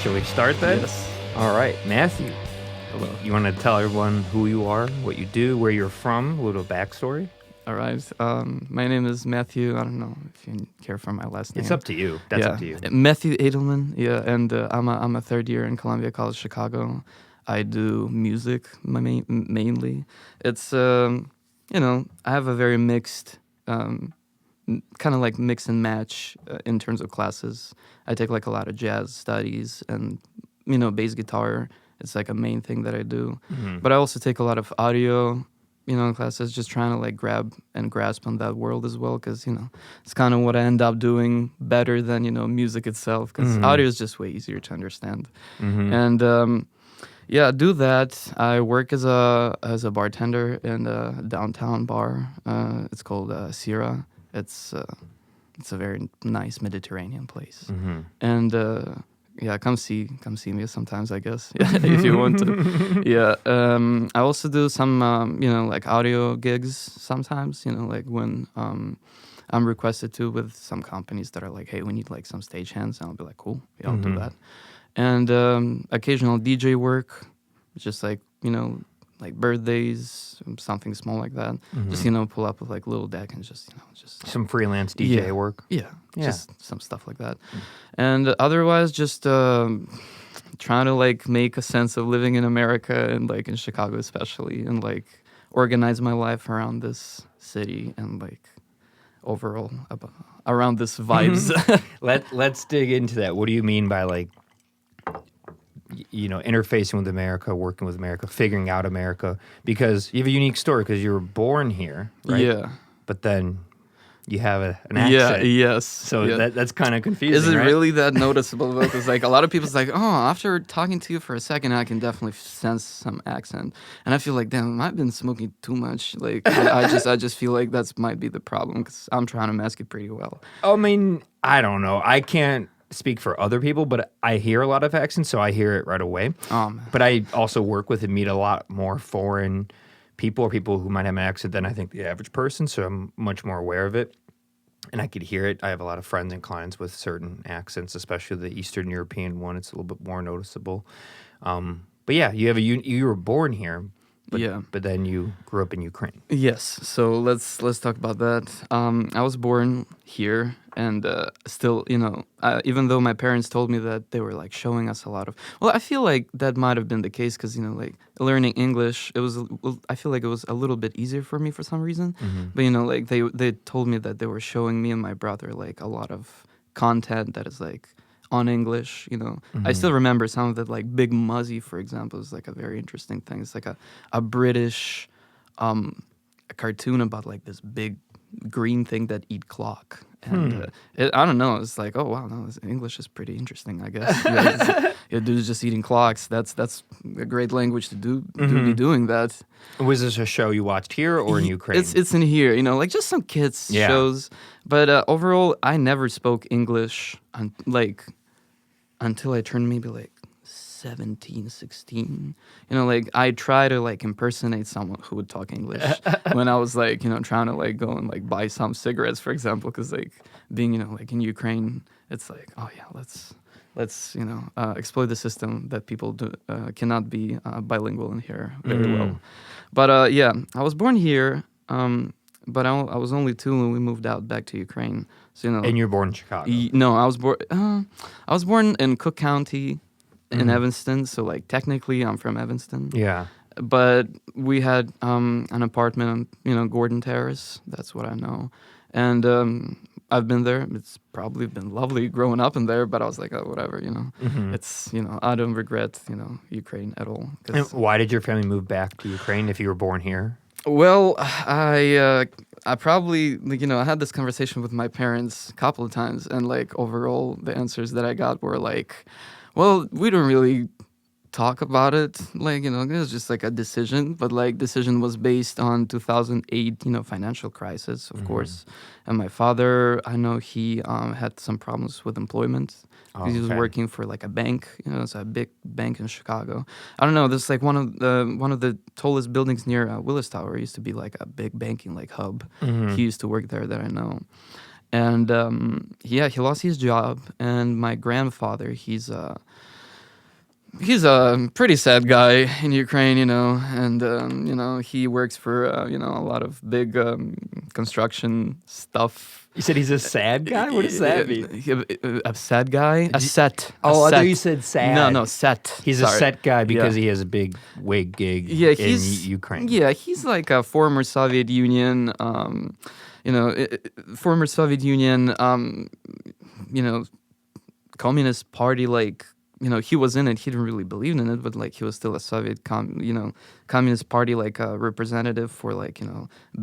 Shall we start then? Yes. All right, Matthew. Hello. You want to tell everyone who you are, what you do, where you're from, a little backstory? All right. My name is Matthew. I don't know if you care for my last name. It's up to you. That's up to you. Matthew Edelman. Yeah, and I'm a third year in Columbia College Chicago. I do music mainly. It's I have a very mixed, kind of like mix and match in terms of classes. I take like a lot of jazz studies and bass guitar. It's like a main thing that I do. Mm-hmm. But I also take a lot of audio, classes, just trying to like grab and grasp on that world as well, because it's kind of what I end up doing better than music itself, because audio is just way easier to understand. And I do that. I work as a bartender in a downtown bar. It's called Sierra. It's a very nice Mediterranean place. And come see me sometimes, I guess, if you want to. I also do some, like audio gigs sometimes, like when I'm requested to with some companies that are like, hey, we need like some stagehands. And I'll be like, cool, yeah, I'll do that. And occasional DJ work, just like, like birthdays, something small like that. Just, pull up with like little deck and just Some freelance DJ work. Yeah, just some stuff like that. And otherwise, just trying to like make a sense of living in America and like in Chicago especially, and like organize my life around this city and like overall around this vibes. Let's dig into that. What do you mean by like, interfacing with America, working with America, figuring out America? Because you have a unique story because you were born here, right? Yeah. But then you have an accent. Yes. So that's kind of confusing, Is it right? really that noticeable though? Because like a lot of people's like, oh, after talking to you for a second, I can definitely sense some accent, and I feel like, damn, I've been smoking too much. Like I just feel like that's might be the problem, because I'm trying to mask it pretty well. I mean, I don't know. I can't speak for other people, but I hear a lot of accents, so I hear it right away. But I also work with and meet a lot more foreign people, or people who might have an accent than I think the average person, so I'm much more aware of it. And I could hear it. I have a lot of friends and clients with certain accents, especially the Eastern European one. It's a little bit more noticeable. But yeah, you were born here, but then you grew up in Ukraine. Yes. So let's talk about that. I was born here, and still, even though my parents told me that they were like showing us a lot of, well, I feel like that might have been the case, because like learning English, I feel like it was a little bit easier for me for some reason. But like they told me that they were showing me and my brother like a lot of content that is like on English. I still remember some of it, like Big Muzzy, for example, is like a very interesting thing. It's like a British a cartoon about like this big green thing that eat clock. And I don't know, it's like, oh wow, no, English is pretty interesting, I guess. Dude's just eating clocks. That's a great language to be doing that. Was this a show you watched here or in Ukraine? It's in here, like just some kids shows. But overall, I never spoke English until I turned maybe like 17, 16. Like I try to like impersonate someone who would talk English when I was like, trying to like go and like buy some cigarettes, for example, because like being, like in Ukraine, it's like, oh yeah, let's exploit the system that people cannot be bilingual in here very well. But I was born here, but I was only 2 when we moved out back to Ukraine. So and you're born in Chicago? No, I was born in Cook County, in Evanston. So like technically, I'm from Evanston. Yeah. But we had an apartment on Gordon Terrace. That's what I know, and I've been there. It's probably been lovely growing up in there, but I was like, oh, whatever, It's, I don't regret, Ukraine at all. And why did your family move back to Ukraine if you were born here? Well, I probably, I had this conversation with my parents a couple of times, and like overall the answers that I got were like, well, we don't really talk about it. Like, it was just like a decision, but like decision was based on 2008, financial crisis, of course. And my father, I know he had some problems with employment. He was working for like a bank, it's a big bank in Chicago. I don't know, there's like one of the tallest buildings near Willis Tower used to be like a big banking like hub. He used to work there, that I know. And he lost his job. And my grandfather, he's He's a pretty sad guy in Ukraine, and he works for a lot of big construction stuff. You said he's a sad guy? What does that mean? A sad guy? A set. Oh, a I set. thought you said sad. No, set. He's Sorry. a set guy because he has a big wig gig in Ukraine. Yeah, he's like a former Soviet Union, former Soviet Union, Communist Party, he was in it. He didn't really believe in it, but he was still a Soviet, Communist Party, representative for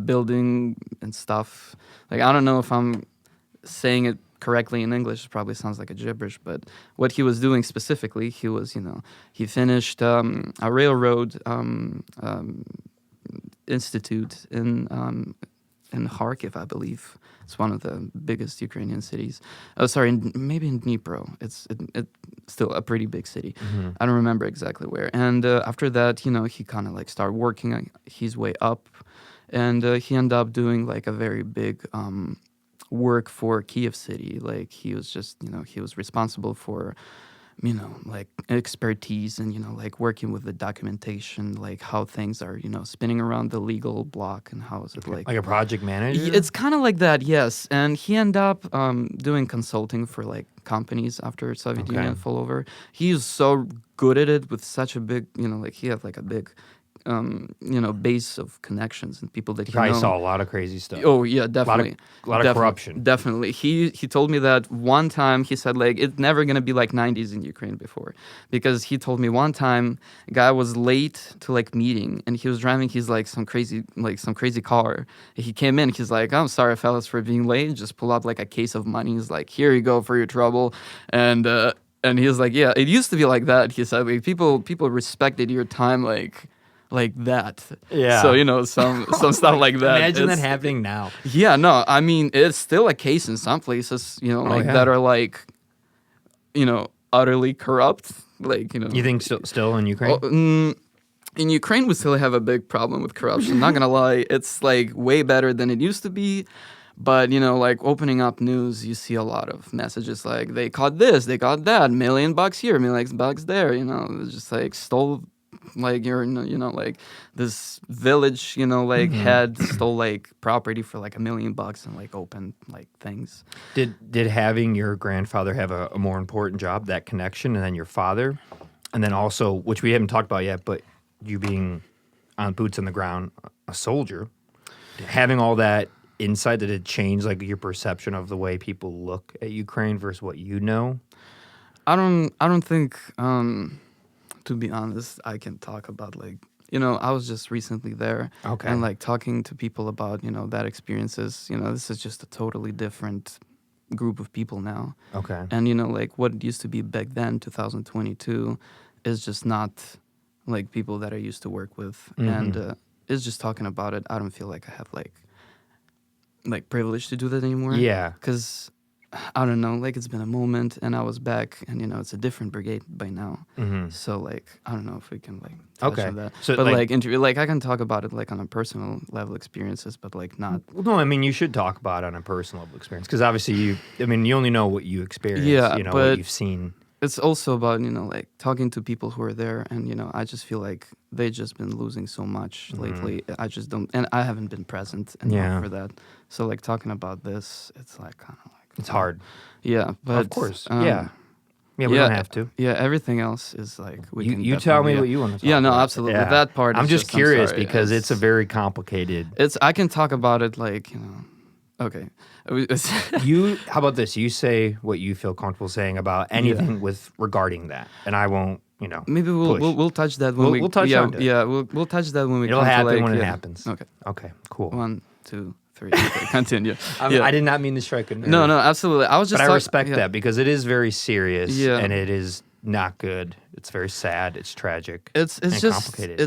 building and stuff. I don't know if I'm saying it correctly in English. It probably sounds like a gibberish, but what he was doing specifically, he was, he finished a railroad institute in Kharkiv, I believe. It's one of the biggest Ukrainian cities. Oh, sorry, maybe in Dnipro. It's still a pretty big city. Mm-hmm. I don't remember exactly where. And after that, he kind of started working his way up, and he ended up doing a very big work for Kyiv city. He was just, he was responsible for expertise and, working with the documentation, how things are, spinning around the legal block and how is it like a project manager? It's kind of like that, yes. And he ended up doing consulting for companies after Soviet Union fell over. He was so good at it with such a big, he had a big base of connections and people that he probably saw a lot of crazy stuff. Oh yeah, definitely. A lot of corruption. Definitely. He told me that one time. He said it's never gonna be like 90s in Ukraine before, because he told me one time a guy was late to meeting and he was driving his some crazy car. He came in. He's like, "I'm sorry, fellas, for being late." Just pull out a case of money. He's like, "Here you go for your trouble," and he was like, "Yeah, it used to be like that." He said, people respected your time like that. Yeah. So, some stuff like that. Imagine that happening now. Yeah, no, I mean, it's still a case in some places, that are utterly corrupt. You think still in Ukraine? In Ukraine, we still have a big problem with corruption. Not gonna lie, it's way better than it used to be. But, opening up news, you see a lot of messages they caught this, they caught that, $1 million here, $1 million there, it's just stole this village, head stole property for $1 million and opened things. Did having your grandfather have a more important job, that connection, and then your father, and then also, which we haven't talked about yet, but you being on boots on the ground, a soldier, having all that insight, did it change your perception of the way people look at Ukraine versus what you know? I don't think. To be honest, I can talk about I was just recently there, and talking to people about that experiences. This is just a totally different group of people now. Okay. And what it used to be back then, 2022, is just not people that I used to work with, and it's just talking about it. I don't feel like I have privilege to do that anymore. Yeah. Because I don't know, it's been a moment, and I was back, and it's a different brigade by now. Mm-hmm. So I don't know if we can touch on that. So, but I can talk about it on a personal level experiences, but not. Well, no, I mean you should talk about it on a personal level experience, because obviously you only know what you experience. Yeah, but what you've seen. It's also about talking to people who are there, and I just feel they've just been losing so much lately. I just don't, and I haven't been present enough for that. So talking about this, it's kind of it's hard. Yeah, but of course. Yeah, we don't have to. Yeah, everything else is you tell me what you want to talk about. Yeah, no, absolutely. Yeah. That part. I'm just curious I'm sorry, because it's a very complicated. I can talk about it Okay. How about this? You say what you feel comfortable saying about anything with regarding that, and I won't. Maybe we'll touch that when we'll touch on it. Yeah, we'll touch that when we. It'll come happen to when it happens. Okay. Okay. Cool. 1, 2, 3. Okay, continue. I did not mean to strike a nerve. No, absolutely. I was just. But I respect that because it is very serious. Yeah. And it is not good. It's very sad. It's tragic. It's and just complicated.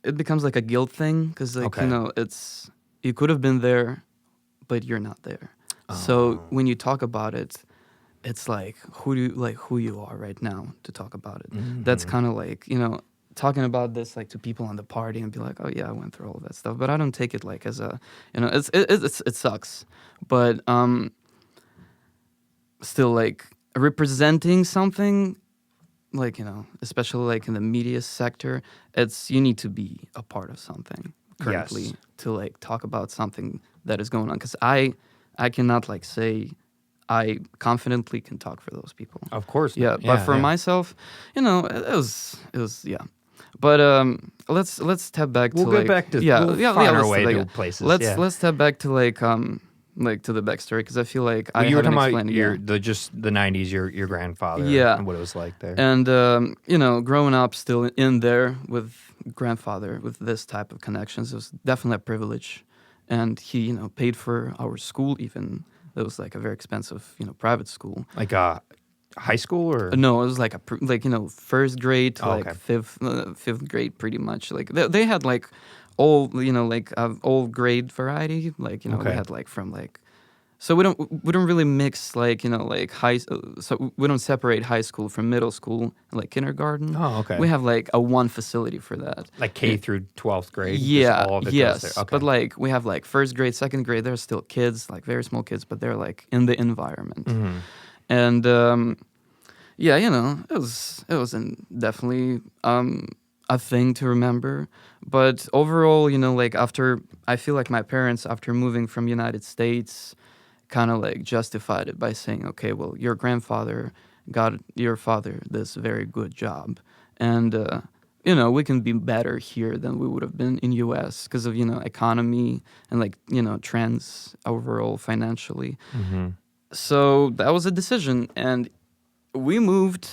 It becomes a guilt thing because it's you could have been there, but you're not there. Oh. So when you talk about it, it's who you are right now to talk about it. Mm-hmm. That's kind of talking about this to people on the party and be oh yeah, I went through all that stuff, but I don't take it as a it sucks, but still representing something like, especially like in the media sector, you need to be a part of something currently Yes. to like talk about something that is going on. Because I cannot like say I confidently can talk for those people. Of course. Yeah, Not. but for Yeah. myself, it was yeah. But let's step back We'll to get like back to yeah, we'll find our let's way step to back. places. Let's Yeah. let's step back to like to the backstory because I feel like Well, I you were haven't talking about explained. just the '90s, your grandfather, Yeah. and what it was like there. And growing up still in there with grandfather with this type of connections was definitely a privilege, and he paid for our school even. It was like a very expensive private school. Like high school or No, it was like first grade to Oh, like okay. fifth grade pretty much. Like they had like all all grade variety. Like we Okay. had like from like. So we don't really mix like like so we don't separate high school from middle school and like kindergarten. Oh, okay. We have like a one facility for that. Like K through 12th grade. Just Yeah, all of it yes. goes there. Okay. But like we have like first grade, second grade, they're still kids, like very small kids, but they're like in the environment. Mhm. And yeah, it was definitely a thing to remember. But overall, like after I feel like my parents after moving from United States kind of like justified it by saying, okay, well, your grandfather got your father this very good job, and we can be better here than we would have been in U.S. because of economy and like trends overall financially. Mhm. So that was a decision, and we moved.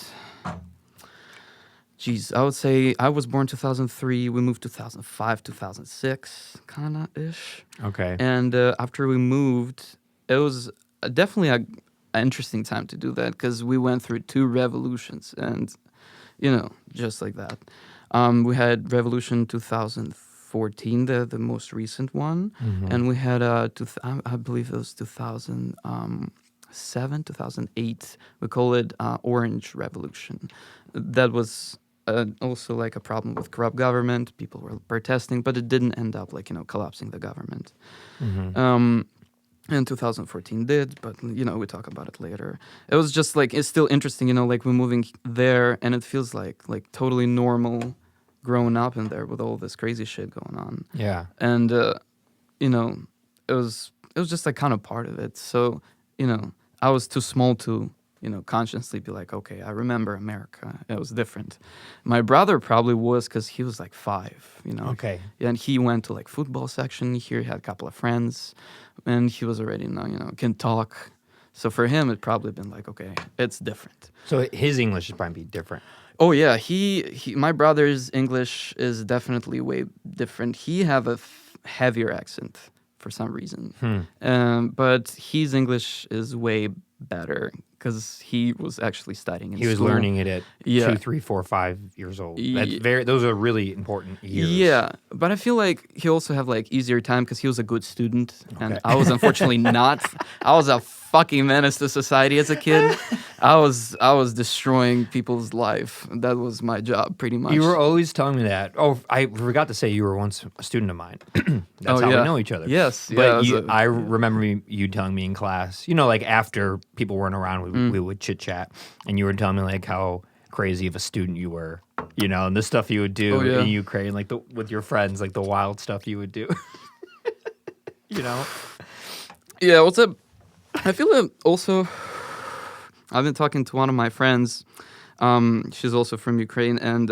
Geez, I would say I was born 2003. We moved 2005, 2006, kind of ish. Okay. And after we moved, it was definitely an interesting time to do that because we went through two revolutions, and just like that. We had Revolution 2014, the most recent one, Mhm. and we had I believe it was 2007, 2008. We call it Orange Revolution. That was also like a problem with corrupt government. People were protesting, but it didn't end up like collapsing the government. Mhm. And 2014 did, but we talk about it later. It was just like it's still interesting, like we're moving there, and it feels like totally normal, growing up in there with all this crazy shit going on. Yeah. And it was just like kind of part of it. So I was too small to consciously be like, okay, I remember America. It was different. My brother probably was because he was like 5. Okay. And he went to like football section here. He had a couple of friends, and he was already can talk. So for him, it probably been like, okay, it's different. So his English is probably different. Oh yeah, my brother's English is definitely way different. He have a heavier accent for some reason, but his English is way better because he was actually studying in He was school. learning it at Yeah. 2, 3, 4, 5 years old. That's Ye- those are really important years. Yeah, but I feel like he also have like easier time because he was a good student, and Okay. I was unfortunately not. I was a fucking menace to society as a kid. I was destroying people's life. That was my job, pretty much. You were always telling me that. Oh, I forgot to say you were once a student of mine. That's how yeah. we know each other. Yes, yeah, But it was I remember you telling me in class, like after people weren't around, we would chit chat, and you were telling me like how crazy of a student you were, and the stuff you would do in Ukraine, like with your friends, like the wild stuff you would do. Yeah, what's up? I feel that also. I've been talking to one of my friends. She's also from Ukraine, and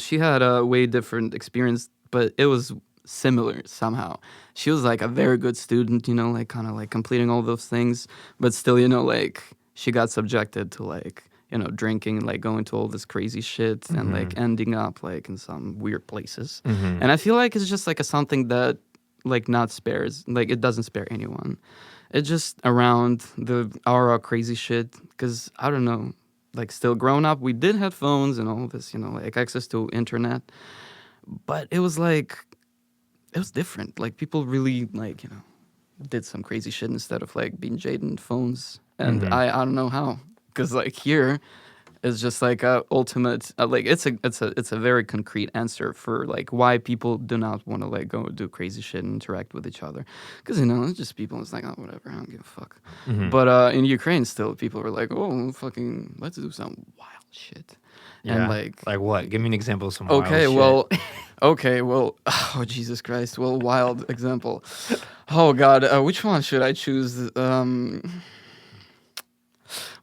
she had a way different experience, but it was similar somehow. She was like a very good student, like kind of like completing all those things, but still, like she got subjected to like drinking and like going to all this crazy shit and like ending up like in some weird places. And I feel like it's just like something that like not spares, like it doesn't spare anyone. It's just around our crazy shit because I don't know, like still growing up, we did have phones and all this, like access to internet, but it was different. Like people really like did some crazy shit instead of like being jaded in phones, and I don't know how because like here is just like a ultimate like it's a very concrete answer for like why people do not want to like go do crazy shit and interact with each other because it's just people. It's like, oh, whatever, I don't give a fuck. But in Ukraine still people were like, oh, fucking let's do some wild shit. Yeah. And like what? Give me an example of some okay, wild shit. well, oh Jesus Christ, well, wild example. Oh God, which one should I choose?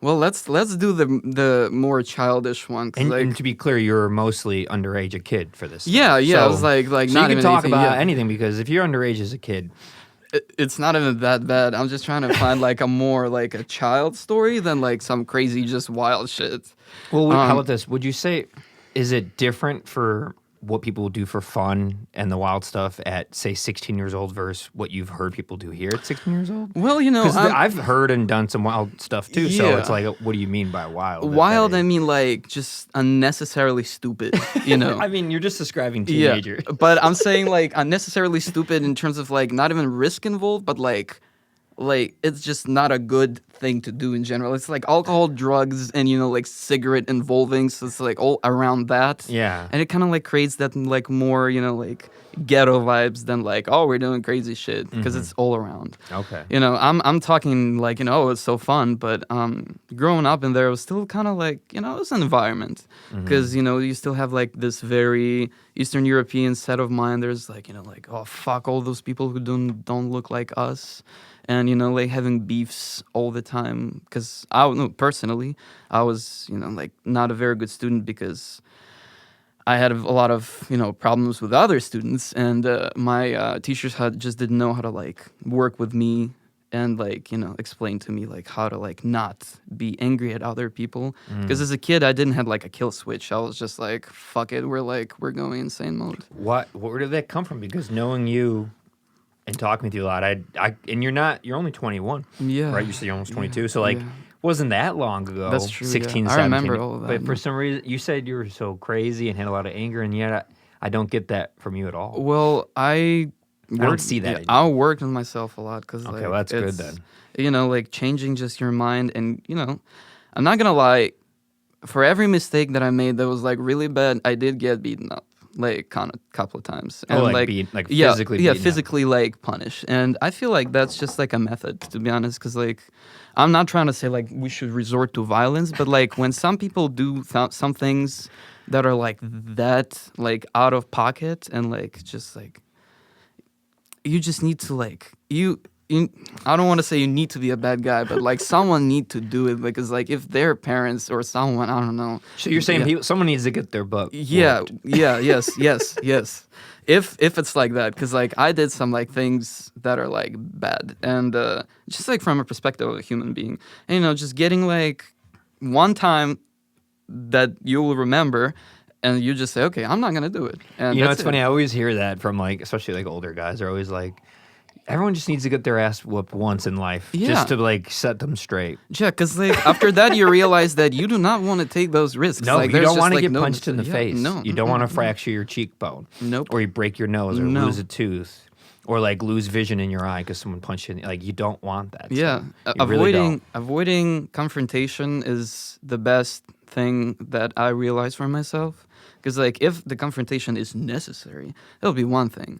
Well, let's do the more childish one. 'Cause And to be clear, you're mostly underage, a kid for this. Yeah, stuff. yeah. So, I was like so not you can even talk 18, about yeah. anything because if you're underage as a kid, It's not even that bad. I'm just trying to find like a more like a child story than like some crazy just wild shit. well, how about this? Would you say is it different for what people do for fun and the wild stuff at say 16 years old versus what you've heard people do here at 16 years old? Well, you know, Because I've heard and done some wild stuff too. So Yeah. it's like, what do you mean by wild? at that wild. I age? mean, like just unnecessarily stupid. You know. I mean, you're just describing Yeah, teenager. but I'm saying like unnecessarily stupid in terms of like not even risk involved, but like it's just not a good thing to do in general. It's like alcohol, drugs, and you know like cigarette involving. So it's like all around that. Yeah. And it kind of like creates that like more you know like ghetto vibes than like oh we're doing crazy shit because it's all around. Okay. You know, I'm talking like you know oh, it's so fun, but growing up in there it was still kind of like you know it was an environment because you know you still have like this very Eastern European set of mind. There's like you know like oh fuck all those people who don't look like us. And you know, like having beefs all the time. Because I know personally, I was you know like not a very good student because I had a lot of you know problems with other students, and my teachers just didn't know how to like work with me and like you know explain to me like how to like not be angry at other people. Because as a kid, I didn't have like a kill switch. I was just like, fuck it, we're going insane mode. Where did that come from? Because knowing you and talking with you a lot, and you're only 21. Yeah. Right? You said you're almost 22. So like yeah. wasn't that long ago. That's true, 16, yeah. I 17. remember all of that, But for yeah. some reason, you said you were so crazy and had a lot of anger, and yet I don't get that from you at all. Well, I don't see that in you. I worked on myself a lot because Okay, well, that's good then. You know, like changing just your mind, and you know, I'm not gonna lie. For every mistake that I made that was like really bad, I did get beaten up like a couple of times. And physically beaten up. physically like punished. And I feel like that's just like a method, to be honest, because like I'm not trying to say like we should resort to violence, but like when some people do some things that are like that like out of pocket and like just like you just need to like you I don't want to say you need to be a bad guy, but like someone need to do it because like if their parents or someone, I don't know. So you're saying someone needs to get their butt whooped. Yes. If it's like that, because like I did some like things that are like bad, and just like from a perspective of a human being, and you know, just getting like one time that you will remember. And you just say, okay, I'm not gonna do it. And you know, it's funny. I always hear that from like, especially like older guys are always like, everyone just needs to get their ass whooped once in life, just to like set them straight. Yeah, because like after that you realize that you do not want to take those risks. No, like, you don't want to like, get punched in the face. No, you don't want to fracture your cheekbone. Nope. Or you break your nose or lose a tooth. Or like lose vision in your eye because someone punched you. Like you don't want that. Yeah, avoiding confrontation is the best thing that I realize for myself. Because like if the confrontation is necessary, it'll be one thing.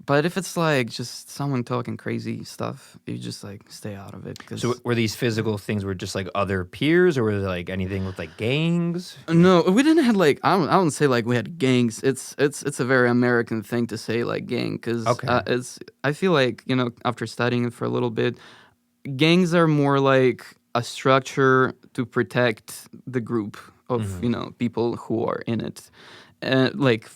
But if it's like just someone talking crazy stuff, you just like stay out of it. So were these physical things were just like other peers, or was it like anything with like gangs? No, we didn't have like I wouldn't say like we had gangs. It's a very American thing to say like gang because I feel like you know after studying it for a little bit, gangs are more like a structure to protect the group of you know people who are in it, like.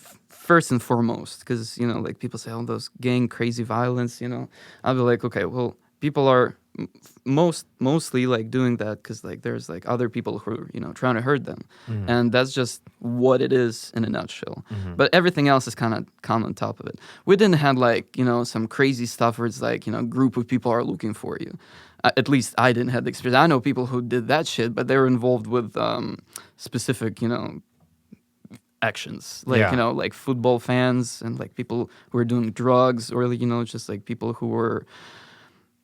First and foremost, because you know, like people say, "Oh, those gang crazy violence." You know, I'll be like, okay, well, people are mostly like doing that because like there's like other people who are you know trying to hurt them, and that's just what it is in a nutshell. But everything else is kind of come on top of it. We didn't have like you know some crazy stuff where it's like you know a group of people are looking for you. At least I didn't have the experience. I know people who did that shit, but they were involved with specific you know. Actions like you know like football fans and like people who are doing drugs or you know just like people who were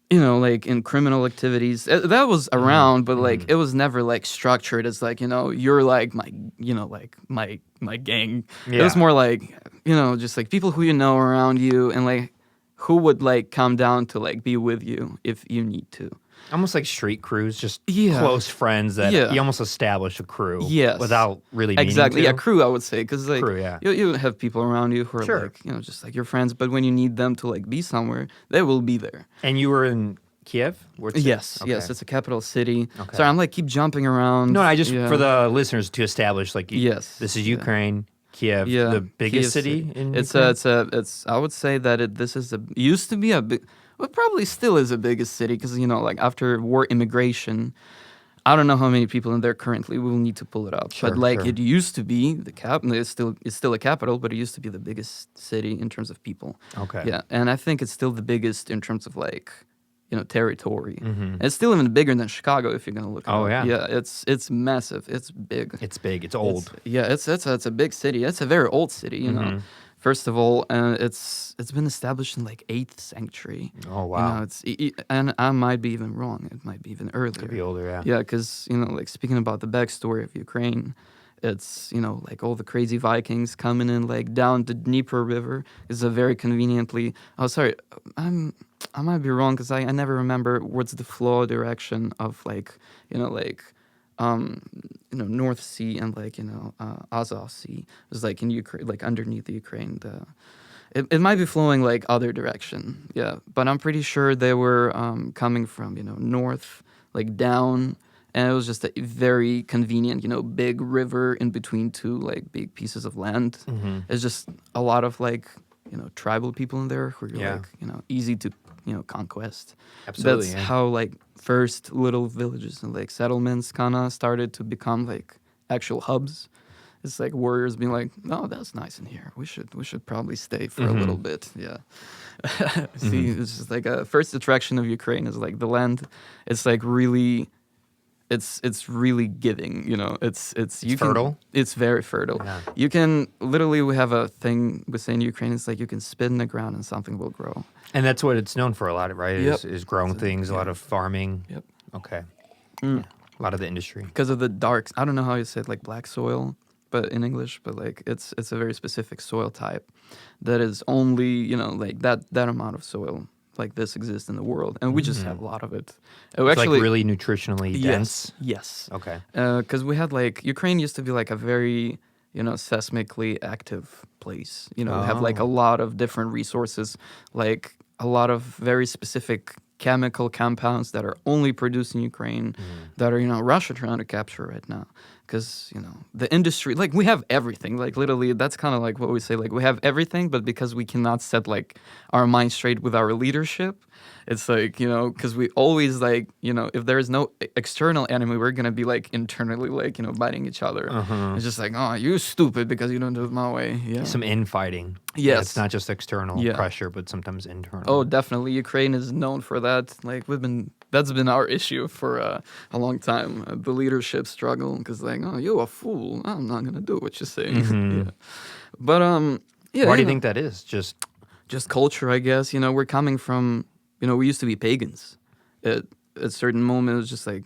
you know like in criminal activities that was around but like it was never like structured as like you know you're like my you know like my gang. It was more like you know just like people who you know around you and like who would like come down to like be with you if you need to. Almost like street crews, just Yeah. close friends that Yeah. you almost establish a crew Yes. without really meaning Exactly. to. Yeah, crew, I would say, because like Crew, yeah. you have people around you who are Sure. like, just like your friends, but when you need them to like be somewhere, they will be there. And you were in Kyiv? What's it? Yes, Okay. yes, it's a capital city. Okay. Sorry, I'm like keep jumping around. No, I just Yeah. for the listeners to establish, like, Yes, this is yeah. Ukraine, Kyiv, Yeah, the biggest Kyiv city in it's Ukraine. it's I would say that this is used to be a big, well, probably still is a biggest city because like after war immigration, I don't know how many people in there currently. We will need to pull it up, Sure, but like sure. it used to be the cap. It's still a capital, but it used to be the biggest city in terms of people. Okay. Yeah, and I think it's still the biggest in terms of like territory. Mhm. It's still even bigger than Chicago if you're gonna look. Oh, it up. yeah. Yeah. It's massive. It's big. It's big. It's old. It's a big city. It's a very old city. You know, first of all, it's been established in like 8th century. Oh, You wow. know, and I might be even wrong. It might be even earlier. Could be older, yeah. Yeah, because like speaking about the backstory of Ukraine, it's like all the crazy Vikings coming in like down the Dnieper River is a very conveniently. Oh, sorry, I might be wrong because I never remember what's the flow direction of like North Sea and like Azov Sea. It's like in Ukraine, like underneath the Ukraine. It might be flowing like other direction, yeah. But I'm pretty sure they were coming from north, like down, and it was just a very convenient big river in between two like big pieces of land. It's just a lot of like tribal people in there who are Yeah. like easy to conquest. Absolutely, That's yeah. how like first little villages and like settlements kind of started to become like actual hubs. It's like warriors being like, "Oh, that's nice in here. We should probably stay for a little bit." Yeah. See, it's just like a first attraction of Ukraine is like the land. It's like really, it's really giving. It's fertile? It's very fertile. Yeah. You can literally, we have a thing we say in Ukraine. It's like you can spit in the ground and something will grow. And that's what it's known for a lot, right? Yep. Is growing things, a lot of farming. Yep. Okay. Yeah. A lot of the industry. Because of the dark, I don't know how you say it, like black soil, but in English, but like it's a very specific soil type that is only like that amount of soil like this exists in the world, and we just have a lot of it. It's like really nutritionally dense. Yes. Okay. Because we had like Ukraine used to be like a very seismically active place. We have like a lot of different resources, like a lot of very specific chemical compounds that are only produced in Ukraine that are Russia trying to capture right now. Because the industry, like we have everything, like literally that's kind of like what we say, like we have everything, but because we cannot set like our mind straight with our leadership, it's like because we always like if there is no external enemy, we're gonna be like internally like biting each other. It's just like, oh, you stupid because you don't do it my way. Yeah. Some infighting. Yes. It's not just external pressure, but sometimes internal. Oh, definitely. Ukraine is known for that. Like that's been our issue for a long time. The leadership struggle, because like, oh, you're a fool. I'm not gonna do what you say. Yeah. But yeah. Why do you think that is? Just culture, I guess. We're coming from. We used to be pagans. At a certain moment, it was just like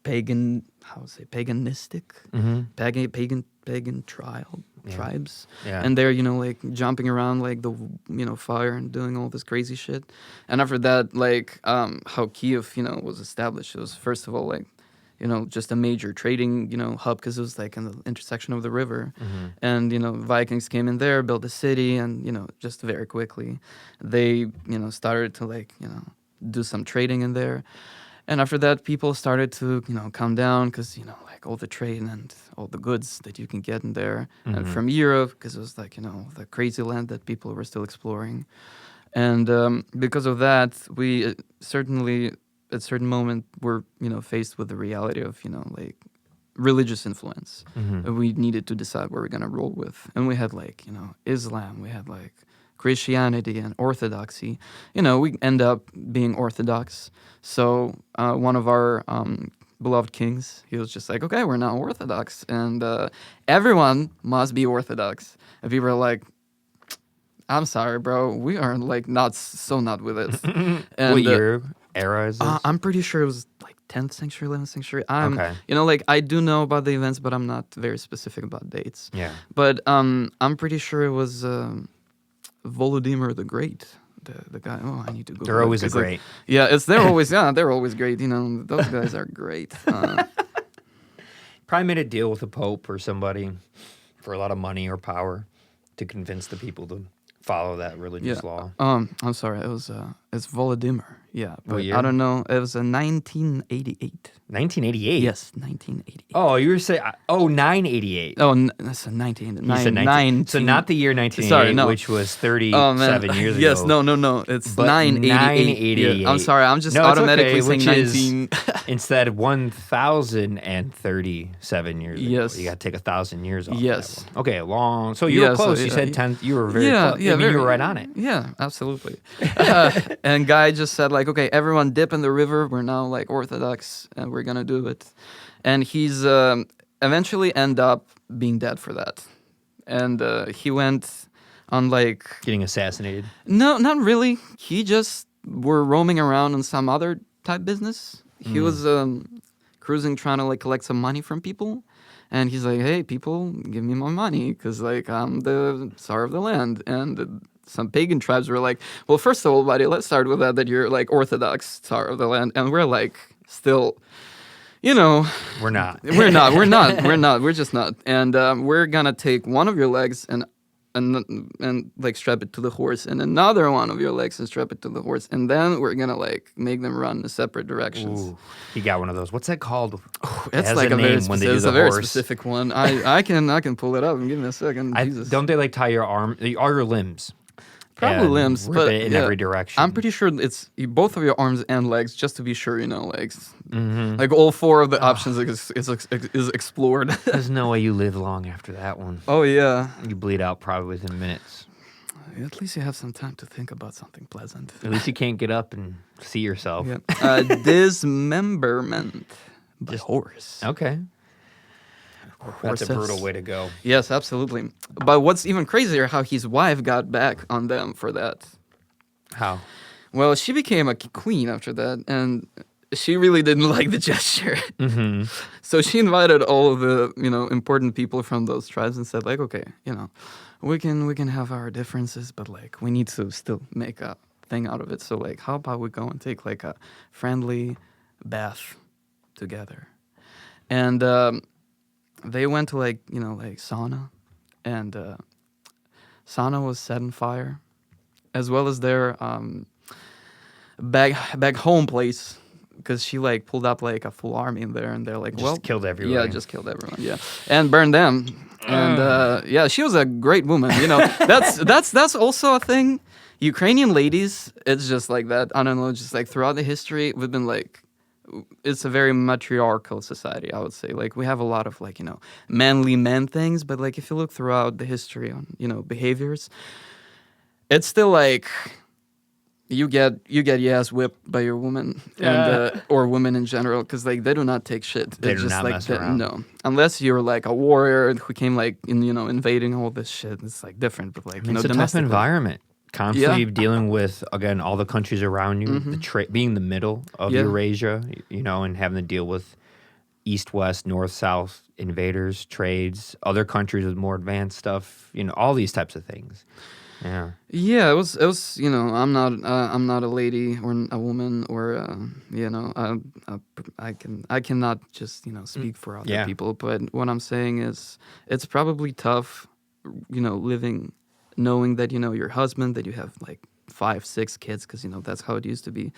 pagan. How would I say paganistic? Pagan tribes. Yeah. And they're like jumping around like the fire and doing all this crazy shit. And after that, like how Kyiv was established, it was first of all like just a major trading hub, because it was like in the intersection of the river. And Vikings came in there, built a city, and just very quickly they started to like do some trading in there. And after that, people started to, come down because, like all the trade and all the goods that you can get in there. And from Europe, because it was like, the crazy land that people were still exploring. And because of that, we certainly, at a certain moment, were, faced with the reality of, like religious influence. And we needed to decide where we're going to roll with. And we had like, Islam, we had like Christianity and Orthodoxy. We end up being Orthodox. So one of our beloved kings, he was just like, okay, we're now Orthodox, and everyone must be Orthodox. And people are like, I'm sorry, bro, we are like not with it. And, what year era is this? I'm pretty sure it was like 10th century, 11th century. Okay. Like I do know about the events, but I'm not very specific about dates. Yeah. But I'm pretty sure it was Volodymyr the Great the guy. Oh, I need to go. They're always a great. They're always great. You know, those guys are great. Probably made a deal with the Pope or somebody for a lot of money or power to convince the people to follow that religious law. I'm sorry. It's Volodymyr. Yeah, but I don't know. It was 1988. 1988? Yes, 1988. Oh, you were saying, 988. Oh, that's a 19. So not the year 1988, Sorry, no. which was 37 years ago. Yes, no. It's But 988. Yeah, I'm sorry. I'm just automatically saying which 19. Is instead 1,037 years ago. Yes. You got to take 1,000 years off. Yes. That one. Okay, long. So you were close. You said 10. You were very close. Yeah, you were right on it. Yeah, absolutely. And guy just said like, okay, everyone dip in the river. We're now like Orthodox, and we're gonna do it. And he's eventually end up being dead for that. And he went on like Getting assassinated. No, not really. He just were roaming around on some other type business. He was cruising, trying to like collect some money from people. And he's like, hey, people, give me my money because like I'm the Tsar of the land. And some pagan tribes were like, well, first of all, buddy, let's start with that you're like Orthodox Tsar of the land. And we're like still, you know. We're not. We're just not. And we're going to take one of your legs and like strap it to the horse, and another one of your legs and strap it to the horse, and then we're gonna like make them run in separate directions. Ooh, he got one of those. What's that called? It's like a very specific one. I can pull it up and give me a second. Don't they like tie your arm, all your limbs? Probably limbs, but in every direction. I'm pretty sure it's both of your arms and legs, just to be sure. You know, like all four of the options is explored. There's no way you live long after that one. Oh yeah, you bleed out probably within minutes. At least you have some time to think about something pleasant. At least you can't get up and see yourself. Yeah. Dismemberment by horse. Okay. That's a brutal way to go. Yes, absolutely. But what's even crazier, how his wife got back on them for that. How? Well, she became a queen after that, and she really didn't like the gesture. Mm-hmm. So she invited all of the important people from those tribes and said like, okay, we can have our differences, but like we need to still make a thing out of it. So like, how about we go and take like a friendly bath together, and they went to like sauna, and sauna was set on fire, as well as their back home place, because she like pulled up like a full army in there, and they're like, just killed everyone. Yeah, just killed everyone. Yeah, and burned them. And yeah, she was a great woman. That's also a thing. Ukrainian ladies, it's just like that. I don't know, just like throughout the history, we've been like, it's a very matriarchal society, I would say. Like we have a lot of like, manly men things, but like if you look throughout the history on, behaviors, it's still like you get your ass whipped by your woman and or women in general, because like they do not take shit. They it's do just not like mess around. No, unless you're like a warrior who came like in invading all this shit. It's like different, but like it's a tough environment. Constantly dealing with, again, all the countries around you, being the middle of Eurasia, and having to deal with east, west, north, south invaders, trades, other countries with more advanced stuff, all these types of things. Yeah. Yeah, it was. I'm not a lady or a woman or I cannot just speak for other people. But what I'm saying is, it's probably tough, living, knowing that your husband, that you have like 5-6 kids, because that's how it used to be.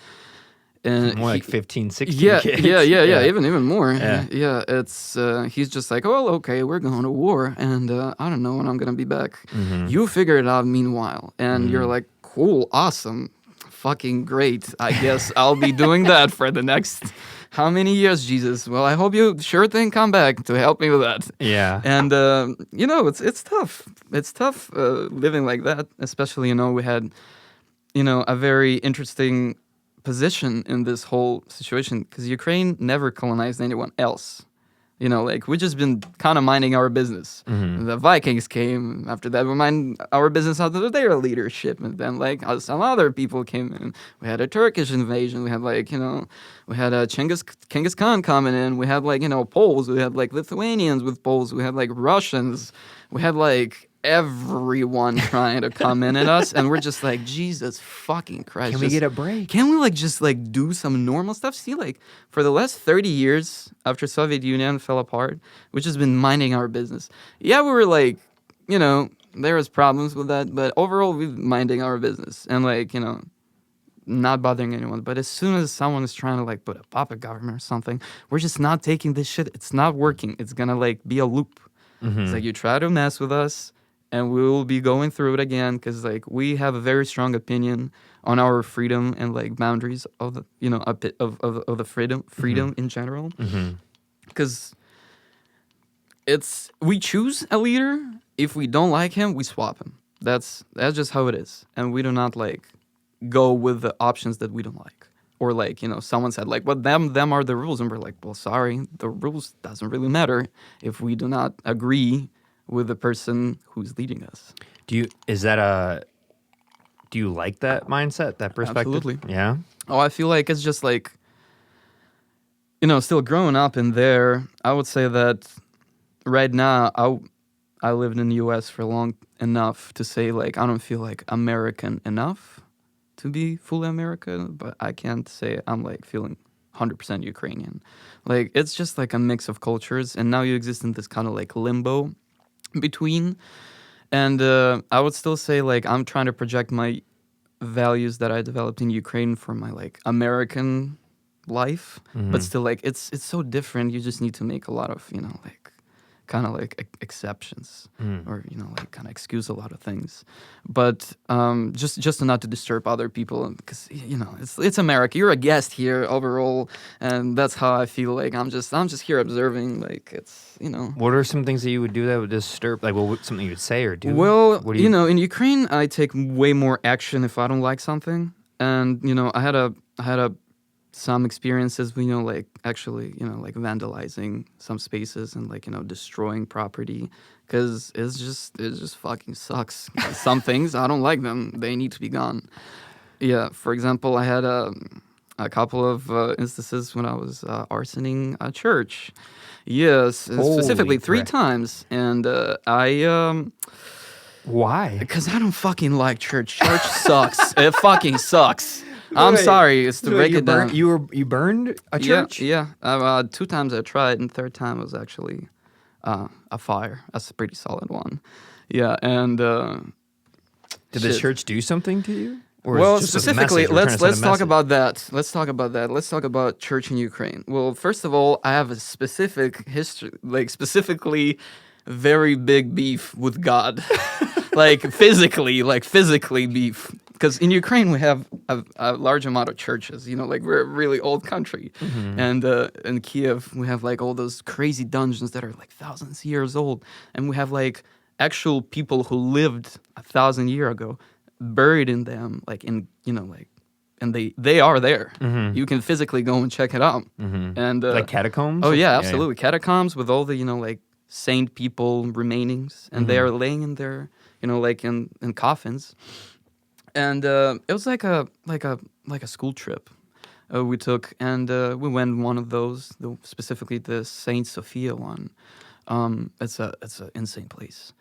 And more like 15, 16 kids. Yeah, even more. Yeah, it's he's just like, oh, okay, we're going to war, and I don't know when I'm gonna be back. You figure it out meanwhile, and you're like, cool, awesome, fucking great. I guess I'll be doing that for the next how many years, Jesus? Well, I hope you sure thing come back to help me with that. Yeah. And it's tough. It's tough living like that, especially we had a very interesting position in this whole situation, because Ukraine never colonized anyone else. Like we just been kind of minding our business. The Vikings came after that. We mind our business under their leadership, and then like some other people came in. We had a Turkish invasion. We had like we had a Genghis Khan coming in. We had like Poles. We had like Lithuanians with Poles. We had like Russians. We had like everyone trying to come in at us, and we're just like, Jesus fucking Christ. Can we get a break? Can we like just like do some normal stuff? See, like for the last 30 years after Soviet Union fell apart, we've just been minding our business. Yeah, we were like, you know, there was problems with that, but overall we've been minding our business and like, you know, not bothering anyone. But as soon as someone is trying to like put a puppet government or something, we're just not taking this shit. It's not working. It's gonna like be a loop. It's like you try to mess with us, and we will be going through it again because like we have a very strong opinion on our freedom and like boundaries of the, you know, of the freedom in general. Because we choose a leader. If we don't like him, we swap him. That's just how it is, and we do not like go with the options that we don't like. Or like, you know, someone said like, well, them are the rules, and we're like, well, sorry, the rules doesn't really matter if we do not agree with the person who's leading us. Do you like that mindset, that perspective? Absolutely. Yeah. Oh, I feel like it's just like, you know, still growing up in there, I would say that right now I lived in the US for long enough to say like I don't feel like American enough to be fully American, but I can't say I'm like feeling 100% Ukrainian. Like it's just like a mix of cultures, and now you exist in this kind of like limbo between. And I would still say like I'm trying to project my values that I developed in Ukraine for my like American life, but still like it's so different. You just need to make a lot of, you know, like kind of like exceptions or, you know, like kind of excuse a lot of things, but just not to disturb other people, because, you know, it's America. You're a guest here overall, and that's how I feel. Like I'm just here observing. Like it's, you know. What are some things that you would do that would disturb? Like, what something you would say or do? Well, you know, in Ukraine, I take way more action if I don't like something, and you know, I had some experiences, you know, like actually, you know, like vandalizing some spaces and like, you know, destroying property, because it just fucking sucks. Some things I don't like them; they need to be gone. Yeah, for example, I had a couple of instances when I was arsoning a church. Yes, specifically 3 times, and Why? Because I don't fucking like church. Church sucks. It fucking sucks. I'm sorry. It's to break it down. You burned a church? Yeah. 2 times I tried, and 3rd time was actually a fire. That's a pretty solid one. Yeah, and did the church do something to you? Or well, specifically, let's talk about that. Let's talk about church in Ukraine. Well, first of all, I have a specific history, like specifically very big beef with God. like physically beef. Because in Ukraine we have a large amount of churches, you know, like we're a really old country, and in Kyiv we have like all those crazy dungeons that are like thousands of years old, and we have like actual people who lived 1,000 years ago buried in them, like in, you know, like, and they are there. You can physically go and check it out, and like catacombs. Oh yeah, absolutely, catacombs with all the, you know, like saint people remainings, and they are laying in there, you know, like in coffins. And it was like a school trip we took, and we went one of those, specifically the Saint Sophia one. It's an insane place.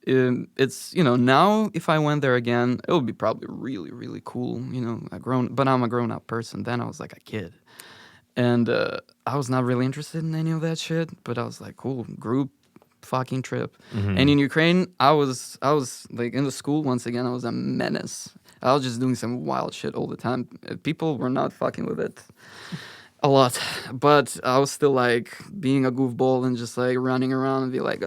It's, you know, now if I went there again, it would be probably really, really cool. You know, but I'm a grown up person. Then I was like a kid, and I was not really interested in any of that shit. But I was like, cool, group fucking trip. And in Ukraine, I was like in the school once again. I was a menace. I was just doing some wild shit all the time. People were not fucking with it a lot, but I was still like being a goofball and just like running around and be like,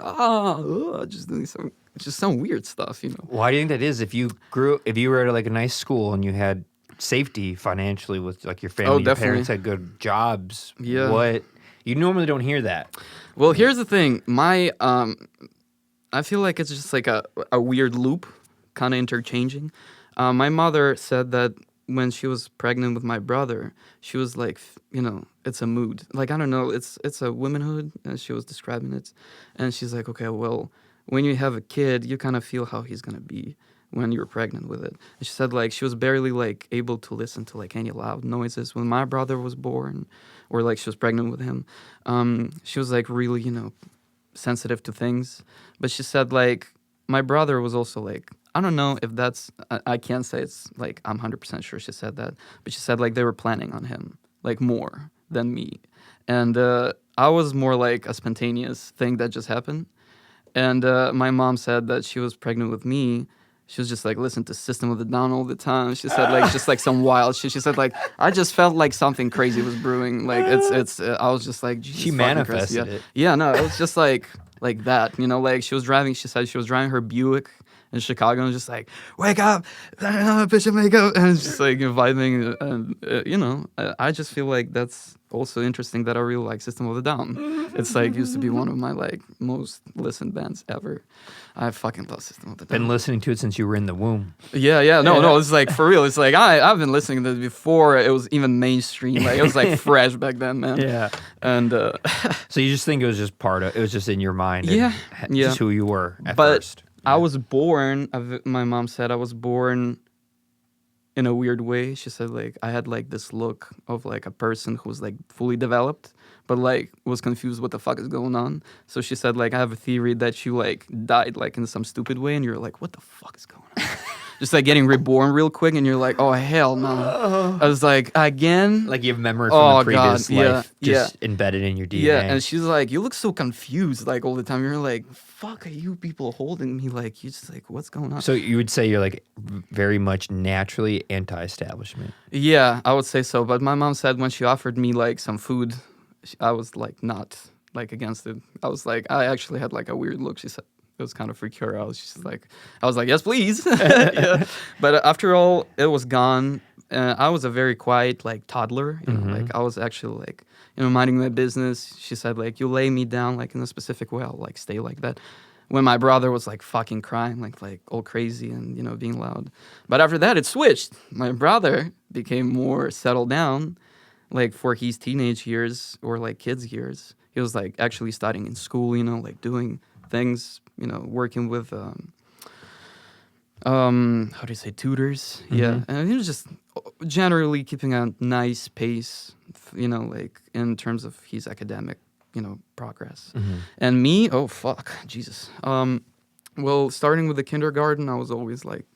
just doing some weird stuff, you know. Why do you think that is? If you were at like a nice school and you had safety financially with like your family, your parents had good jobs. Yeah. What you normally don't hear that. Well, here's the thing. I feel like it's just like a weird loop, kind of interchanging. My mother said that when she was pregnant with my brother, she was like, you know, it's a mood. Like, I don't know, it's a womanhood, as she was describing it. And she's like, okay, well, when you have a kid, you kind of feel how he's going to be when you're pregnant with it. And she said, like, she was barely, like, able to listen to, like, any loud noises when my brother was born, or, like, she was pregnant with him. She was, like, really, you know, sensitive to things. But she said, like, my brother was also like, I don't know if that's, I can't say it's like, I'm 100% sure she said that, but she said like they were planning on him, like more than me. And I was more like a spontaneous thing that just happened. And my mom said that she was pregnant with me. She was just like, listen to System of a Down all the time. She said like, just like some wild shit. She said like, I just felt like something crazy was brewing. Like I was just like, Jesus She manifested it. Yeah, no, it was just like that, you know, like she said she was driving her Buick in Chicago and just like, wake up, bitch of makeup. And it's just like inviting, and you know, I just feel like that's also interesting that I really like System of a Down. It's like used to be one of my like most listened bands ever. I fucking love System of a Down. Been listening to it since you were in the womb. Yeah. No, it's like for real. It's like I've been listening to this before it was even mainstream. Like it was like fresh back then, man. Yeah. And so you just think it was just it was just in your mind. Yeah. Just who you were at first. I was born, my mom said I was born in a weird way. She said like I had like this look of like a person who was like fully developed, but like was confused what the fuck is going on. So she said like I have a theory that you like died like in some stupid way and you're like, what the fuck is going on? Just like getting reborn real quick and you're like, oh hell no. I was like, again? Like you have memory from the previous life just yeah. embedded in your DNA. Yeah, and she's like, you look so confused like all the time. You're like, fuck are you people holding me? Like, you just like, what's going on? So you would say you're like very much naturally anti-establishment. Yeah, I would say so. But my mom said when she offered me like some food, I was like not like against it. I was like, I actually had like a weird look. She said it was kind of freak her out. She's like, I was like, yes, please. Yeah. But after all, it was gone. I was a very quiet like toddler. You know, like I was actually like, you know, minding my business. She said like, you lay me down like in a specific way, I'll like stay like that. When my brother was like fucking crying, like all crazy and, you know, being loud. But after that, it switched. My brother became more settled down, like for his teenage years or like kids' years. He was like actually studying in school, you know, like doing things, you know, working with, how do you say, tutors? Yeah. And he was just generally keeping a nice pace, you know, like in terms of his academic, you know, progress. And me, oh fuck, Jesus. Well, starting with the kindergarten, I was always like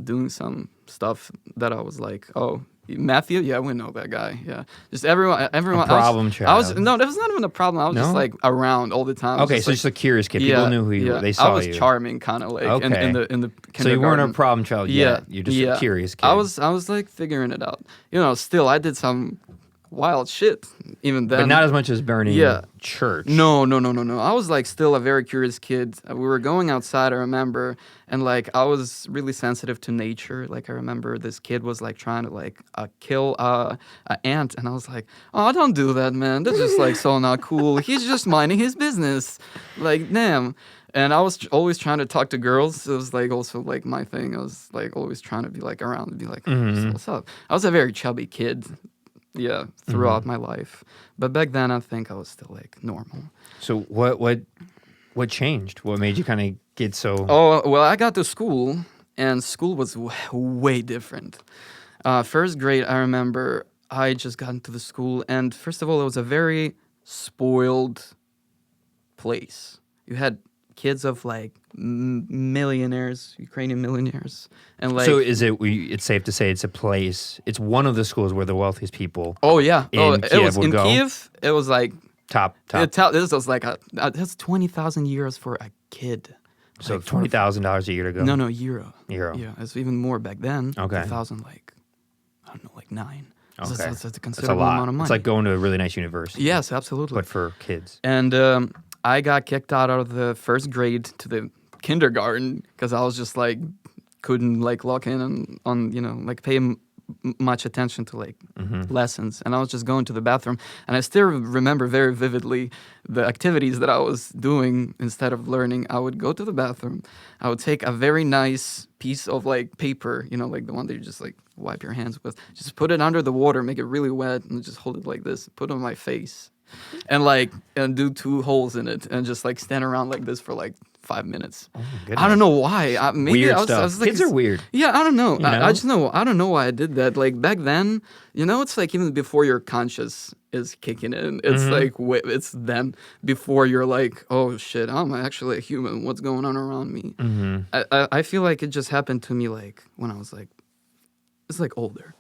doing some stuff that I was like, oh, Matthew, yeah, we know that guy. Yeah, just everyone. A problem child. No, that was not even a problem. I was just like around all the time. Okay, so just a curious kid. People knew who you were. They saw you. I was charming, kind of like in the kindergarten. So you weren't a problem child yet. You're just a curious kid. I was like figuring it out. You know, still I did some wild shit even then. But not as much as burning church. No. I was like still a very curious kid. We were going outside, I remember, and like I was really sensitive to nature. Like I remember this kid was like trying to like kill an ant, and I was like, oh, don't do that, man. That's just like so not cool. He's just minding his business. Like, damn. And I was always trying to talk to girls. It was like also like my thing. I was like always trying to be like around and be like, what's up? I was a very chubby kid. Yeah, throughout my life. But back then, I think I was still like normal. So what changed? What made you kind of get so... Oh, well, I got to school, and school was way different. First grade, I remember I just got into the school, and first of all, it was a very spoiled place. You had kids of like millionaires, Ukrainian millionaires, and like. So is it? It's safe to say it's a place. It's one of the schools where the wealthiest people. Oh yeah, Kyiv it was would in go. Kyiv. It was like top. This was like that's 20,000 euros for a kid. So like $20,000 a year to go. No, euro. Euro. Yeah, it's even more back then. Okay. 1,000, like I don't know, like 9. Okay. That's a considerable amount of money. It's like going to a really nice university. Yes, absolutely. But for kids. And I got kicked out of the first grade to the kindergarten because I was just like couldn't like lock in on you know like pay much attention to like lessons, and I was just going to the bathroom, and I still remember very vividly the activities that I was doing. Instead of learning, I would go to the bathroom, I would take a very nice piece of like paper, you know, like the one that you just like wipe your hands with, just put it under the water, make it really wet, and just hold it like this, put it on my face, and do 2 holes in it, and just like stand around like this for like 5 minutes. Oh my goodness. I don't know why. Maybe weird I was, stuff. I was like, kids are weird. Yeah, I don't know. You know? I just know. I don't know why I did that. Like back then, you know, it's like even before you're conscious, is kicking in. It's like it's then before you're like, oh shit, I'm actually a human. What's going on around me? I feel like it just happened to me like when I was like, it's like older.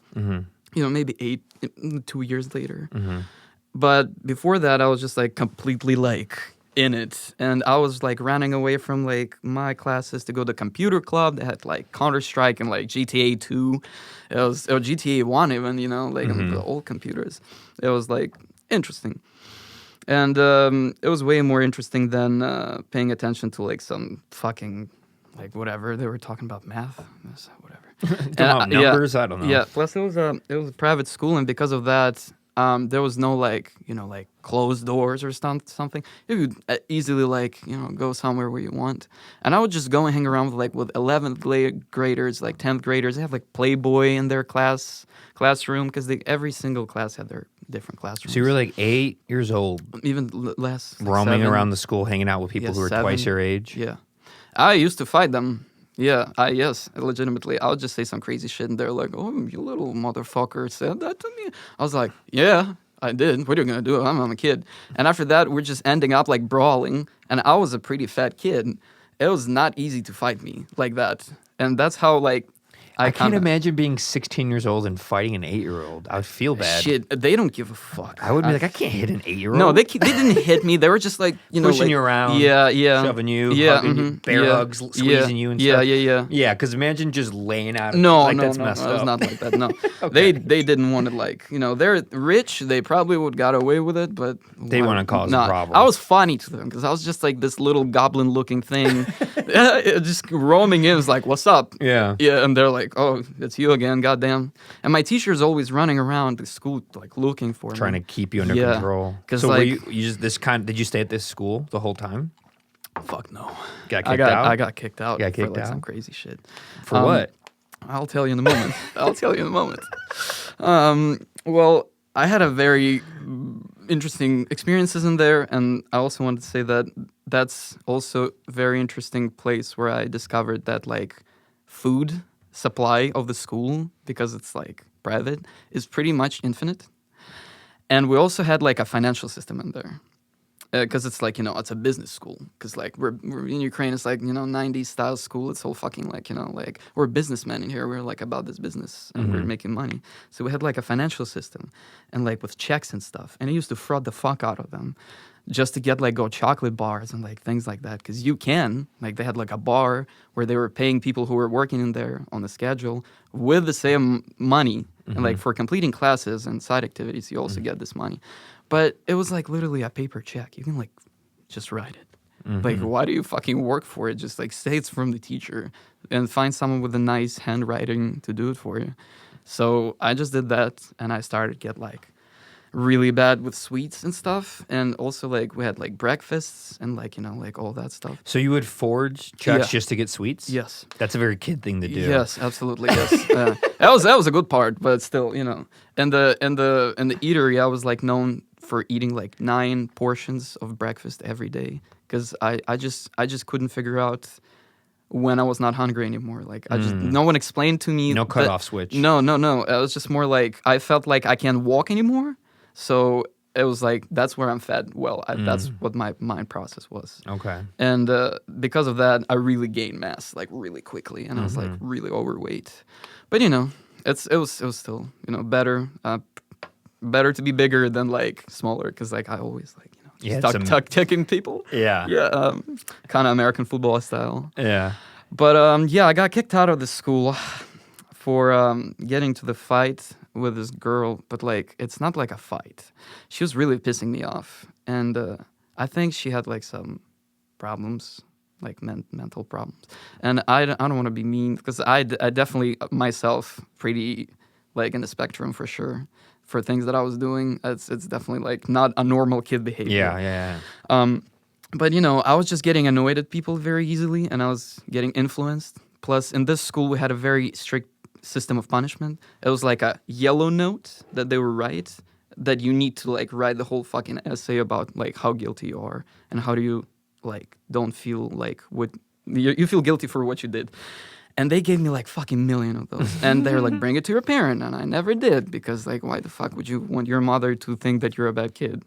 Maybe 2 years later. But before that, I was just like completely like in it, and I was like running away from like my classes to go to computer club. They had like Counter-Strike and like GTA 2. It was or GTA 1 even, like on the old computers. It was like interesting, and it was way more interesting than paying attention to like some fucking like whatever they were talking about, math, whatever. About numbers, I don't know. Yeah. Plus, it was a private school, and because of that, there was no like like closed doors or something. You could easily like go somewhere where you want. And I would just go and hang around with 11th graders, like 10th graders. They have like Playboy in their classroom because every single class had their different classrooms. So you were like 8 years old, even less, like roaming 7. around the school, hanging out with people who were 7. twice your age. Yeah, I used to fight them. Yeah, yes, legitimately. I would just say some crazy shit, and they're like, "Oh, you little motherfucker said that to me." I was like, "Yeah, I did. What are you gonna do? I'm a kid." And after that, we're just ending up like brawling, and I was a pretty fat kid. It was not easy to fight me like that, and that's how like I can't imagine being 16 years old and fighting an 8-year-old. I would feel bad. Shit, they don't give a fuck. I would be like, I can't hit an 8-year-old. No, they didn't hit me. They were just like, pushing like, you around, shoving you, hugging you, bear hugs, squeezing you and stuff. Yeah, because imagine just laying out. That's messed up. It was not like that. No, okay. They didn't want to like, they're rich. They probably would got away with it, but they want to cause a problem. I was funny to them because I was just like this little goblin-looking thing, just roaming in. It was like, what's up? Yeah, and they're like, oh, it's you again, goddamn. And my teacher's always running around the school like looking for me. Trying to keep you under control. So like, were you just this kind? Did you stay at this school the whole time? Fuck no. Got kicked out? I got kicked out for like some crazy shit. For what? I'll tell you in a moment. Well, I had a very interesting experiences in there, and I also wanted to say that that's also a very interesting place where I discovered that like food supply of the school, because it's like private, is pretty much infinite. And we also had like a financial system in there, because it's like it's a business school, because like we're in Ukraine, it's like 90s style school. It's all fucking like like we're businessmen in here, we're like about this business, and we're making money. So we had like a financial system, and like with checks and stuff, and I used to fraud the fuck out of them just to get like chocolate bars and like things like that, because you can like they had like a bar where they were paying people who were working in there on the schedule with the same money, and like for completing classes and side activities you also get this money, but it was like literally a paper check. You can like just write it. Like, why do you fucking work for it? Just like say it's from the teacher and find someone with a nice handwriting to do it for you. So I just did that, and I started get like really bad with sweets and stuff, and also like we had like breakfasts and like like all that stuff. So you would forge checks just to get sweets? Yes. That's a very kid thing to do. Yes, absolutely. Yes. That was a good part, but still, and the eatery, I was like known for eating like 9 portions of breakfast every day, because I just couldn't figure out when I was not hungry anymore. Like no one explained to me. No cutoff switch. No. It was just more like I felt like I can't walk anymore. So it was like, that's where I'm fed. Well, that's what my mind process was. Okay. And because of that, I really gained mass like really quickly, and I was like really overweight. But it was still better to be bigger than like smaller, because like I always like tucking people. Yeah. Yeah. Kind of American football style. Yeah. But I got kicked out of the school for getting to the fight with this girl, but like it's not like a fight. She was really pissing me off, and I think she had like some problems, like mental problems. And I don't want to be mean, because I definitely myself pretty like in the spectrum for sure for things that I was doing. It's definitely like not a normal kid behavior. Yeah. But I was just getting annoyed at people very easily, and I was getting influenced. Plus, in this school, we had a very strict system of punishment. It was like a yellow note that they would write, that you need to like write the whole fucking essay about like how guilty you are and how do you like don't feel like what you feel guilty for what you did. And they gave me like fucking million of those. And they were like, bring it to your parent. And I never did because like, why the fuck would you want your mother to think that you're a bad kid?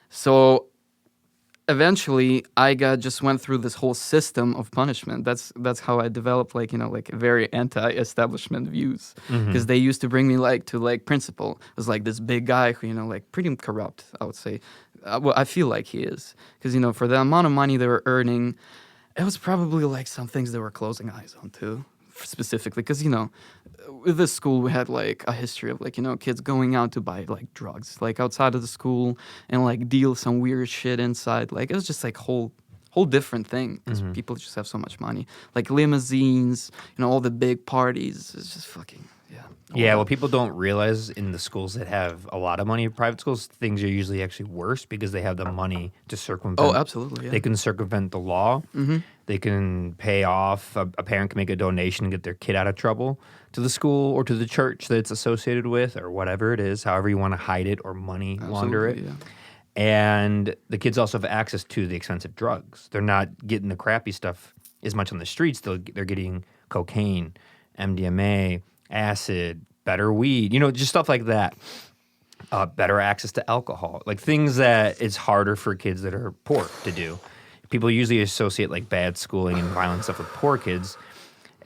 So eventually I just went through this whole system of punishment. That's how I developed like, like very anti-establishment views. Because they used to bring me like to like principal. It was like this big guy who, like pretty corrupt, I would say. Well, I feel like he is. Because, for the amount of money they were earning, it was probably like some things they were closing eyes on too, specifically. Because, with this school, we had like a history of like, kids going out to buy like drugs, like outside of the school and like deal some weird shit inside. Like it was just like whole different thing because people just have so much money. Like limousines, all the big parties. It's just fucking, yeah. Yeah, what people don't realize in the schools that have a lot of money, private schools, things are usually actually worse because they have the money to circumvent. Oh, absolutely. Yeah. They can circumvent the law. They can pay off. A parent can make a donation and get their kid out of trouble to the school or to the church that it's associated with or whatever it is, however you want to hide it or money launder it. Yeah. And the kids also have access to the expensive drugs. They're not getting the crappy stuff as much on the streets. They're getting cocaine, MDMA, acid, better weed, just stuff like that. Better access to alcohol, like things that it's harder for kids that are poor to do. People usually associate like bad schooling and violent stuff with poor kids.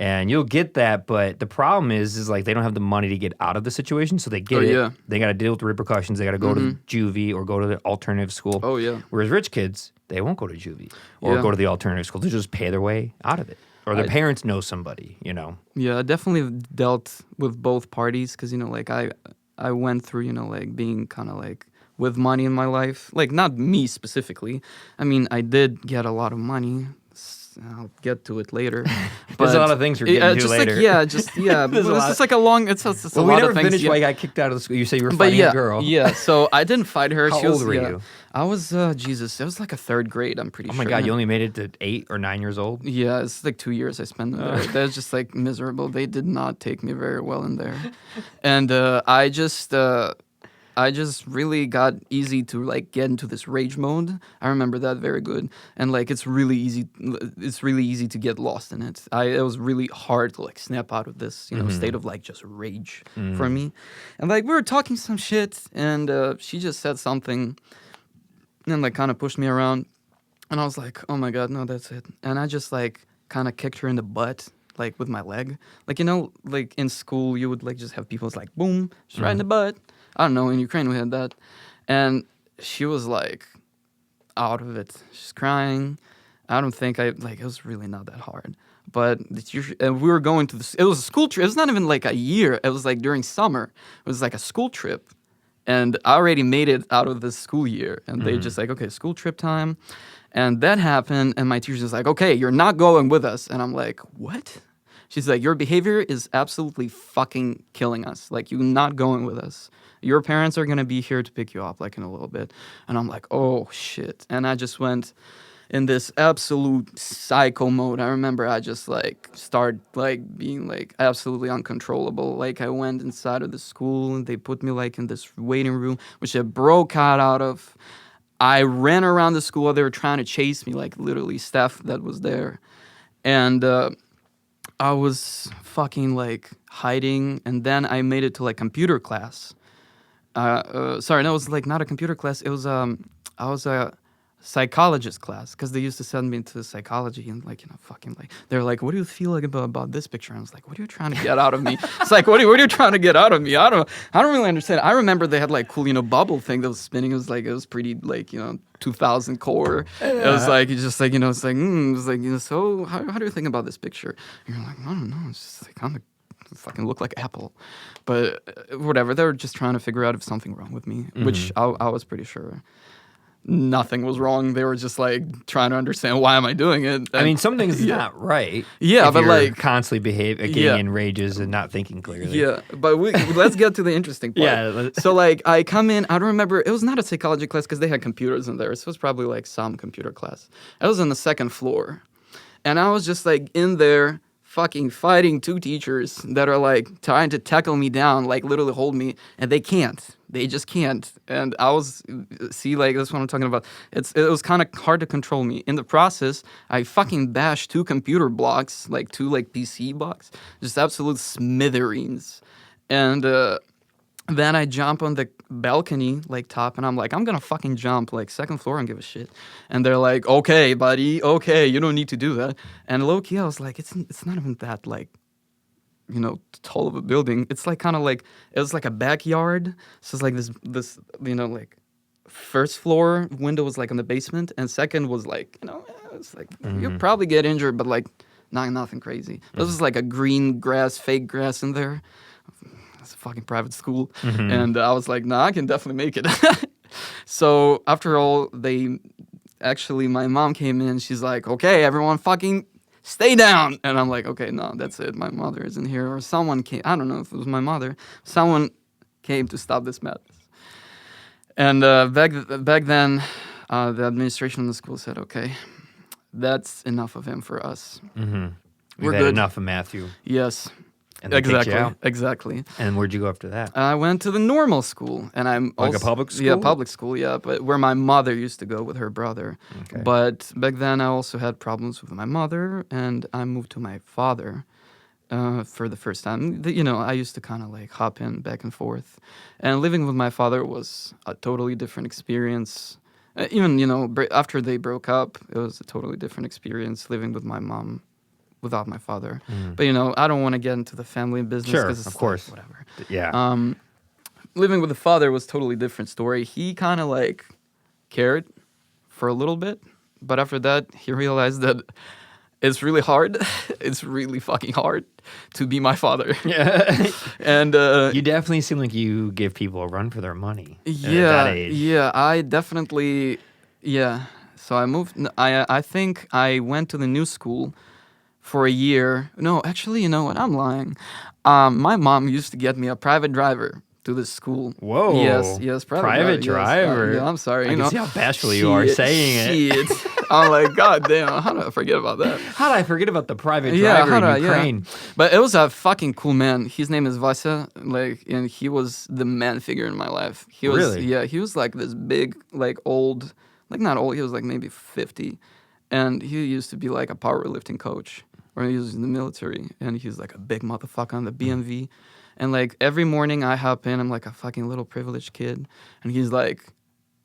And you'll get that, but the problem is like they don't have the money to get out of the situation, so they get it. Yeah. They got to deal with the repercussions. They got to go to juvie or go to the alternative school. Oh, yeah. Whereas rich kids, they won't go to juvie or go to the alternative school. They just pay their way out of it. Or their parents know somebody, Yeah, I definitely dealt with both parties because, like I went through, like being kind of like with money in my life. Like not me specifically. I mean, I did get a lot of money. I'll get to it later. There's a lot of things we're getting to later. Like, it's just like a long. It's a lot of things. We never finished why I got kicked out of the school. You say you were fighting a girl. Yeah, so I didn't fight her. How old were you? I was Jesus. It was like a third grade. I'm pretty sure. Oh my God, you only made it to 8 or 9 years old. Yeah, it's like 2 years I spent in there. That was just like miserable. They did not take me very well in there, and I just really got easy to like get into this rage mode. I remember that very good. And like it's really easy to get lost in it. It was really hard to like snap out of this, state of like just rage for me. And like we were talking some shit and she just said something and like kind of pushed me around. And I was like, oh my God, no, that's it. And I just like kind of kicked her in the butt. Like with my leg. Like, like in school you would like just have people like boom, just right in the butt. I don't know, in Ukraine we had that. And she was like out of it. She's crying. I don't think it was really not that hard. But we were going to it was a school trip. It was not even like a year. It was like during summer. It was like a school trip. And I already made it out of the school year. And they just like, okay, school trip time. And that happened. And my teacher's like, okay, you're not going with us. And I'm like, what? She's like, your behavior is absolutely fucking killing us. Like, you're not going with us. Your parents are going to be here to pick you up, like, in a little bit. And I'm like, oh, shit. And I just went in this absolute psycho mode. I remember I just, like, started, like, being, like, absolutely uncontrollable. Like, I went inside of the school, and they put me, like, in this waiting room, which I broke out of. I ran around the school while they were trying to chase me, like, literally, staff that was there. And I was fucking, like, hiding. And then I made it to, like, computer class. Sorry, no, it was like not a computer class. It was I was a psychologist class because they used to send me into psychology and like fucking like they're like, what do you feel like about this picture? And I was like, what are you trying to get out of me? It's like, what are you trying to get out of me? I don't really understand. I remember they had like cool bubble thing that was spinning. It was pretty like 2000 core. Yeah. It was like just like it's like it was like so how do you think about this picture? And you're like, I don't know. It's just like I'm fucking look like Apple, but whatever. They were just trying to figure out if something wrong with me, which I was pretty sure nothing was wrong. They were just like trying to understand why am I doing it. And, I mean, something's not right. Yeah, if but you're like constantly getting in rages and not thinking clearly. Yeah, but let's get to the interesting part. Yeah. So like I come in. I don't remember. It was not a psychology class because they had computers in there. So it was probably like some computer class. I was on the second floor, and I was just like in there fucking fighting two teachers that are like trying to tackle me down, like literally hold me, and they can't. They just can't. And I was, see, like that's what I'm talking about. It was kind of hard to control me. In the process, I fucking bashed two computer blocks, like two like PC blocks, just absolute smithereens. And then I jump on the balcony, like top, and I'm like, I'm gonna fucking jump, like second floor, and give a shit. And they're like, okay, buddy, okay, you don't need to do that. And low key, I was like, it's not even that like, tall of a building. It's like kind of like it was like a backyard. So it's like this like first floor window was like on the basement, and second was like it's like you'll probably get injured, but like nothing crazy. This was like a green grass, fake grass in there. It's a fucking private school. And I was like, nah, I can definitely make it. So after all, my mom came in. She's like, okay, everyone fucking stay down. And I'm like, okay, no, that's it. My mother isn't here. Or someone came. I don't know if it was my mother. Someone came to stop this madness. And back then, the administration of the school said, okay, that's enough of him for us. We're good. Enough of Matthew. Yes. And they kicked you out. Exactly. And where'd you go after that? I went to the normal school, and I'm like a public school. Yeah, public school. Yeah, but where my mother used to go with her brother. Okay. But back then, I also had problems with my mother, and I moved to my father for the first time. I used to kind of like hop in back and forth, and living with my father was a totally different experience. Even after they broke up, it was a totally different experience living with my mom without my father. But I don't want to get into the family business. Sure, it's of course. Like, whatever. Yeah. Living with the father was totally different story. He kind of like cared for a little bit, but after that he realized that it's really hard. It's really fucking hard to be my father. Yeah. And you definitely seem like you give people a run for their money. Yeah. At that age. Yeah, I definitely So I moved. I think I went to the new school for a year. No, actually, you know what? I'm lying. My mom used to get me a private driver to this school. Whoa. Yes, private driver. Yes. Yeah, I'm sorry. I can see how bashful you are saying it. I'm like, God damn, how did I forget about that? How did I forget about the private driver in Ukraine? Yeah. But it was a fucking cool man. His name is Vasya, and he was the man figure in my life. He was, really? Yeah, he was like this big, like old, like not old, he was like maybe 50. And he used to be like a powerlifting coach. Or he was in the military, and he's like a big motherfucker on the BMV. And like every morning I hop in, I'm like a fucking little privileged kid. And he's like,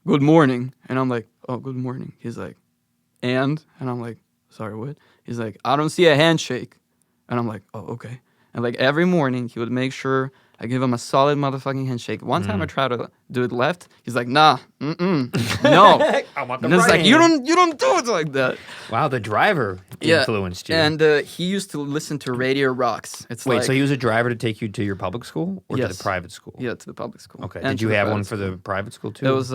good morning. And I'm like, oh, good morning. He's like, and I'm like, sorry, what? He's like, I don't see a handshake. And I'm like, oh, okay. And like every morning he would make sure I give him a solid motherfucking handshake. One time I tried to do it left. He's like, nah, no. I want the and it's right like, hand. you don't do it like that. Wow, the driver influenced you. And he used to listen to Radio Rocks. Wait, so he was a driver to take you to your public school or to the private school? Yeah, to the public school. Okay. Did you have one for the private school too? It was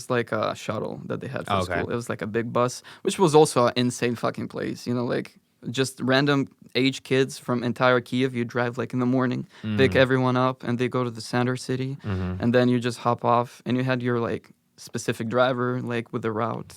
like a shuttle that they had for school. It was like a big bus, which was also an insane fucking place. Like just random age kids from entire Kyiv. You drive like in the morning, pick everyone up, and they go to the center city, and then you just hop off, and you had your like specific driver like with the route.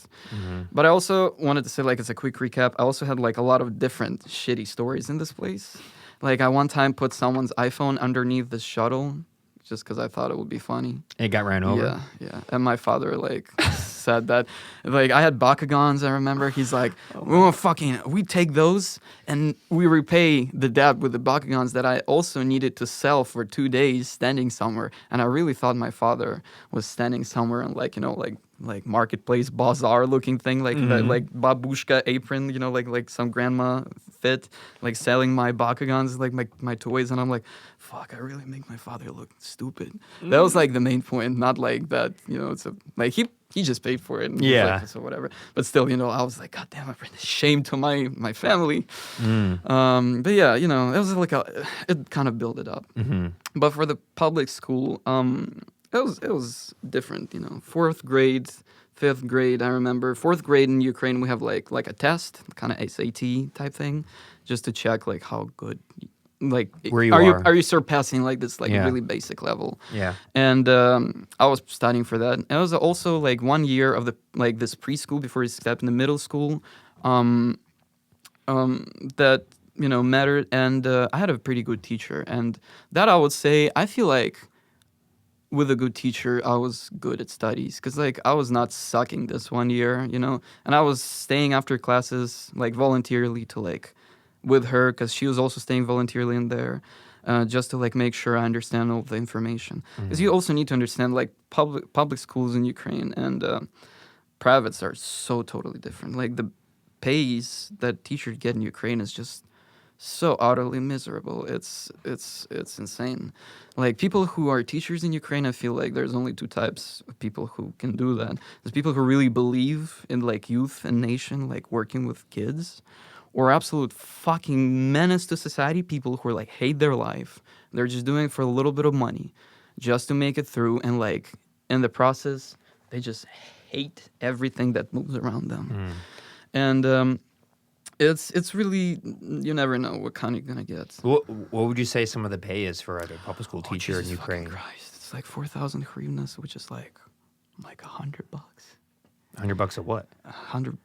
But I also wanted to say, like, as a quick recap, I also had like a lot of different shitty stories in this place. Like I one time put someone's iPhone underneath the shuttle just because I thought it would be funny. It got ran over? Yeah. And my father, like, said that. Like, I had bakugans, I remember. He's like, we take those and we repay the debt with the bakugans that I also needed to sell for 2 days standing somewhere. And I really thought my father was standing somewhere in, like, like marketplace bazaar looking thing, like like babushka apron, like some grandma fit, like selling my bakugans, like my toys, and I'm like, fuck, I really make my father look stupid. That was like the main point, not like that, it's a like he just paid for it, and like, so whatever. But still, I was like, God damn, I bring shame to my family. But yeah, it was like it kind of built it up. But for the public school, it was different, 4th grade, 5th grade, I remember. 4th grade in Ukraine, we have like a test, kind of SAT type thing, just to check like how good, like where are you surpassing like this really basic level. Yeah. And I was studying for that. And it was also like 1 year of the this preschool before you step into middle school. That mattered. And I had a pretty good teacher. And that I would say, I feel like with a good teacher, I was good at studies. Because, like, I was not sucking this one year, And I was staying after classes, like, voluntarily to, like, with her. Because she was also staying voluntarily in there. Just to like make sure I understand all the information, because you also need to understand like public schools in Ukraine and privates are so totally different. Like the pays that teachers get in Ukraine is just so utterly miserable. It's insane. Like people who are teachers in Ukraine, I feel like there's only two types of people who can do that. There's people who really believe in like youth and nation, like working with kids, or absolute fucking menace to society, people who are like hate their life. They're just doing it for a little bit of money just to make it through, and like in the process they just hate everything that moves around them. And it's really, you never know what kind you're gonna get. What would you say some of the pay is for a public school teacher in Ukraine? Christ. It's like 4,000 hryvnias, which is like $100. $100 a what? $100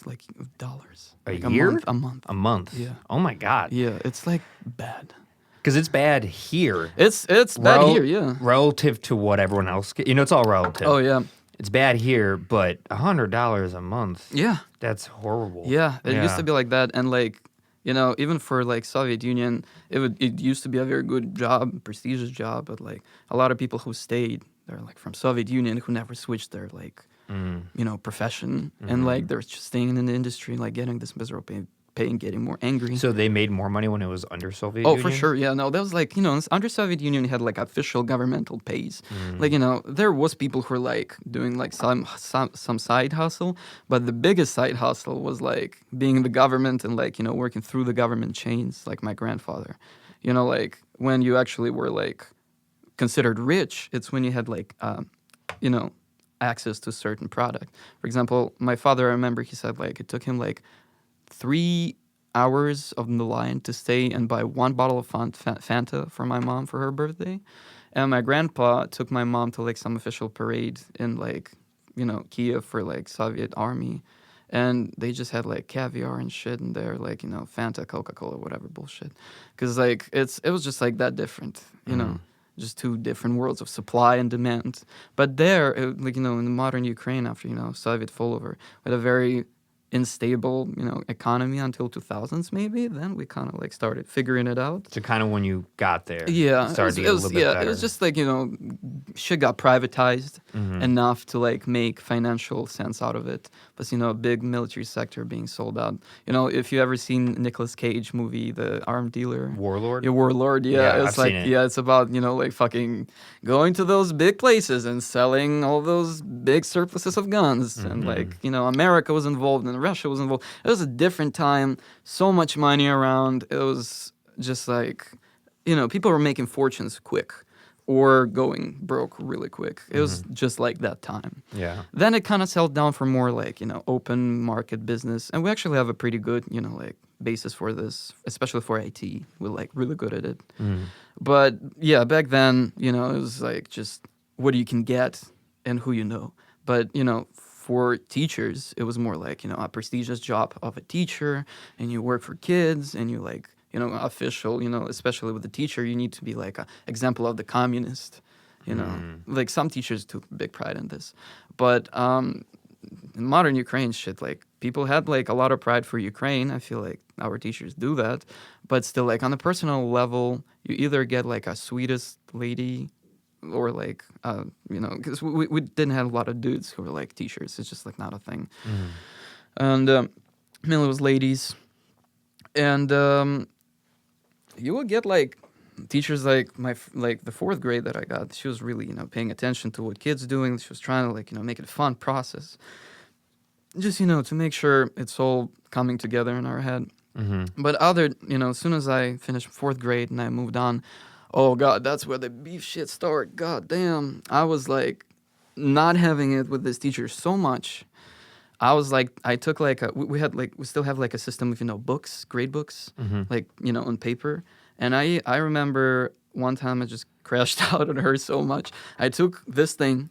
like dollars. A like year? A month. A month. Yeah. Oh my God. Yeah, it's like bad. Because it's bad here. It's bad here, yeah. Relative to what everyone else gets. It's all relative. Oh yeah. It's bad here, but $100 a month. Yeah. That's horrible. Yeah, it used to be like that, and like even for like Soviet Union, it used to be a very good job, prestigious job, but like a lot of people who stayed, they're like from Soviet Union who never switched their like profession, and like they're just staying in the industry, like getting this miserable pay and getting more angry. So they made more money when it was under Soviet Union? Oh, for sure. Yeah, no, that was like, under Soviet Union, you had like official governmental pays. Like, there was people who were like doing like some side hustle, but the biggest side hustle was like being in the government and like, working through the government chains, like my grandfather. Like when you actually were like considered rich, it's when you had like, access to a certain product. For example, my father, I remember he said like it took him like 3 hours of the line to stay and buy one bottle of Fanta for my mom for her birthday. And my grandpa took my mom to like some official parade in like, Kyiv for like Soviet army. And they just had like caviar and shit in there, like, Fanta, Coca-Cola, whatever bullshit. Because like it was just like that different, just two different worlds of supply and demand. But there, in the modern Ukraine after, Soviet fallover, with a very unstable, economy until 2000s maybe, then we kind of like started figuring it out. So kind of when you got there, yeah, it started to get a little bit better. It was just like, shit got privatized enough to like make financial sense out of it. Plus, a big military sector being sold out. If you ever seen Nicolas Cage movie, The Armed Dealer. Warlord? Yeah, Warlord, yeah. I've seen it. Yeah, it's about, like fucking going to those big places and selling all those big surpluses of guns. And like, America was involved and Russia was involved. It was a different time, so much money around. It was just like, people were making fortunes quick or going broke really quick. It was just like that time. Yeah. Then it kind of settled down for more like, open market business. And we actually have a pretty good, like basis for this, especially for IT. We're like really good at it. But yeah, back then, it was like just what you can get and who you know. But, for teachers, it was more like, a prestigious job of a teacher, and you work for kids, and you like, official, especially with the teacher, you need to be like an example of the communist, Like some teachers took big pride in this. But in modern Ukraine shit, like people had like a lot of pride for Ukraine. I feel like our teachers do that. But still, like on a personal level, you either get like a sweetest lady or like, because we didn't have a lot of dudes who were like teachers. It's just like not a thing. And mainly it was ladies. And you would get like teachers like the fourth grade that I got. She was really, paying attention to what kids doing. She was trying to like, make it a fun process. Just, to make sure it's all coming together in our head. But as soon as I finished fourth grade and I moved on, oh, God, that's where the beef shit started. God damn. I was, like, not having it with this teacher so much. I was, like, I took, like, we still have, like, a system of, books, grade books, like, on paper. And I remember one time I just crashed out on her so much. I took this thing.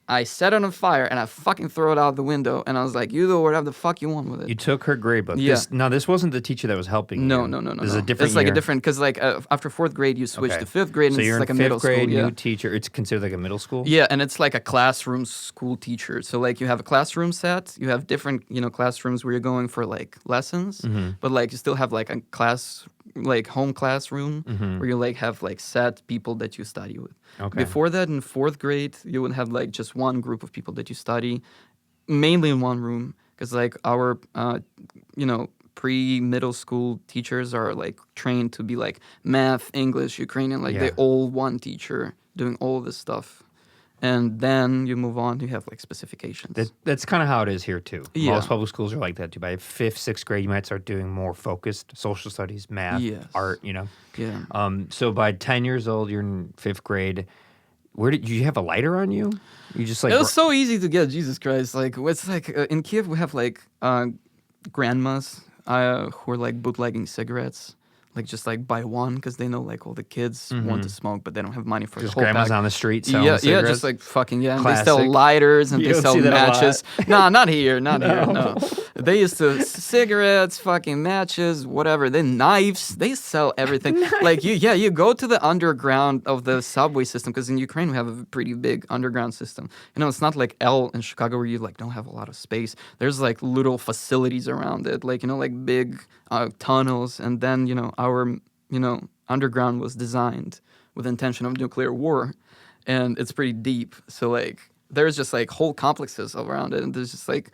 I set it on fire and I fucking throw it out the window. And I was like, you do whatever the fuck you want with it. You took her grade book. Yeah. This wasn't the teacher that was helping No. you. This is No. a different It's like year. a different, because like after 4th grade, you switch Okay. to 5th grade, So and you're it's like in a middle 5th grade, school. new teacher. It's considered like a middle school? Yeah, and it's like a classroom school teacher. So like you have a classroom set, you have different, classrooms where you're going for like lessons, but like you still have like a class, like home classroom where you like have like set people that you study with. Okay. Before that, in 4th grade, you would have like just one group of people that you study, mainly in one room, because like our, pre-middle school teachers are like trained to be like math, English, Ukrainian, like they all one teacher doing all this stuff. And then you move on, you have like specifications. That's kind of how it is here too. Yeah. Most public schools are like that too. By 5th, 6th grade, you might start doing more focused social studies, math, art, Yeah. So by 10 years old, you're in 5th grade. Where did you have a lighter on you? You just like It was so easy to get, Jesus Christ. Like, it's like in Kyiv, we have like grandmas who are like bootlegging cigarettes. Like just like buy one because they know like all the kids want to smoke, but they don't have money for just the whole grandmas pack. on the street selling Yeah, cigarettes? just like fucking And Classic. they sell lighters and You they don't sell see that a lot. matches. No, not here, not here. No, they used to cigarettes, fucking matches, whatever. Then knives. They sell everything. Like you go to the underground of the subway system because in Ukraine we have a pretty big underground system. It's not like L in Chicago where you like don't have a lot of space. There's like little facilities around it, like like big tunnels, and then our underground was designed with intention of nuclear war, and it's pretty deep. So like, there's just like whole complexes around it, and there's just like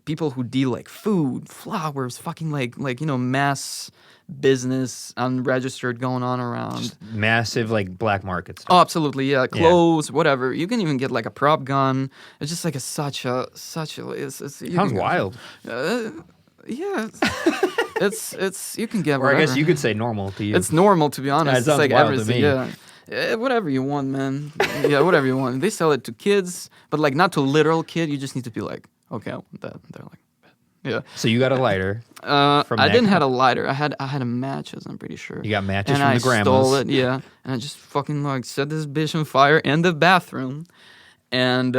people who deal like food, flowers, fucking like mass business unregistered going on around. Just massive like black market stuff. Oh, absolutely, yeah. Clothes, whatever. You can even get like a prop gun. It's just like such a. Sounds wild. Yeah, it's you can get. Or Whatever. I guess you could say normal to you. It's normal, to be honest. Yeah, it It's sounds like wild to everything. me. Yeah. Whatever you want, man. Yeah, whatever you want. They sell it to kids, but like not to literal kid. You just need to be like, okay, I want that. They're like, yeah. So you got a lighter. I that didn't have a lighter. I had a matches. I'm pretty sure. You got matches and from I the grandmas. stole it. Yeah, and I just fucking like set this bitch on fire in the bathroom, and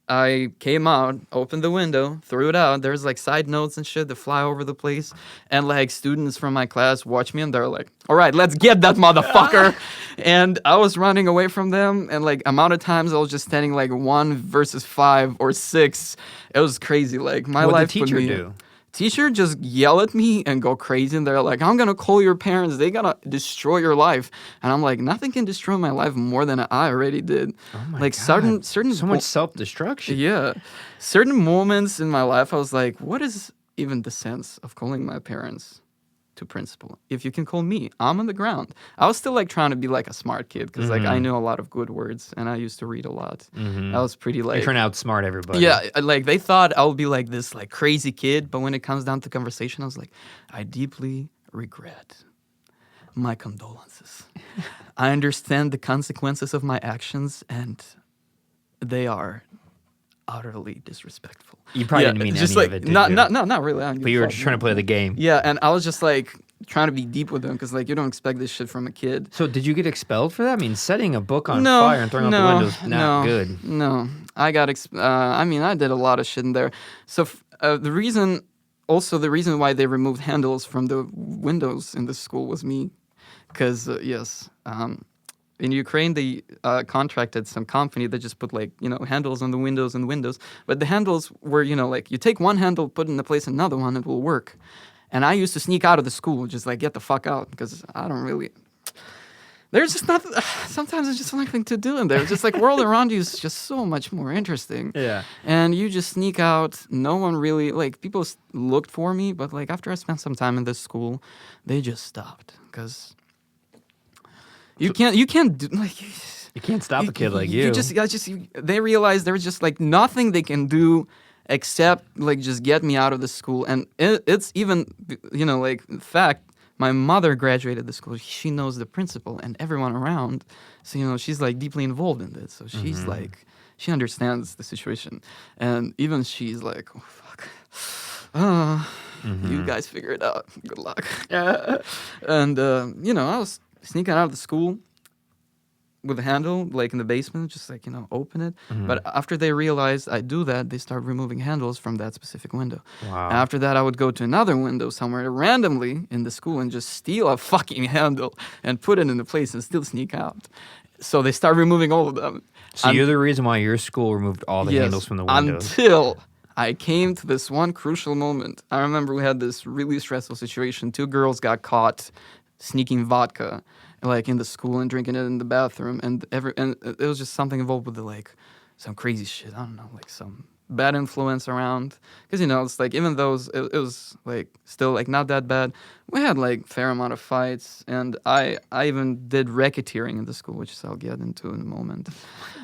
I came out, opened the window, threw it out. There's like side notes and shit that fly over the place. And like students from my class watch me and they're like, all right, let's get that motherfucker. And I was running away from them. And like amount of times I was just standing like 1 versus 5 or 6. It was crazy. Like my What'd life. the teacher do? Teacher just yell at me and go crazy, and they're like, I'm gonna call your parents, they gotta destroy your life. And I'm like, nothing can destroy my life more than I already did. Oh my like God. certain So much self-destruction. yeah, certain moments in my life I was like, what is even the sense of calling my parents to principal if you can call me? I'm on the ground. I was still like trying to be like a smart kid because like I knew a lot of good words and I used to read a lot. I was pretty like You're trying to outsmart everybody. yeah, like they thought I would be like this like crazy kid, but when it comes down to conversation, I was like, I deeply regret. My condolences. I understand the consequences of my actions, and they are utterly disrespectful. You probably didn't mean just any like of it, did not you? not really. But you were just trying to play the game. Yeah, and I was just like trying to be deep with them because like you don't expect this shit from a kid. So did you get expelled for that? I mean, setting a book on fire and throwing out the window is not good. No, I got. I mean, I did a lot of shit in there. So the reason why they removed handles from the windows in the school was me, because in Ukraine they contracted some company that just put like handles on the windows and windows, but the handles were like you take one handle, put it in place another one, it will work. And I used to sneak out of the school, just like get the fuck out, because I don't really. There's just not. Sometimes there's just nothing to do in there. It's just like world around you is just so much more interesting. Yeah. And you just sneak out. No one really people looked for me, but like after I spent some time in this school, they just stopped because you can't do like. You can't stop a kid like you. They realized there was just like nothing they can do except like just get me out of the school. And it's even like in fact. My mother graduated the school. She knows the principal and everyone around. So, she's like deeply involved in this. So she's like, she understands the situation. And even she's like, oh, fuck. You guys figure it out. Good luck. And, I was sneaking out of the school. with a handle, like in the basement, just like, open it. Mm-hmm. But after they realized I do that, they start removing handles from that specific window. Wow. After that, I would go to another window somewhere randomly in the school and just steal a fucking handle and put it in the place and still sneak out. So they start removing all of them. So you're the reason why your school removed all the handles from the windows. Until I came to this one crucial moment. I remember we had this really stressful situation. 2 girls got caught sneaking vodka, like in the school and drinking it in the bathroom, and it was just something involved with some crazy shit. I don't know, like some bad influence around. Because it's like even though it was like still like not that bad, we had like fair amount of fights, and I even did racketeering in the school, which I'll get into in a moment.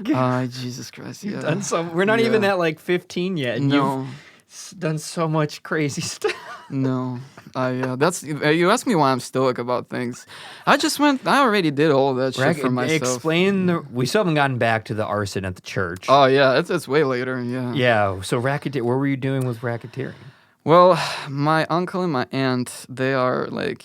Jesus Christ, yeah. Done we're not even at like 15 yet. And no. You've done so much crazy stuff. No, that's you ask me why I'm stoic about things. I already did all of that shit for myself. Explain we still haven't gotten back to the arson at the church. Oh yeah, it's way later. Yeah. Yeah. So what were you doing with racketeering? Well, my uncle and my aunt, they are like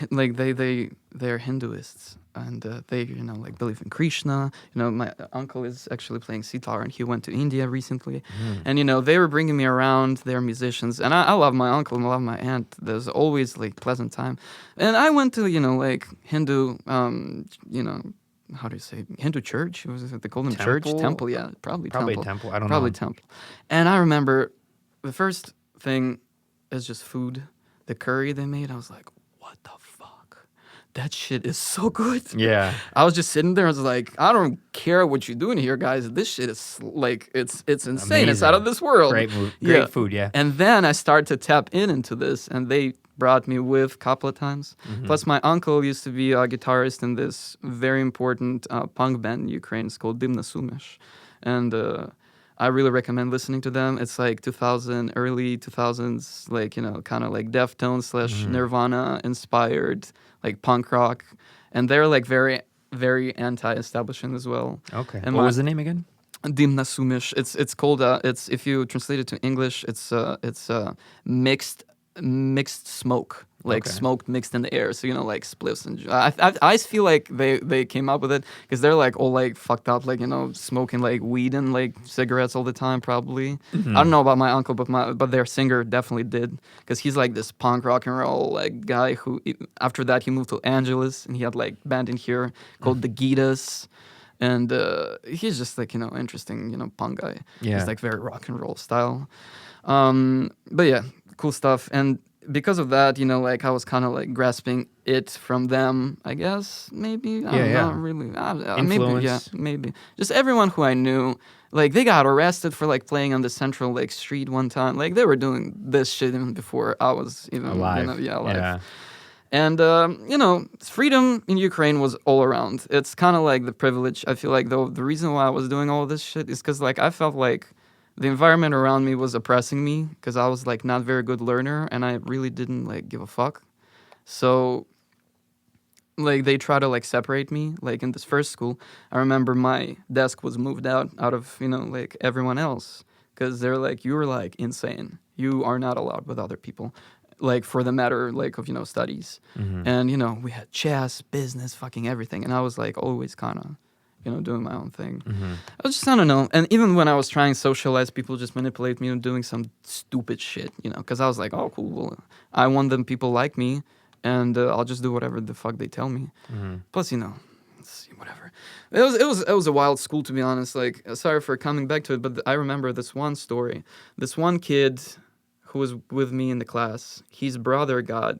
like they're Hinduists. And they, like believe in Krishna. My uncle is actually playing sitar, and he went to India recently. And they were bringing me around. They're musicians, and I love my uncle and I love my aunt. There's always like pleasant time. And I went to like Hindu, how do you say, Hindu church? Was it they call them church? Temple? Yeah, probably temple. I don't know. Probably temple. And I remember the first thing is just food. The curry they made. I was like, what the fuck? That shit is so good. Yeah. I was just sitting there. I was like, I don't care what you're doing here, guys. This shit is like, it's insane. Amazing. It's out of this world. Great food, yeah. And then I started to tap into this, and they brought me with a couple of times. Mm-hmm. Plus, my uncle used to be a guitarist in this very important punk band in Ukraine. It's called Dimna Sumesh. And I really recommend listening to them. It's like early 2000s, like, kind of like Deftones / Nirvana inspired, like punk rock. And they're like very, very anti-establishment as well. Okay. And what was the name again? Dimna Sumesh. It's called, if you translate it to English, it's mixed smoke. Like smoke mixed in the air, so like spliffs and I feel like they came up with it because they're like all like fucked up, like smoking like weed and like cigarettes all the time probably. I don't know about my uncle, but their singer definitely did because he's like this punk rock and roll like guy who after that he moved to Angeles and he had like band in here called the Gitas, and he's just like interesting punk guy. Yeah, he's like very rock and roll style. But yeah, cool stuff. And because of that, like I was kind of like grasping it from them, I guess, maybe. I don't know, really. Influence. Maybe. Just everyone who I knew, like they got arrested for like playing on the central like street one time. Like they were doing this shit even before I was even alive. alive. Yeah. And, freedom in Ukraine was all around. It's kind of like the privilege. I feel like though the reason why I was doing all this shit is because like I felt like the environment around me was oppressing me because I was like not very good learner and I really didn't like give a fuck. So like they try to like separate me. Like in this first school, I remember my desk was moved out of, like everyone else because they're like, you were like insane. You are not allowed with other people. Like for the matter like of, studies. And, we had chess, business, fucking everything. And I was like always kind of, doing my own thing. I was just, I don't know. And even when I was trying to socialize, people just manipulate me and doing some stupid shit, because I was like, oh, cool. Well, I want them people like me, and I'll just do whatever the fuck they tell me. Plus, it's whatever. It was a wild school, to be honest. Like, sorry for coming back to it, but I remember this one story. This one kid who was with me in the class, his brother got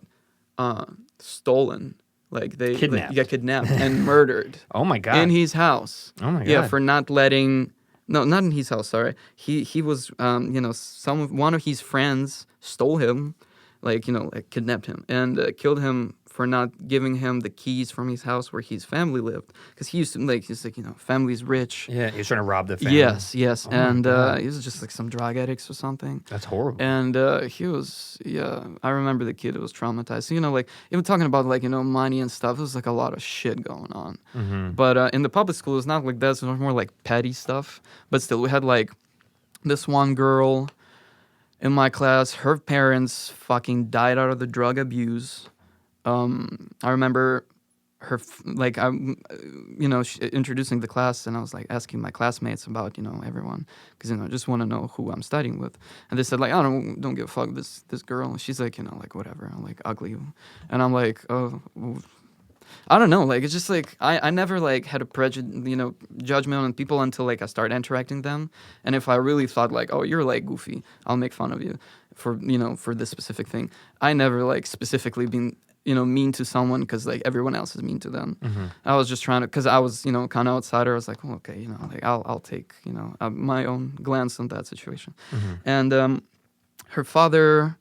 stolen. Like they got kidnapped and murdered. Oh my god! In his house. Oh my god! Yeah, for not letting. No, not in his house. Sorry, he was. One of his friends stole him, like kidnapped him and killed him for not giving him the keys from his house where his family lived. Because he used to he's like family's rich. Yeah, he was trying to rob the family. Yes, oh and he was just like some drug addicts or something. That's horrible. And he was, I remember the kid was traumatized. So, like even talking about like money and stuff, it was like a lot of shit going on. But in the public school, it's not like that. It's more like petty stuff. But still, we had like this one girl in my class. Her parents fucking died out of the drug abuse. I remember like I'm, introducing the class, and I was like asking my classmates about everyone, because I just want to know who I'm studying with, and they said like, I don't give a fuck, this girl, she's like like whatever, I'm like ugly, and I'm like, oh, I don't know, like it's just like I never like had a judgment on people until like I start interacting them, and if I really thought like, oh, you're like goofy, I'll make fun of you for for this specific thing. I never like specifically been mean to someone because like everyone else is mean to them. I was just trying to, because I was kind of outsider. I was like, well, okay, like I'll take my own glance on that situation. And her father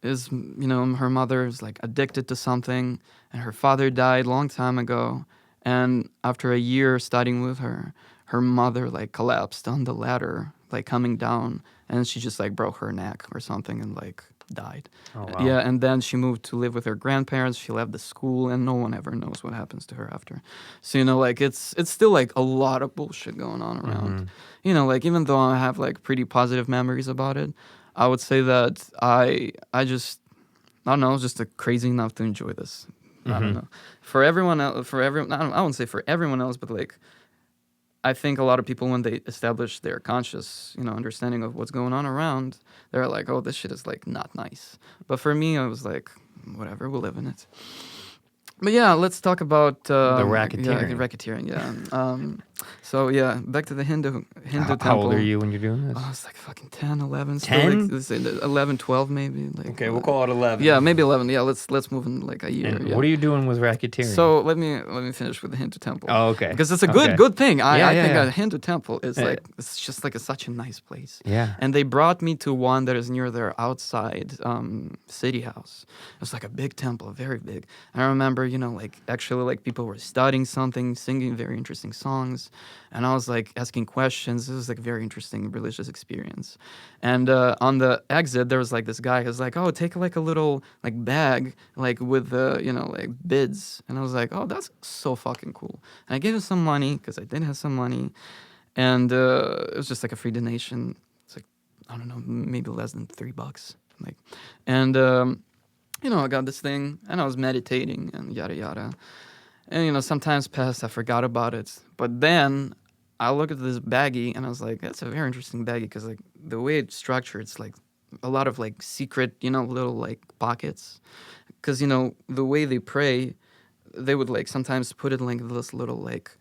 is her mother is like addicted to something, and her father died long time ago. And after a year studying with her, her mother like collapsed on the ladder, like coming down, and she just like broke her neck or something and like died. Oh, wow. Yeah, and then she moved to live with her grandparents. She left the school, and no one ever knows what happens to her after. So like it's still like a lot of bullshit going on around. Like even though I have like pretty positive memories about it, I would say that I don't know, I was just crazy enough to enjoy this. I don't know. For everyone else, I wouldn't say for everyone else, but like I think a lot of people, when they establish their conscious, understanding of what's going on around, they're like, oh, this shit is like not nice. But for me, I was like, whatever, we'll live in it. But yeah, let's talk about the racketeering. Yeah, racketeering, yeah. So yeah, back to the Hindu temple. How old are you when you're doing this? Oh, it's like fucking 10, 11. 10? Like, 11, 12 maybe. Like, Okay, we'll call it 11. Yeah, maybe 11. Yeah, let's move in like a year. And yeah. what are you doing with racketeering? So let me finish with the Hindu temple. Oh, okay. Because it's a good thing. I think yeah. a Hindu temple is like, it's just like such a nice place. Yeah. And they brought me to one that is near their outside city house. It was like a big temple, very big. And I remember, like actually like people were studying something, singing very interesting songs. And I was like asking questions. It was like a very interesting religious experience. And on the exit, there was like this guy who was like, oh, take like a little like bag, like with like bids. And I was like, oh, that's so fucking cool. And I gave him some money because I did have some money. And it was just like a free donation. It's like, I don't know, maybe less than $3. Like, and I got this thing and I was meditating and yada yada. And sometimes passed, I forgot about it. But then I looked at this baggie and I was like, that's a very interesting baggie, because like the way it's structured, it's like a lot of like secret, little like pockets. Because the way they pray, they would like sometimes put it in like this little like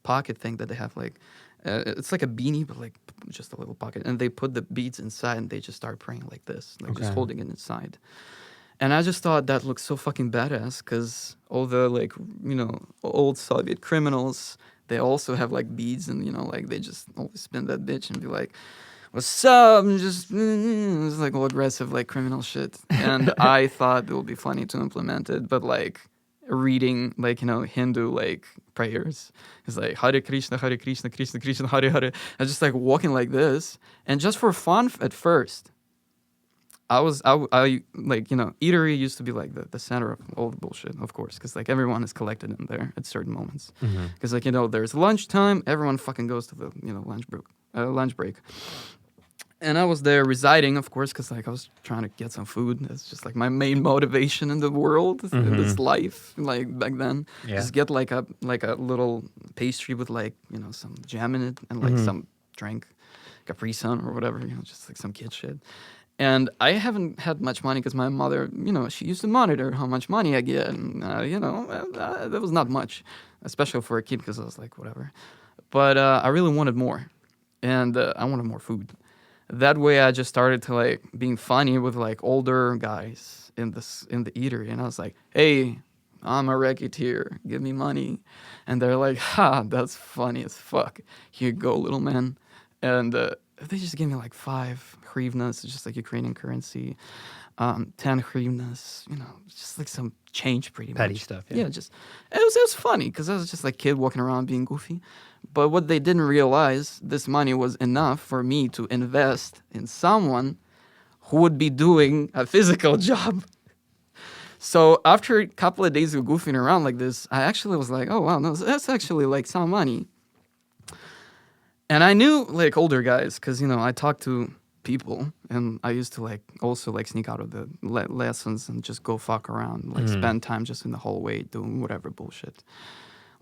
pocket thing that they have, like it's like a beanie, but like just a little pocket, and they put the beads inside and they just start praying like this, like just holding it inside. And I just thought that looked so fucking badass, because all the like old Soviet criminals, they also have like beads, and like they just always spin that bitch and be like, what's up, and just it's like all aggressive like criminal shit. And I thought it would be funny to implement it, but like reading like Hindu like prayers, it's like Hare Krishna, Krishna Krishna, Hare Hare. I was just like walking like this, and just for fun at first, I like eatery used to be like the center of all the bullshit, of course, because like everyone is collected in there at certain moments, because like there's lunchtime, everyone fucking goes to the lunch break. And I was there residing, of course, because like I was trying to get some food. That's just like my main motivation in the world, in this life. Like back then, just get like a little pastry with like some jam in it and like some drink, Capri Sun or whatever, just like some kid shit. And I haven't had much money because my mother, she used to monitor how much money I get, and that was not much, especially for a kid, because I was like whatever. But I really wanted more, and I wanted more food. That way, I just started to like being funny with like older guys in the eatery, and I was like, "Hey, I'm a racketeer. Give me money." And they're like, "Ha, that's funny as fuck. Here you go, little man." And they just gave me like 5 hryvnias, just like Ukrainian currency, 10 hryvnias, just like some change, pretty petty much. stuff. Yeah, just it was funny because I was just like kid walking around being goofy. But what they didn't realize, this money was enough for me to invest in someone who would be doing a physical job. So after a couple of days of goofing around like this, I actually was like, oh, wow, no, that's actually like some money. And I knew like older guys because, I talked to people, and I used to like also like sneak out of the lessons and just go fuck around, like spend time just in the hallway doing whatever bullshit.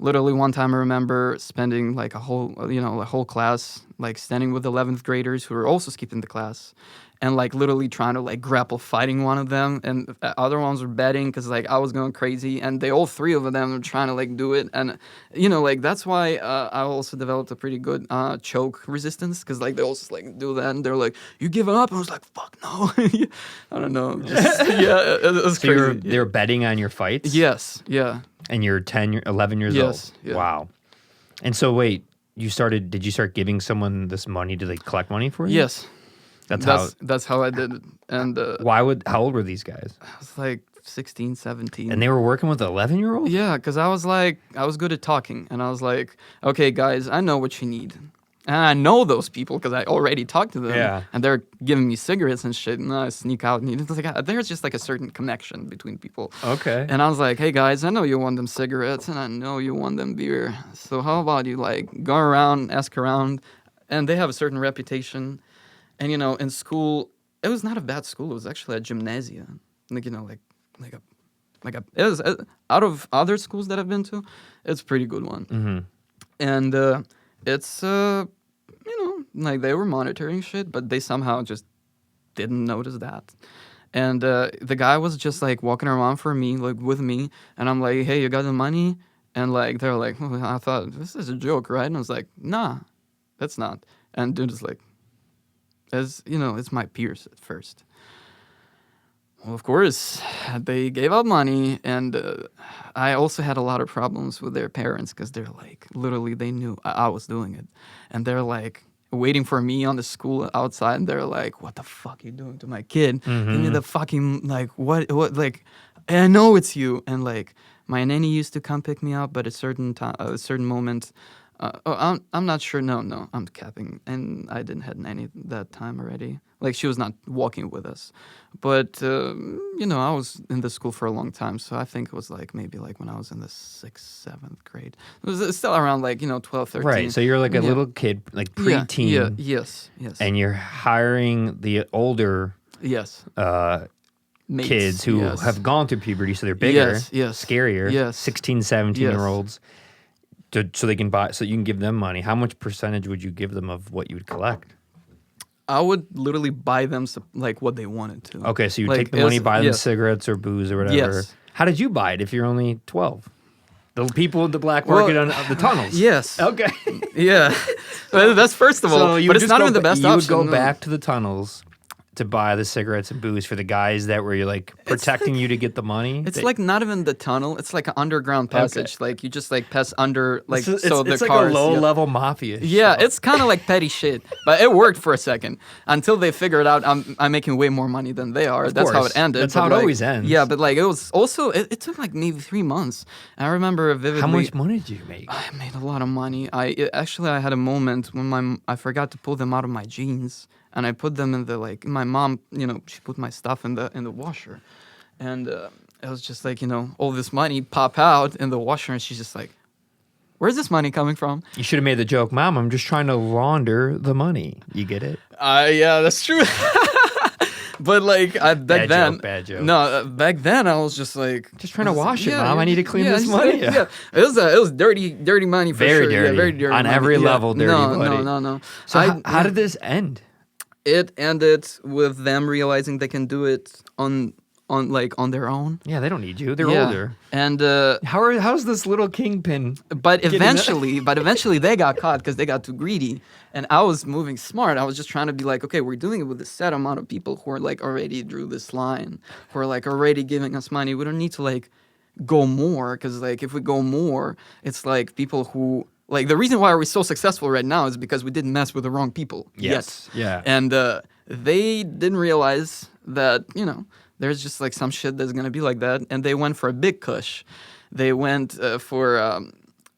Literally one time I remember spending like a whole class like standing with 11th graders who were also skipping the class, and like literally trying to like grapple fighting one of them, and other ones were betting because like I was going crazy, and they all three of them were trying to like do it, and like that's why I also developed a pretty good choke resistance, because like they also like do that and they're like, you giving up? And I was like, fuck no. I don't know, just, yeah, it was so crazy. They were betting on your fights? Yes, yeah. And you're 11 years old? Yeah. Wow. And so wait, did you start giving someone this money to like collect money for you? Yes. That's how I did it. And how old were these guys? I was like 16, 17. And they were working with 11-year-olds? Yeah, because I was good at talking, and I was like, okay, guys, I know what you need. And I know those people because I already talked to them. Yeah. And they're giving me cigarettes and shit, and I sneak out. And it's like, there's just like a certain connection between people. Okay. And I was like, hey, guys, I know you want them cigarettes, and I know you want them beer. So how about you, like, go around, ask around. And they have a certain reputation. And, in school, it was not a bad school. It was actually a gymnasium. Like, it was, out of other schools that I've been to, it's a pretty good one. Mm-hmm. And it's, like they were monitoring shit, but they somehow just didn't notice that. And the guy was just like walking around with me, and I'm like, hey, you got the money? And like, they're like, well, I thought, this is a joke, right? And I was like, nah, that's not. And dude is like, it's my peers at first. Well, of course, they gave up money, and I also had a lot of problems with their parents, because they're like, literally, they knew I was doing it. And they're like, waiting for me on the school outside, and they're like, what the fuck are you doing to my kid? Mm-hmm. Give me the fucking, like, what, like, I know it's you. And like, my nanny used to come pick me up, but a certain moment, I'm not sure. No, I'm capping. And I didn't have nanny that time already. Like, she was not walking with us. But, I was in the school for a long time. So I think it was like maybe like when I was in the 6th, 7th grade. It was still around like, 12, 13. Right. So you're like a little kid, like preteen. Yeah. Yes. And you're hiring the older Yes. Mates, kids who have gone through puberty, so they're bigger, yes, scarier, yes. 16, 17-year-olds, so they can buy, so you can give them money. How much percentage would you give them of what you would collect? I would literally buy them like what they wanted to. Okay, so you take the money, buy them cigarettes or booze or whatever. Yes. How did you buy it if you're only 12? The people at the black market on the tunnels. Yes. Okay. Yeah. Well, that's first of all. So but it's not even the best option. You would go back to the tunnels to buy the cigarettes and booze for the guys that were like protecting you to get the money. It's like not even the tunnel. It's like an underground passage. Okay. Like you just like pass under like it's the like cars. A low level mafia. Yeah, it's kind of like petty shit, but it worked for a second until they figured out I'm making way more money than they are. That's how it ended. That's how it always ends. Yeah, but like it was also it took like maybe 3 months. I remember vividly. How much money did you make? I made a lot of money. I had a moment when I forgot to pull them out of my jeans. And I put them in my mom, she put my stuff in the washer. And it was just like, all this money pop out in the washer. And she's just like, where's this money coming from? You should have made the joke, Mom, I'm just trying to launder the money. You get it? Yeah, that's true. But like back then, bad joke. No, back then I was just like, just trying to wash it, Mom. I need to clean this money. Yeah, it was dirty money for very sure. Dirty. Yeah, very dirty on money. every level. Dirty money. No. So how did this end? It ended with them realizing they can do it on their own. Yeah, they don't need you. They're older. And how's this little kingpin? But eventually they got caught because they got too greedy. And I was moving smart. I was just trying to be like, okay, we're doing it with a set amount of people who are like already drew this line, who are like already giving us money. We don't need to like go more, because like if we go more, it's like people who. Like, the reason why we're so successful right now is because we didn't mess with the wrong people yet. Yeah. And they didn't realize that, there's just, like, some shit that's going to be like that. And they went for a big cush. They went for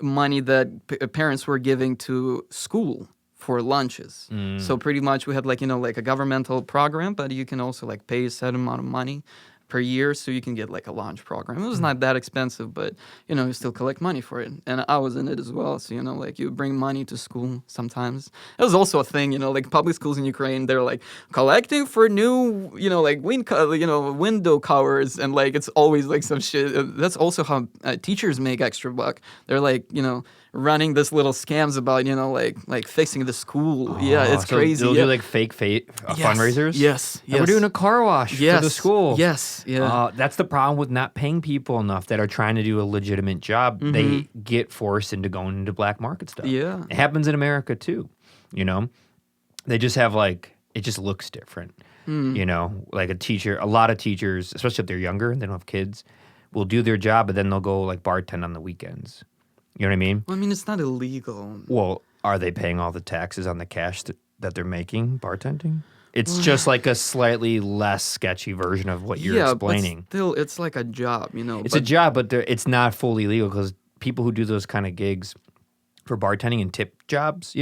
money that parents were giving to school for lunches. So pretty much we had, like, like a governmental program, but you can also, like, pay a certain amount of money per year, so you can get like a launch program. It was not that expensive, but you still collect money for it. And I was in it as well. So like you bring money to school sometimes. It was also a thing, like public schools in Ukraine, they're like collecting for new, like window covers, and like it's always like some shit. That's also how teachers make extra buck. They're like running this little scams about like fixing the school. Yeah, it's so crazy. They'll do like fake fundraisers. Yes. We're doing a car wash for the school. Yes. Yeah. That's the problem with not paying people enough that are trying to do a legitimate job. They get forced into going into black market stuff. Yeah. It happens in America too. They just have like, it just looks different. Like a lot of teachers, especially if they're younger and they don't have kids, will do their job, but then they'll go like bartend on the weekends. You know what I mean? Well, I mean, it's not illegal. Well, are they paying all the taxes on the cash that they're making bartending? It's just like a slightly less sketchy version of what you're explaining. But still, it's like a job, It's a job, but it's not fully legal because people who do those kind of gigs for bartending and tip jobs,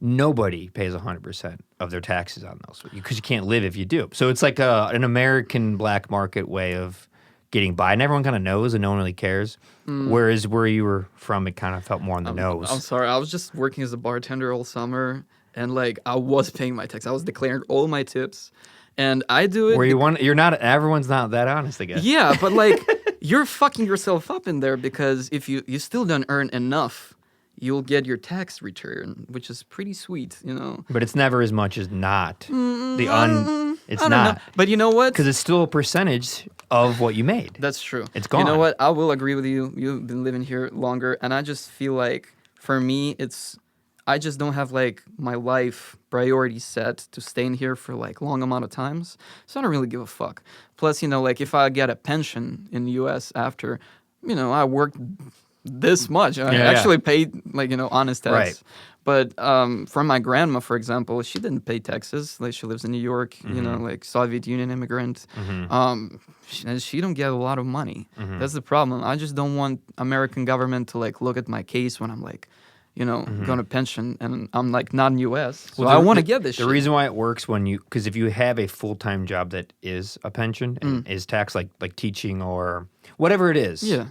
nobody pays 100% of their taxes on those because you can't live if you do. So it's like an American black market way of getting by, and everyone kind of knows and no one really cares. Whereas where you were from, it kind of felt more on the nose. I'm sorry, I was just working as a bartender all summer, and like I was paying my tax. I was declaring all my tips, and I do it. You're not. Everyone's not that honest, I guess. Yeah, but like you're fucking yourself up in there because if you still don't earn enough, you'll get your tax return, which is pretty sweet, But it's never as much as not. It's I don't not. know. But you know what? Because it's still a percentage of what you made. That's true. It's gone. You know what? I will agree with you. You've been living here longer, and I just feel like for me, I just don't have like my life priority set to stay in here for like long amount of times. So I don't really give a fuck. Plus, like if I get a pension in the U.S. after, I worked this much. I actually paid like honest tax. Right. But from my grandma, for example, she didn't pay taxes. Like she lives in New York, like Soviet Union immigrant. She don't get a lot of money. That's the problem. I just don't want American government to like look at my case when I'm like, going to pension and I'm like not in U.S. So I want to get this shit. The reason why it works because if you have a full-time job that is a pension and is taxed like teaching or whatever it is. Yeah.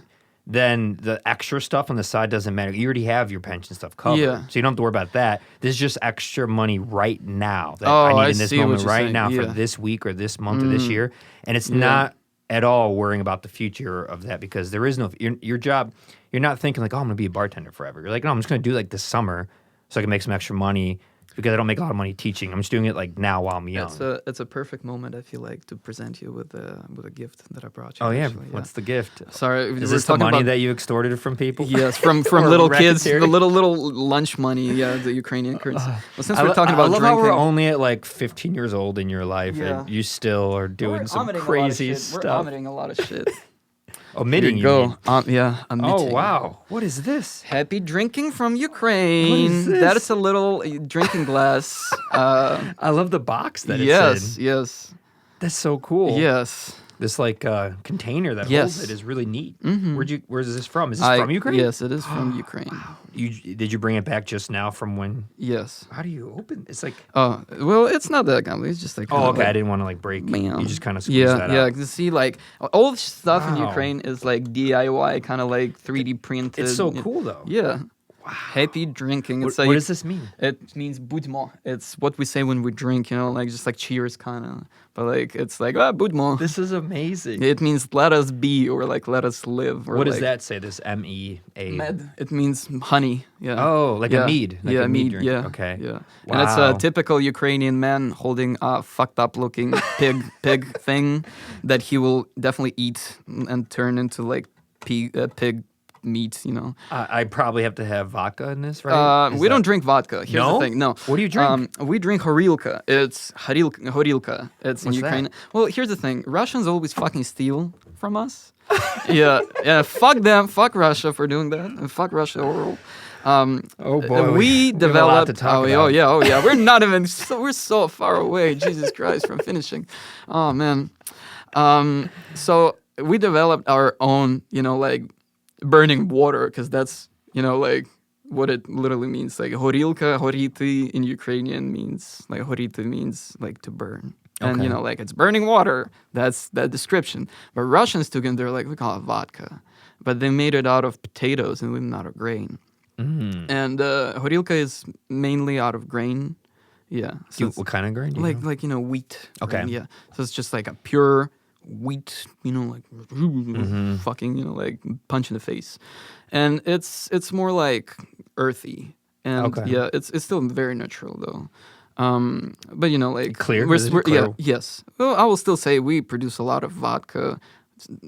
Then the extra stuff on the side doesn't matter. You already have your pension stuff covered. Yeah. So you don't have to worry about that. This is just extra money right now that I need in this moment right now for this week or this month or this year. And it's not at all worrying about the future of that because there is no your job. You're not thinking like, oh, I'm going to be a bartender forever. You're like, no, I'm just going to do like this summer so I can make some extra money because I don't make a lot of money teaching. I'm just doing it like now while I'm young. It's a perfect moment, I feel like, to present you with a gift that I brought you. Oh, yeah. Actually. What's the gift? Sorry. Is this the money that you extorted from people? Yes, from little kids, the little lunch money, the Ukrainian currency. Well, since we're talking about drinking. I love how we're only at like 15 years old in your life and you still are doing some crazy stuff. We're omitting a lot of shit. Omitting, you go. Omitting. Oh, wow. What is this? Happy drinking from Ukraine. What is this? That is a little drinking glass. I love the box that it's in. Yes. That's so cool. Yes. This like container that holds it is really neat. Where is this from? Is this from Ukraine? Yes, it is from Ukraine. Wow. Did you bring it back just now from when? Yes. How do you open? It's like. Oh well, it's not that complicated. It's just like. Oh, okay. Like, I didn't want to like break. Man. You just kind of squeeze that out. Yeah. You see, like all the stuff in Ukraine is like DIY, kind of like 3D printed. It's so cool though. Yeah. Wow. Happy drinking. It's what does this mean? It means budmo. It's what we say when we drink, like just like cheers kind of. But like it's like budmo. This is amazing. It means let us be or like let us live. Or what does that say? This MEA. Med. It means honey. Yeah. Oh, like a mead. Like a mead. Drink. Yeah. Okay. Yeah. Wow. And it's a typical Ukrainian man holding a fucked up looking pig thing that he will definitely eat and turn into like pig meat, I probably have to have vodka in this, right? We don't drink vodka. Here's the thing. No. What do you drink? We drink horilka. It's horilka. It's in Ukraine. That? Well, here's the thing. Russians always fucking steal from us. Yeah. Fuck them. Fuck Russia for doing that. And fuck Russia overall. Oh boy. We developed. Oh yeah. We're not even. We're so far away. Jesus Christ, from finishing. Oh man. So we developed our own, like, burning water, because that's, like, what it literally means. Like, horilka, hority in Ukrainian means, like, hority means, like, to burn. And, Okay. like, it's burning water. That's that description. But Russians took it, they're like, we call it vodka. But they made it out of potatoes and not of grain. And horilka is mainly out of grain. Yeah. So What kind of grain? Do you know? like wheat. Okay. Grain, yeah. So it's just like a pure wheat, like fucking, like punch in the face. And it's more like earthy. And Okay. yeah, it's still very natural though. But like Clear? Is it clear? Yeah, yes. Well, I will still say we produce a lot of vodka,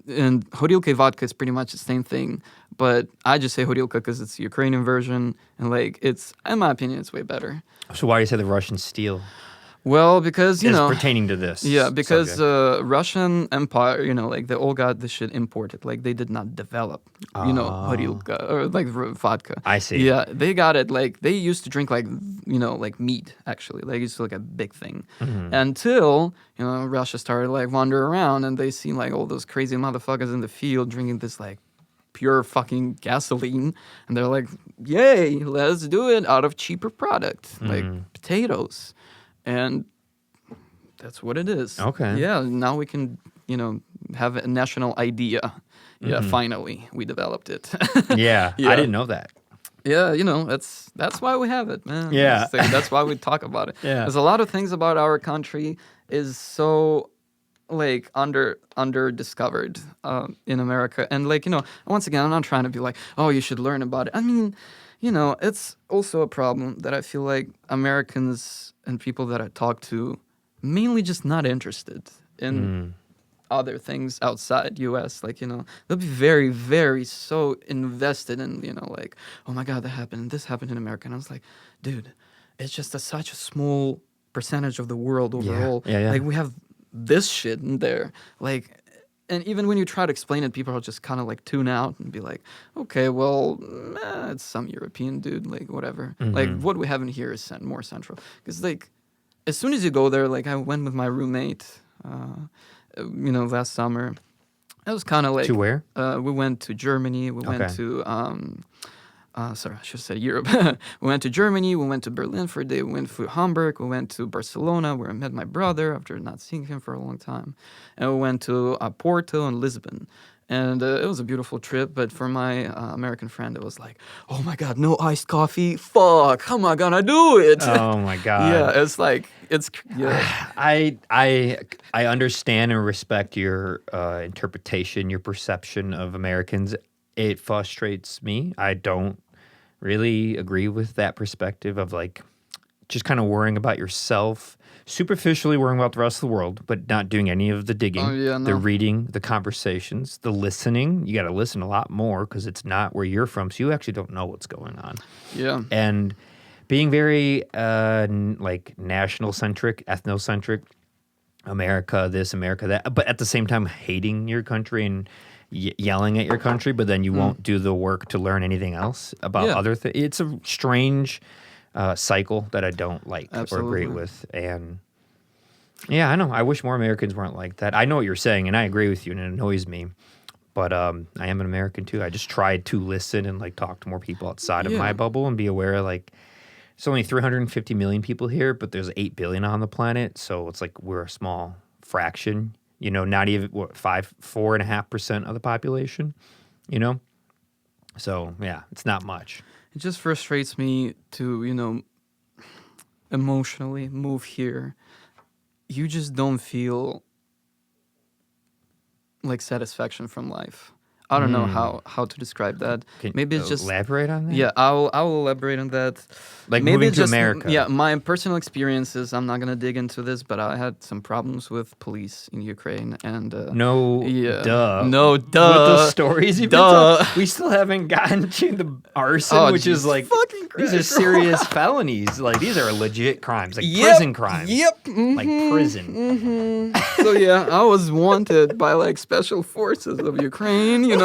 and horilka vodka is pretty much the same thing. But I just say horilka because it's the Ukrainian version, and like it's, in my opinion, it's way better. So why do you say the Russians steal? Well, because As pertaining to this. yeah, because subject. Russian Empire, like they all got this shit imported. Like they did not develop, horilka or like vodka. I see. Yeah, they got it. Like they used to drink like like meat actually. Like it's like a big thing until Russia started like wandering around and they see like all those crazy motherfuckers in the field drinking this like pure fucking gasoline, and they're like, "Yay, let's do it out of cheaper product like potatoes." And that's what it is. Okay. Yeah, now we can, have a national idea. Yeah, finally, we developed it. Yeah, Yeah. I didn't know that. Yeah, that's why we have it, man. Yeah. That's why we talk about it. Yeah. There's a lot of things about our country is so like under discovered in America. And like, once again, I'm not trying to be like, oh, you should learn about it. I mean, it's also a problem that I feel like Americans and people that I talk to mainly just not interested in other things outside US. Like, they'll be very, very so invested in, like, oh my God, that happened, this happened in America. And I was like, dude, it's just such a small percentage of the world overall. Yeah. Like, we have this shit in there. Like, and even when you try to explain it, people are just kind of like tune out and be like, okay, well, it's some European dude, like whatever. Like what we have in here is more central. Because like, as soon as you go there, like I went with my roommate, last summer. It was kind of like To where? We went to Germany. We went Okay. to sorry, I should have said Europe. We went to Germany. We went to Berlin for a day. We went to Hamburg. We went to Barcelona, where I met my brother after not seeing him for a long time. And we went to Porto and Lisbon. And it was a beautiful trip. But for my American friend, it was like, oh my God, no iced coffee. Fuck, how am I gonna do it? Oh my God. Yeah, it's like, yeah. I understand and respect your interpretation, your perception of Americans. It frustrates me. I don't really agree with that perspective of like just kind of worrying about yourself, superficially worrying about the rest of the world, but not doing any of the digging, the reading, the conversations, the listening. You got to listen a lot more because it's not where you're from, so you actually don't know what's going on. Yeah. And being very like national-centric, ethnocentric, America this, America that, but at the same time hating your country and yelling at your country, but then you won't do the work to learn anything else about other things. It's a strange cycle that I don't like or agree with. And yeah, I know. I wish more Americans weren't like that. I know what you're saying, and I agree with you, and it annoys me. But I am an American too. I just tried to listen and like talk to more people outside of my bubble and be aware like there's only 350 million people here, but there's 8 billion on the planet. So it's like we're a small fraction. Not even 4.5% of the population, So, yeah, it's not much. It just frustrates me to, emotionally move here. You just don't feel like satisfaction from life. I don't know how to describe that. Maybe it's just elaborate on that. Yeah, I'll elaborate on that. Like maybe moving it's to just, America. Yeah, my personal experiences. I'm not gonna dig into this, but I had some problems with police in Ukraine, and No, with the stories you've been telling. We still haven't gotten to the arson, which is like fucking these are serious felonies. Like these are legit crimes, like Yep, prison crimes. Yep, like prison. So yeah, I was wanted by like special forces of Ukraine,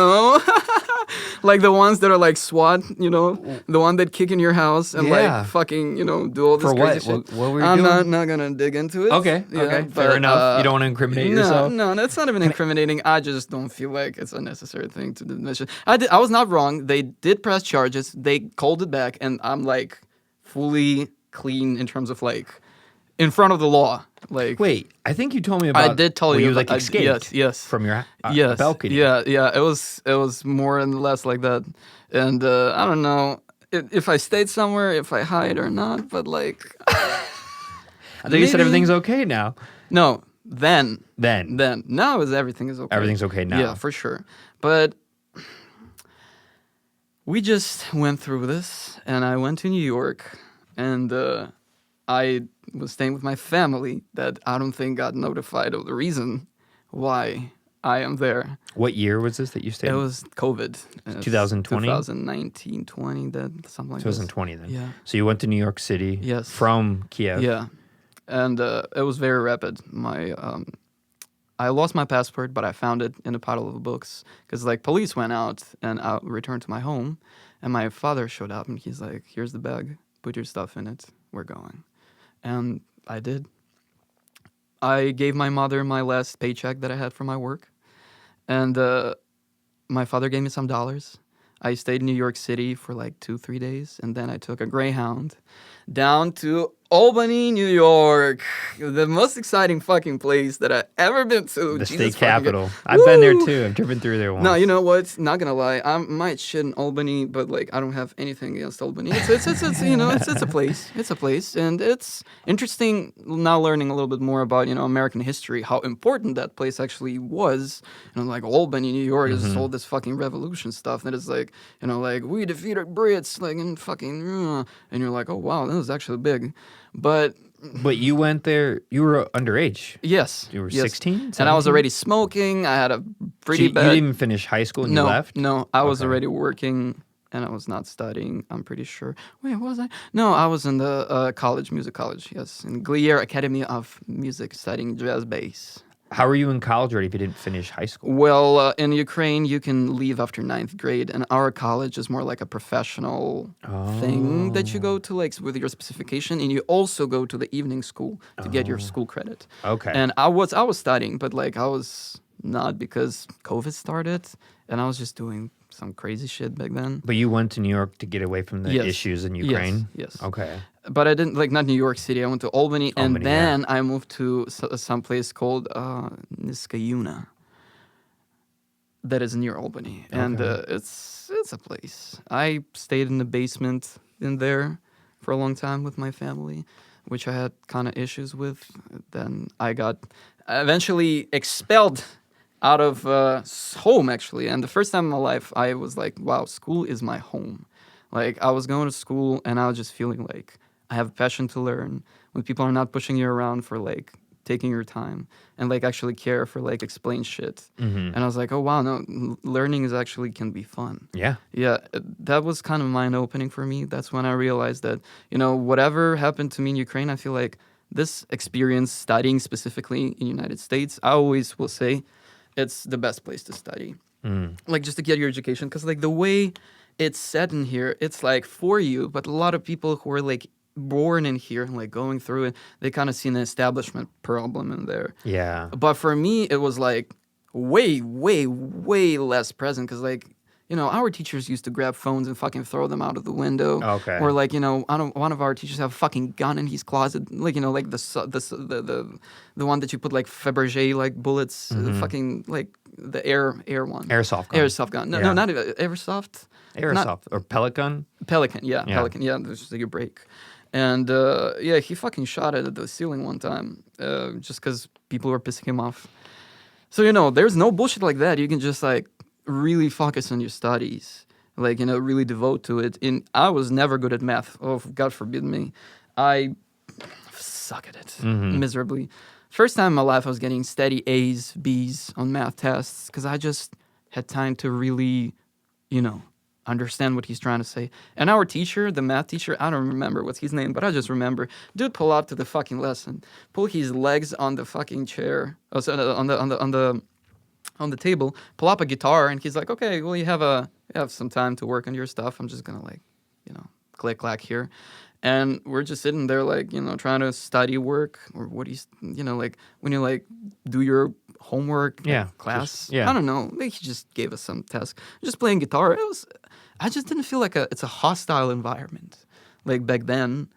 like the ones that are like SWAT, the one that kick in your house and like fucking, do all this For crazy what? shit. What were you I'm doing? not gonna dig into it. Okay, fair enough. You don't want to incriminate yourself. No, that's not even incriminating. I just don't feel like it's a necessary thing to mention. I was not wrong. They did press charges. They called it back, and I'm like fully clean in terms of like in front of the law. Like, wait, I think you told me about. I did tell where you. you like escaped. Yes. From your Yes. balcony. Yeah. It was more and less like that, and I don't know if I stayed somewhere, if I hide or not, but like. I think you said everything's okay now. No, then. Then. Now everything is okay. Everything's okay now. Yeah, for sure. But we just went through this, and I went to New York, and I was staying with my family that I don't think got notified of the reason why I am there. What year was this that you stayed? It was COVID. 2020? 2019, 20, something like that. 2020 then. Yeah. So you went to New York City. Yes. From Kyiv. Yeah. And it was very rapid. I lost my passport, but I found it in a pile of books because like police went out and I returned to my home, and my father showed up and he's like, "Here's the bag. Put your stuff in it. We're going." And I did. I gave my mother my last paycheck that I had from my work, and my father gave me some dollars. I stayed in New York City for like 2-3 days, and then I took a Greyhound down to Albany, New York, the most exciting fucking place that I've ever been to. The Jesus state capital. God. I've been there too. I've driven through there once. No, you know what? Not gonna lie, I might shit in Albany, but like I don't have anything against Albany. It's you know it's a place. It's a place, and it's interesting now learning a little bit more about American history, how important that place actually was. Like Albany, New York, is all this fucking revolution stuff that is like like we defeated Brits like in fucking and you're like, oh wow, that was actually big, but. But you went there, you were underage. Yes. You were yes. 16? And I was already smoking. I had a pretty You bad... didn't even finish high school and you left? No, I was already working and I was not studying, I'm pretty sure. Wait, what was I? No, I was in the music college, yes. In Glier Academy of Music, studying jazz bass. How were you in college already if you didn't finish high school? Well, in Ukraine, you can leave after 9th grade, and our college is more like a professional thing that you go to, like with your specification, and you also go to the evening school to get your school credit. Okay. And I was studying, but like I was not because COVID started, and I was just doing some crazy shit back then. But you went to New York to get away from the issues in Ukraine? Yes. Okay. But I didn't, like, not New York City. I went to Albany and then I moved to some place called Niskayuna that is near Albany. And it's a place. I stayed in the basement in there for a long time with my family, which I had kind of issues with. Then I got eventually expelled out of home, actually. And the first time in my life, I was like, wow, school is my home. Like, I was going to school and I was just feeling like I have a passion to learn when people are not pushing you around for like taking your time and like actually care for like explain shit. And I was like, oh wow, no, learning is actually can be fun. Yeah, that was kind of mind opening for me. That's when I realized that whatever happened to me in Ukraine, I feel like this experience studying specifically in the United States, I always will say it's the best place to study. Like just to get your education, because like the way it's set in here, it's like for you, but a lot of people who are like born in here and like going through it, they kind of see an establishment problem in there. Yeah. But for me, it was like way, way, way less present because like, our teachers used to grab phones and fucking throw them out of the window. Okay. Or like, one of our teachers have a fucking gun in his closet, like, like the one that you put like Fabergé like bullets, the fucking like the air one. Airsoft gun. Airsoft gun. No, not airsoft. Airsoft or pellet gun? Pelican, yeah. Pelican, yeah. There's just like a break. And he fucking shot it at the ceiling one time just because people were pissing him off. So, there's no bullshit like that. You can just like really focus on your studies, like, really devote to it. And I was never good at math. Oh, God forbid me. I suck at it miserably. First time in my life I was getting steady A's, B's on math tests because I just had time to really, understand what he's trying to say. And our teacher, the math teacher, I don't remember what's his name, but I just remember, dude pull up to the fucking lesson, pull his legs on the fucking chair, on the table, pull up a guitar, and he's like, okay, well, you have some time to work on your stuff. I'm just gonna like, click clack here. And we're just sitting there like, trying to study work or what do you, like when you like do your homework class. I don't know. Like he just gave us some task. Just playing guitar. I just didn't feel like it's a hostile environment like back then.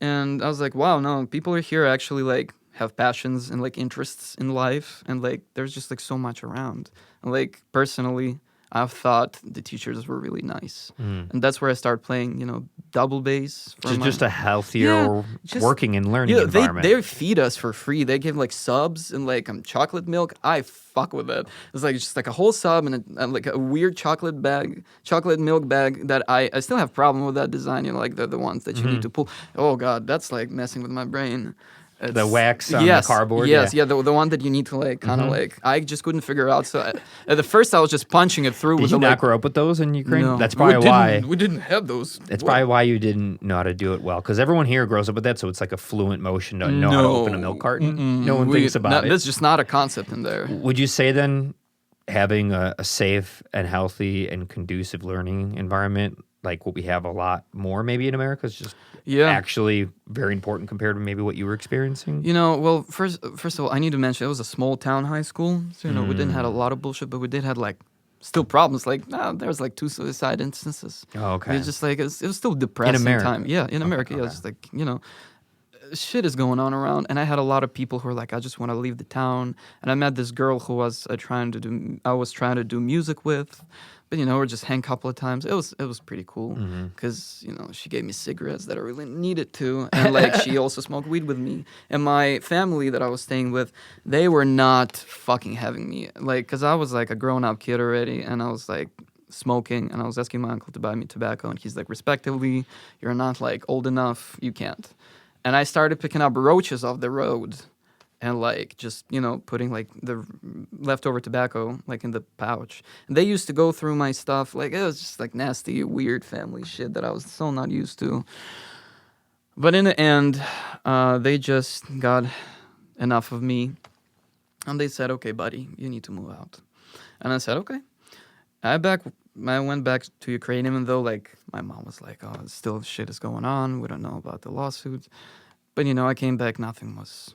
And I was like, wow, no, people are here actually like have passions and like interests in life, and like there's just like so much around. And like personally, I've thought the teachers were really nice, and that's where I started playing, double bass. For Just a healthier just- working and learning Yeah, environment. they feed us for free. They give like subs and like chocolate milk. I fuck with it. It's like just like a whole sub and like a weird chocolate milk bag that I still have problem with that design. Like the ones that you need to pull. Oh god, that's like messing with my brain. The wax on the cardboard. Yes, yeah, the one that you need to like kind of like. I just couldn't figure out. So at the first, I was just punching it through. Did with you the, not like, grow up with those in Ukraine? No, That's probably why. We didn't have those. That's probably why you didn't know how to do it well. Because everyone here grows up with that, so it's like a fluent motion to know how to open a milk carton. No one thinks about it. That's just not a concept in there. Would you say then having a safe and healthy and conducive learning environment, like what we have a lot more maybe in America, is just actually very important compared to maybe what you were experiencing? Well, first of all, I need to mention it was a small town high school, so we didn't have a lot of bullshit, but we did have like still problems. Like there was like 2 suicide instances. Oh, okay. It's just like it was still depressing in America. time. Yeah, in America, yeah, it's like shit is going on around, and I had a lot of people who were like, I just want to leave the town. And I met this girl who was trying to do music with, but we just hang a couple of times. It was pretty cool because she gave me cigarettes that I really needed to, and like she also smoked weed with me. And my family that I was staying with, they were not fucking having me, like, because I was like a grown up kid already, and I was like smoking, and I was asking my uncle to buy me tobacco, and he's like, respectively, you're not like old enough, you can't. And I started picking up roaches off the road and like just, putting like the leftover tobacco like in the pouch. And they used to go through my stuff. Like it was just like nasty, weird family shit that I was so not used to. But in the end, they just got enough of me. And they said, okay, buddy, you need to move out. And I said, okay. I went back to Ukraine, even though like my mom was like, oh, still shit is going on. We don't know about the lawsuits. But I came back, nothing was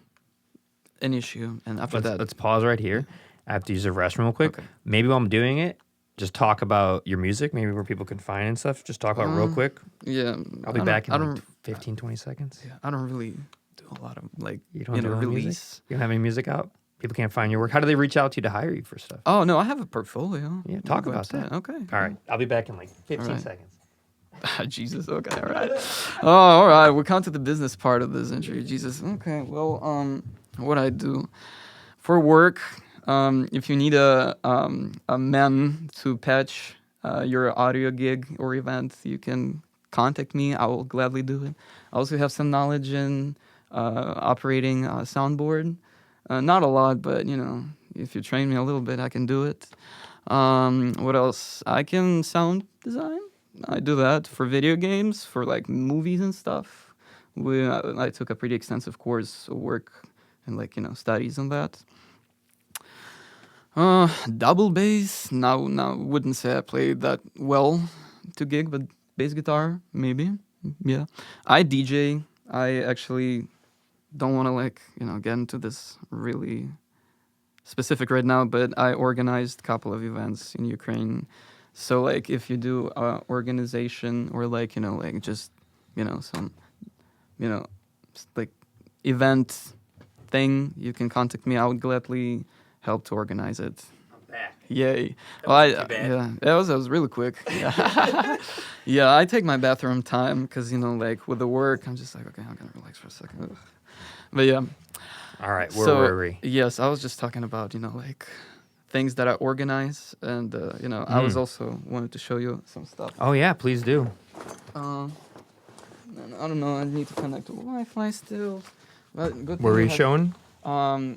an issue. And after that, let's pause right here. I have to use the restroom real quick. Okay. Maybe while I'm doing it, just talk about your music, maybe where people can find and stuff. Just talk about it real quick. Yeah. I'll be back in like 15, 20 seconds. Yeah, I don't really do a lot of like, you don't do release. Music? You don't have any music out? People can't find your work. How do they reach out to you to hire you for stuff? Oh, no, I have a portfolio. Yeah, talk about that. Okay. All right. I'll be back in like 15 seconds. Jesus, okay, all right. Oh, all right, we'll come to the business part of this interview. Jesus, okay, well, what I do for work, if you need a man to patch your audio gig or event, you can contact me. I will gladly do it. I also have some knowledge in operating a soundboard. Not a lot, but, if you train me a little bit, I can do it. What else? I can sound design. I do that for video games, for like movies and stuff. I took a pretty extensive course of work and like, studies on that. Double bass. Now, wouldn't say I played that well to gig, but bass guitar, maybe. Yeah. I DJ. I actually don't want to like, get into this really specific right now, but I organized a couple of events in Ukraine. So like if you do organization or like, like just, some, like event thing, you can contact me. I would gladly help to organize it. I'm back. Yay. That was really quick. Yeah. Yeah, I take my bathroom time because, like with the work, I'm just like, okay, I'm going to relax for a second. Ugh. But yeah. All right, where were we? Yes, I was just talking about, like things that I organize, and I was also wanted to show you some stuff. Oh yeah, please do. I don't know. I need to connect to Wi-Fi still. Well, good. Were you showing? I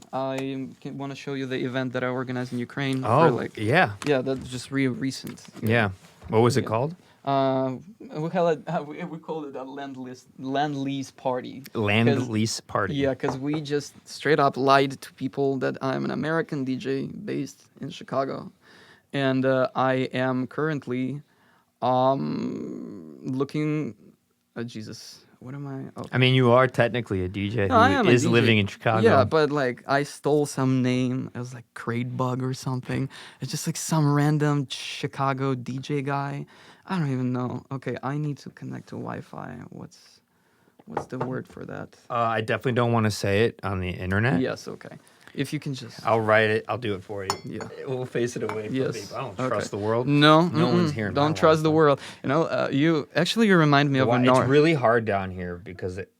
want to show you the event that I organized in Ukraine. Oh, for yeah. Yeah, that's just real recent. Yeah. What was it called? We called it a land lease party. Land lease party. Yeah, because we just straight up lied to people that I'm an American DJ based in Chicago, and I am currently looking. Jesus, what am I? Oh. I mean, you are technically a DJ who is living in Chicago. Yeah, but like I stole some name. It was like Crate Bug or something. It's just like some random Chicago DJ guy. I don't even know. Okay, I need to connect to Wi-Fi. What's what's the word for that? I definitely don't want to say it on the internet. Yes, okay. If you can just... I'll write it. I'll do it for you. Yeah. We'll face it away from Yes. people. I don't Okay. trust the world. No. No one's hearing my Don't trust the Wi-Fi. world. You know, you remind me of a It's really hard down here because it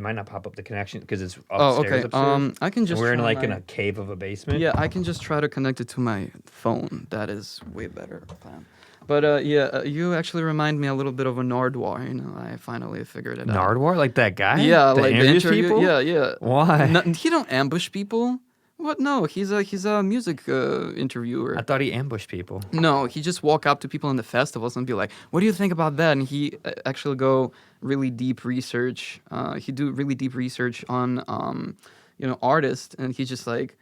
might not pop up the connection because it's upstairs. Oh, okay. Upstairs. I can just... We're in try in a cave of a basement. Yeah, I can just try to connect it to my phone. That is way better plan. But you actually remind me a little bit of a Nardwar. You know, I finally figured it out. Nardwar, like that guy. Yeah, that like the interviews interview. people. Yeah. Why? No, he don't ambush people. What? No, he's a music interviewer. I thought he ambushed people. No, he just walk up to people in the festivals and be like, "What do you think about that?" And he actually go really deep research. He do really deep research on artists, and he just like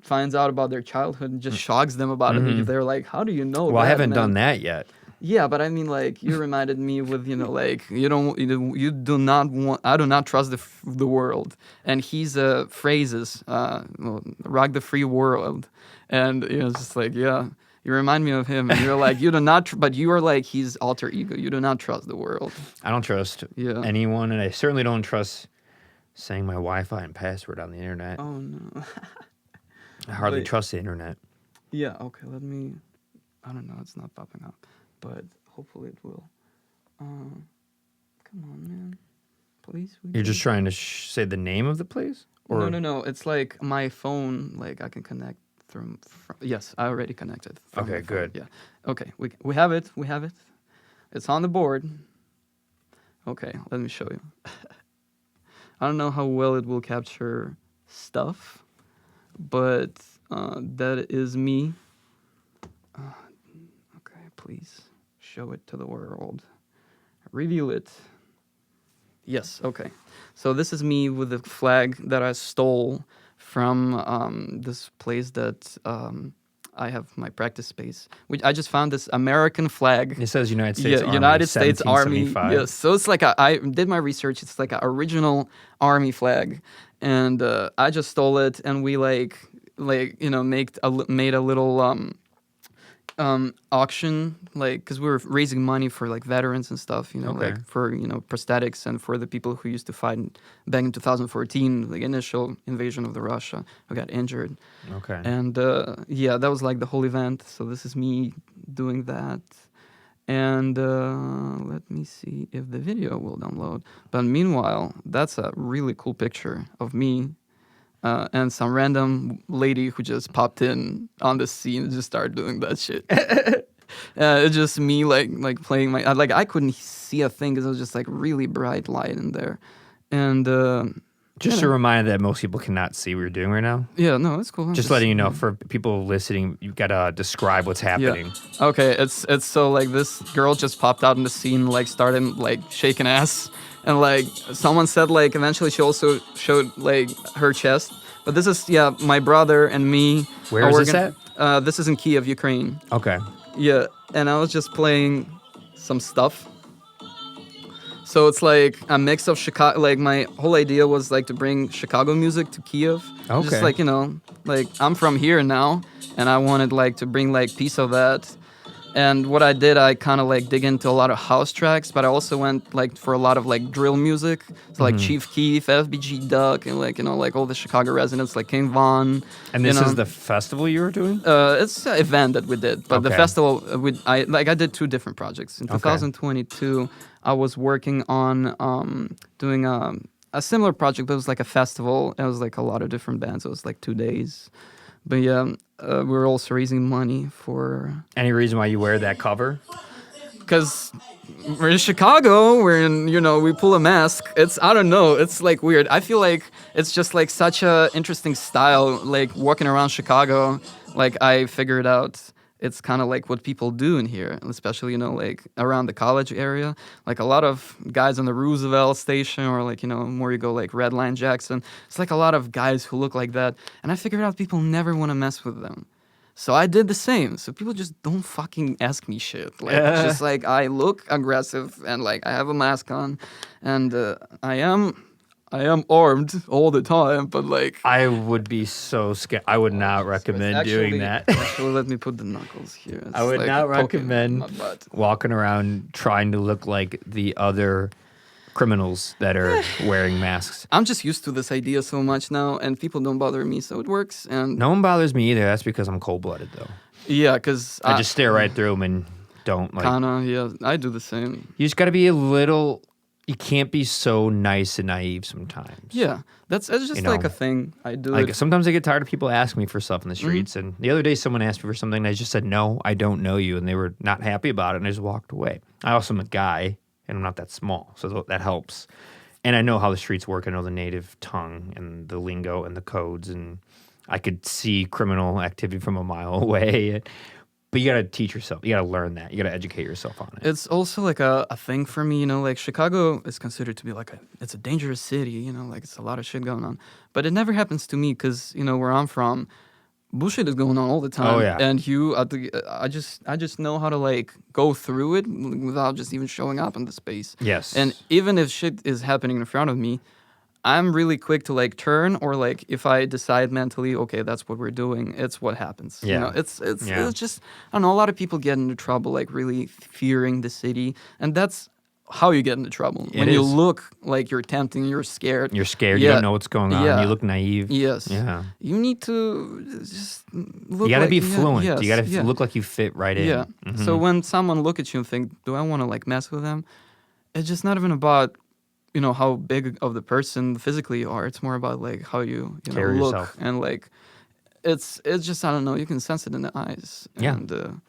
finds out about their childhood and just shocks them about it. They're like, "How do you know?" Well, that, I haven't man? done that yet. Yeah, but I mean, like, you reminded me with, like, you do not want, I do not trust the world. And he's phrases, rock the free world. And, it's just like, yeah, you remind me of him. And you're like, you do not, but you are like his alter ego. You do not trust the world. I don't trust anyone, and I certainly don't trust saying my Wi-Fi and password on the internet. Oh, no. I hardly trust the internet. Yeah, okay, I don't know, it's not popping up. But hopefully it will. Come on, man. Please. You're just trying to say the name of the place? Or? No. It's like my phone, like I can connect through. Yes, I already connected. Okay, good. Yeah. Okay, we have it. We have it. It's on the board. Okay, let me show you. I don't know how well it will capture stuff, but that is me. Okay, please. Show it to the world. Reveal it. Yes, okay. So this is me with the flag that I stole from this place that I have my practice space. Which I just found this American flag. It says United States Army, United States Army. 1775. Yes, so it's like I did my research. It's like an original Army flag, and I just stole it, and we made a little auction, like, because we were raising money for like veterans and stuff, like for prosthetics and for the people who used to fight back in 2014, like initial invasion of the Russia, who got injured. Okay. And that was like the whole event. So this is me doing that. And let me see if the video will download. But meanwhile, that's a really cool picture of me and some random lady who just popped in on the scene and just started doing that shit. It's just me like playing my I couldn't see a thing because it was just like really bright light in there, and just a reminder that most people cannot see what you're doing right now. Yeah, no, it's cool. Just letting you know, for people listening, you gotta describe what's happening. Yeah. Okay, it's so like this girl just popped out in the scene, like started like shaking ass. And like someone said, like eventually she also showed like her chest. But this is my brother and me. Where is this at? This is in Kyiv, Ukraine. Okay. Yeah, and I was just playing some stuff. So it's like a mix of Chicago. Like my whole idea was like to bring Chicago music to Kyiv. Okay. Just like like I'm from here now, and I wanted like to bring like piece of that. And what I did, I kind of like dig into a lot of house tracks, but I also went like for a lot of like drill music. So like Chief Keef, FBG Duck, and like like all the Chicago residents like King Von. And this is the festival you were doing? It's an event that we did, but the festival I did two different projects. In 2022, I was working on doing a similar project, but it was like a festival. It was like a lot of different bands. It was like 2 days. But yeah, we were also raising money for... Any reason why you wear that cover? Because we're in Chicago, we're in, we pull a mask. I don't know, it's like weird. I feel like it's just like such a interesting style, like walking around Chicago. Like I figured out it's kind of like what people do in here, especially, like around the college area. Like a lot of guys on the Roosevelt station or like, more you go like Red Line Jackson. It's like a lot of guys who look like that. And I figured out people never want to mess with them. So I did the same. So people just don't fucking ask me shit. Like, just like I look aggressive and like I have a mask on and I am armed all the time, but like... I would be so scared. I would not recommend doing that. Actually, let me put the knuckles here. I would not recommend walking around trying to look like the other criminals that are wearing masks. I'm just used to this idea so much now, and people don't bother me, so it works. And No one bothers me either. That's because I'm cold-blooded, though. yeah, because I just stare right through them and don't like. Kinda, yeah. I do the same. You just got to be a little. You can't be so nice and naive sometimes. Yeah, it's just like a thing. I do it. Sometimes I get tired of people asking me for stuff in the streets. And the other day, someone asked me for something, and I just said, no, I don't know you. And they were not happy about it, and I just walked away. I also am a guy, and I'm not that small, so that helps. And I know how the streets work. I know the native tongue and the lingo and the codes, and I could see criminal activity from a mile away. But you got to teach yourself. You got to learn that. You got to educate yourself on it. It's also like a thing for me, like Chicago is considered to be like it's a dangerous city, like it's a lot of shit going on. But it never happens to me because, where I'm from, bullshit is going on all the time. Oh, yeah. And I just know how to like go through it without just even showing up in the space. Yes. And even if shit is happening in front of me, I'm really quick to like turn, or like if I decide mentally, okay, that's what we're doing, it's what happens. Yeah. It's just, I don't know, a lot of people get into trouble like really fearing the city, and that's how you get into trouble. When you look like you're tempting, you're scared. You're scared, you don't know what's going on, you look naive. Yes. Yeah. You need to just look. You got to like, be fluent. Yes, you got to look like you fit right in. Yeah. Mm-hmm. So when someone look at you and think, do I want to like mess with them? It's just not even about how big of the person physically you are. It's more about like how you carry look yourself. And like it's just, I don't know, you can sense it in the eyes. Yeah. And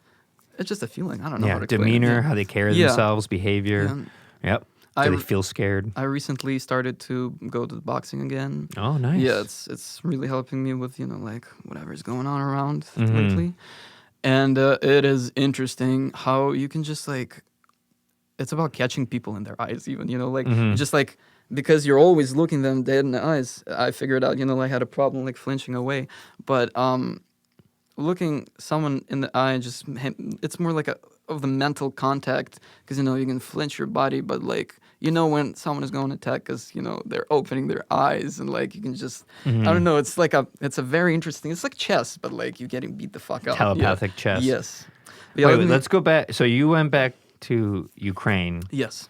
it's just a feeling. I don't know. Yeah, how to explain demeanor, it. how they carry themselves, behavior. Yeah. Yep. Do they feel scared? I recently started to go to boxing again. Oh, nice. Yeah, it's really helping me with like whatever's going on around Mm-hmm. lately. And it is interesting how you can just like, it's about catching people in their eyes even, like just like, because you're always looking them dead in the eyes. I figured out, I had a problem like flinching away, but looking someone in the eye, just it's more like of the mental contact, because you can flinch your body, but like when someone is going to attack, because they're opening their eyes, and like you can just I don't know, it's a very interesting, it's like chess, but like you getting beat the fuck up. Telepathic chess. Yes. Wait, let's go back. So you went back to Ukraine. Yes.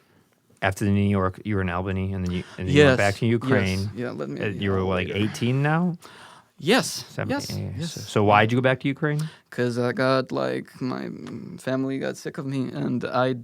After the New York, you were in Albany, and then you went back to Ukraine. Yes. Yeah, let me. You were like 18 now. Yes. 17, Yes. So why'd you go back to Ukraine? Because I got like my family got sick of me, and I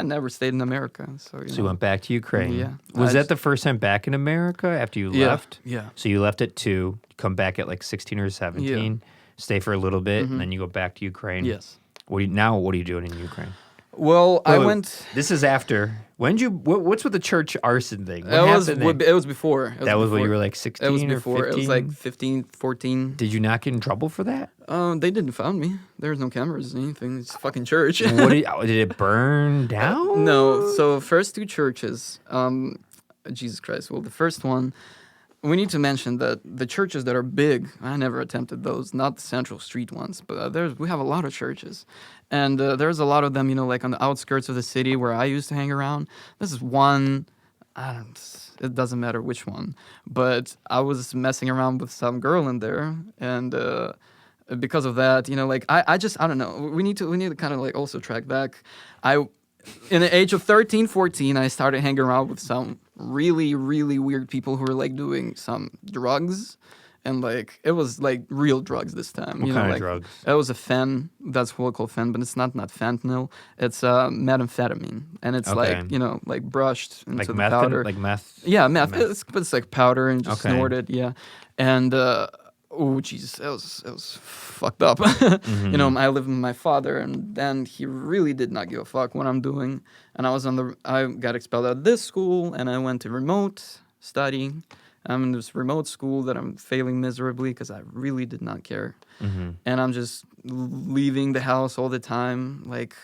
never stayed in America. So you went back to Ukraine. Yeah. Was that the first time back in America after you left? Yeah. So you left at 2, come back at like 16 or 17, stay for a little bit, and then you go back to Ukraine. Yes. What are you doing in Ukraine? Well, I went. This is after. What's with the church arson thing? It was before. That was when you were like 16 It was or before. 15? It was like 15, 14. Did you not get in trouble for that? They didn't find me. There's no cameras or anything. It's a fucking church. Did it burn down? No. So first 2 churches. Jesus Christ. Well, the first one. We need to mention that the churches that are big, I never attempted those, not the Central Street ones, but we have a lot of churches. And there's a lot of them, like on the outskirts of the city where I used to hang around. This is one, it doesn't matter which one, but I was messing around with some girl in there, and because of that, I don't know. We need to kind of like also track back. In the age of 13, 14, I started hanging around with some really, really weird people who were like doing some drugs, and like it was like real drugs this time. What kind of drugs? It was a fen. That's what we call fen, but it's not fentanyl. It's methamphetamine, and it's like like brushed into like the meth, powder. like meth. Yeah, meth. It's like powder and just snorted. Yeah, and oh Jesus, it was fucked up. I live with my father, and then he really did not give a fuck what I'm doing. And I got expelled out of this school, and I went to remote studying. I'm in this remote school that I'm failing miserably because I really did not care. And I'm just leaving the house all the time, like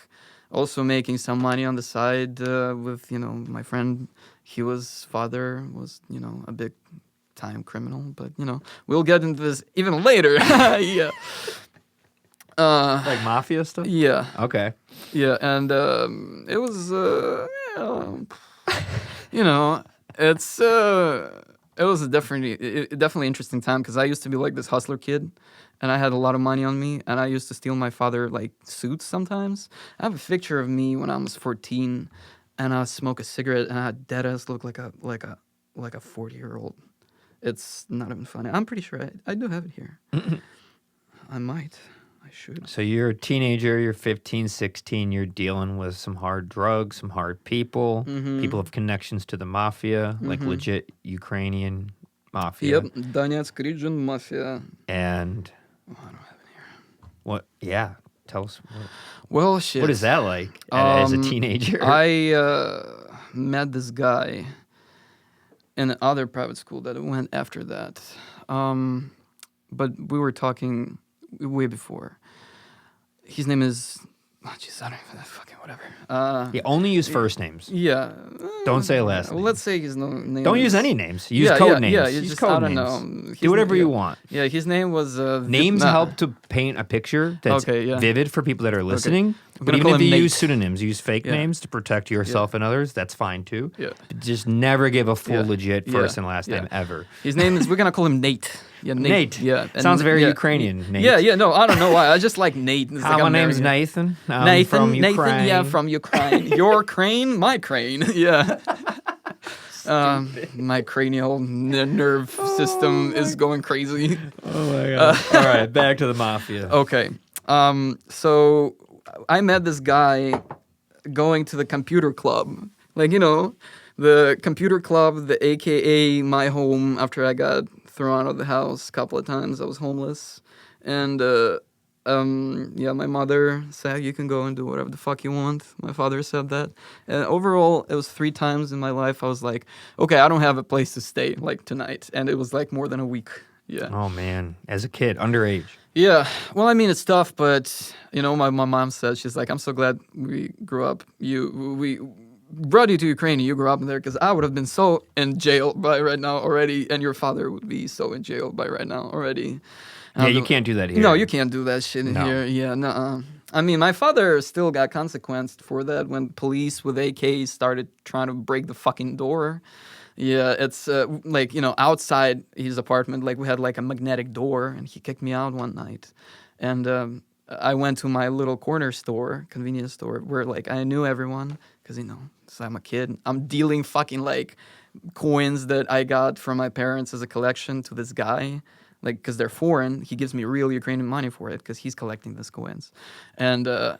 also making some money on the side with, my friend. His father was, a big time criminal, but, we'll get into this even later. Yeah. Like mafia stuff? Yeah. Okay. Yeah, and it was, it was a definitely interesting time because I used to be like this hustler kid, and I had a lot of money on me, and I used to steal my father like suits sometimes. I have a picture of me when I was 14. and I smoke a cigarette, and I dead ass look like a 40-year-old. It's not even funny. I'm pretty sure I do have it here. I might. I should. So you're a teenager, you're 15, 16, you're dealing with some hard drugs, some hard people. People have connections to the mafia, like legit Ukrainian mafia. Yep, Donetsk region mafia. And Oh, I don't have it here. what? Yeah, tell us. Well, shit. What is that like as a teenager? I met this guy in another private school that went after that. But we were talking way before. His name is... Oh, jeez, I don't even... Fucking whatever. Yeah, only use first names. Yeah. Don't say last Well, names. let's say his name Don't is... use any names. Use code names. Yeah, use just, code I don't names. know. Do whatever you want. Yeah, his name was... Names help to paint a picture that's vivid for people that are listening. But even if you use pseudonyms, use fake names to protect yourself and others, that's fine too. Yeah. But just never give a full legit first and last name ever. His name is... We're going to call him Nate. Yeah, Nate. Yeah. Sounds very Ukrainian, Nate. Yeah, no, I don't know why. I just like Nate. It's Hi, like my name's Nathan. I'm Nathan, from Ukraine. Nathan, yeah, from Ukraine. Your crane, my crane. Yeah. My cranial nerve system is going crazy. Oh my god. All right, back to the mafia. Okay. So I met this guy going to the computer club. Like, you know, the computer club, the AKA my home after I got thrown out of the house a couple of times. I was homeless. And my mother said, you can go and do whatever the fuck you want. My father said that. And overall, it was 3 times in my life I was like, okay, I don't have a place to stay, like, tonight. And it was, like, more than a week. Yeah. Oh, man. As a kid, underage. Yeah. Well, I mean, it's tough, but, you know, my mom said, she's like, I'm so glad we grew up. We brought you to Ukraine and you grew up in there, because I would have been so in jail by right now already, and your father would be so in jail by right now already. Yeah, you can't do that here. No, you can't do that shit in here. Yeah, no. I mean, my father still got consequenced for that when police with AKs started trying to break the fucking door. Yeah, it's like, you know, outside his apartment, like we had like a magnetic door, and he kicked me out one night. And I went to my little corner store, convenience store, where like I knew everyone, because, you know, so I'm a kid. I'm dealing fucking like coins that I got from my parents as a collection to this guy. Like, because they're foreign, he gives me real Ukrainian money for it, because he's collecting these coins. And I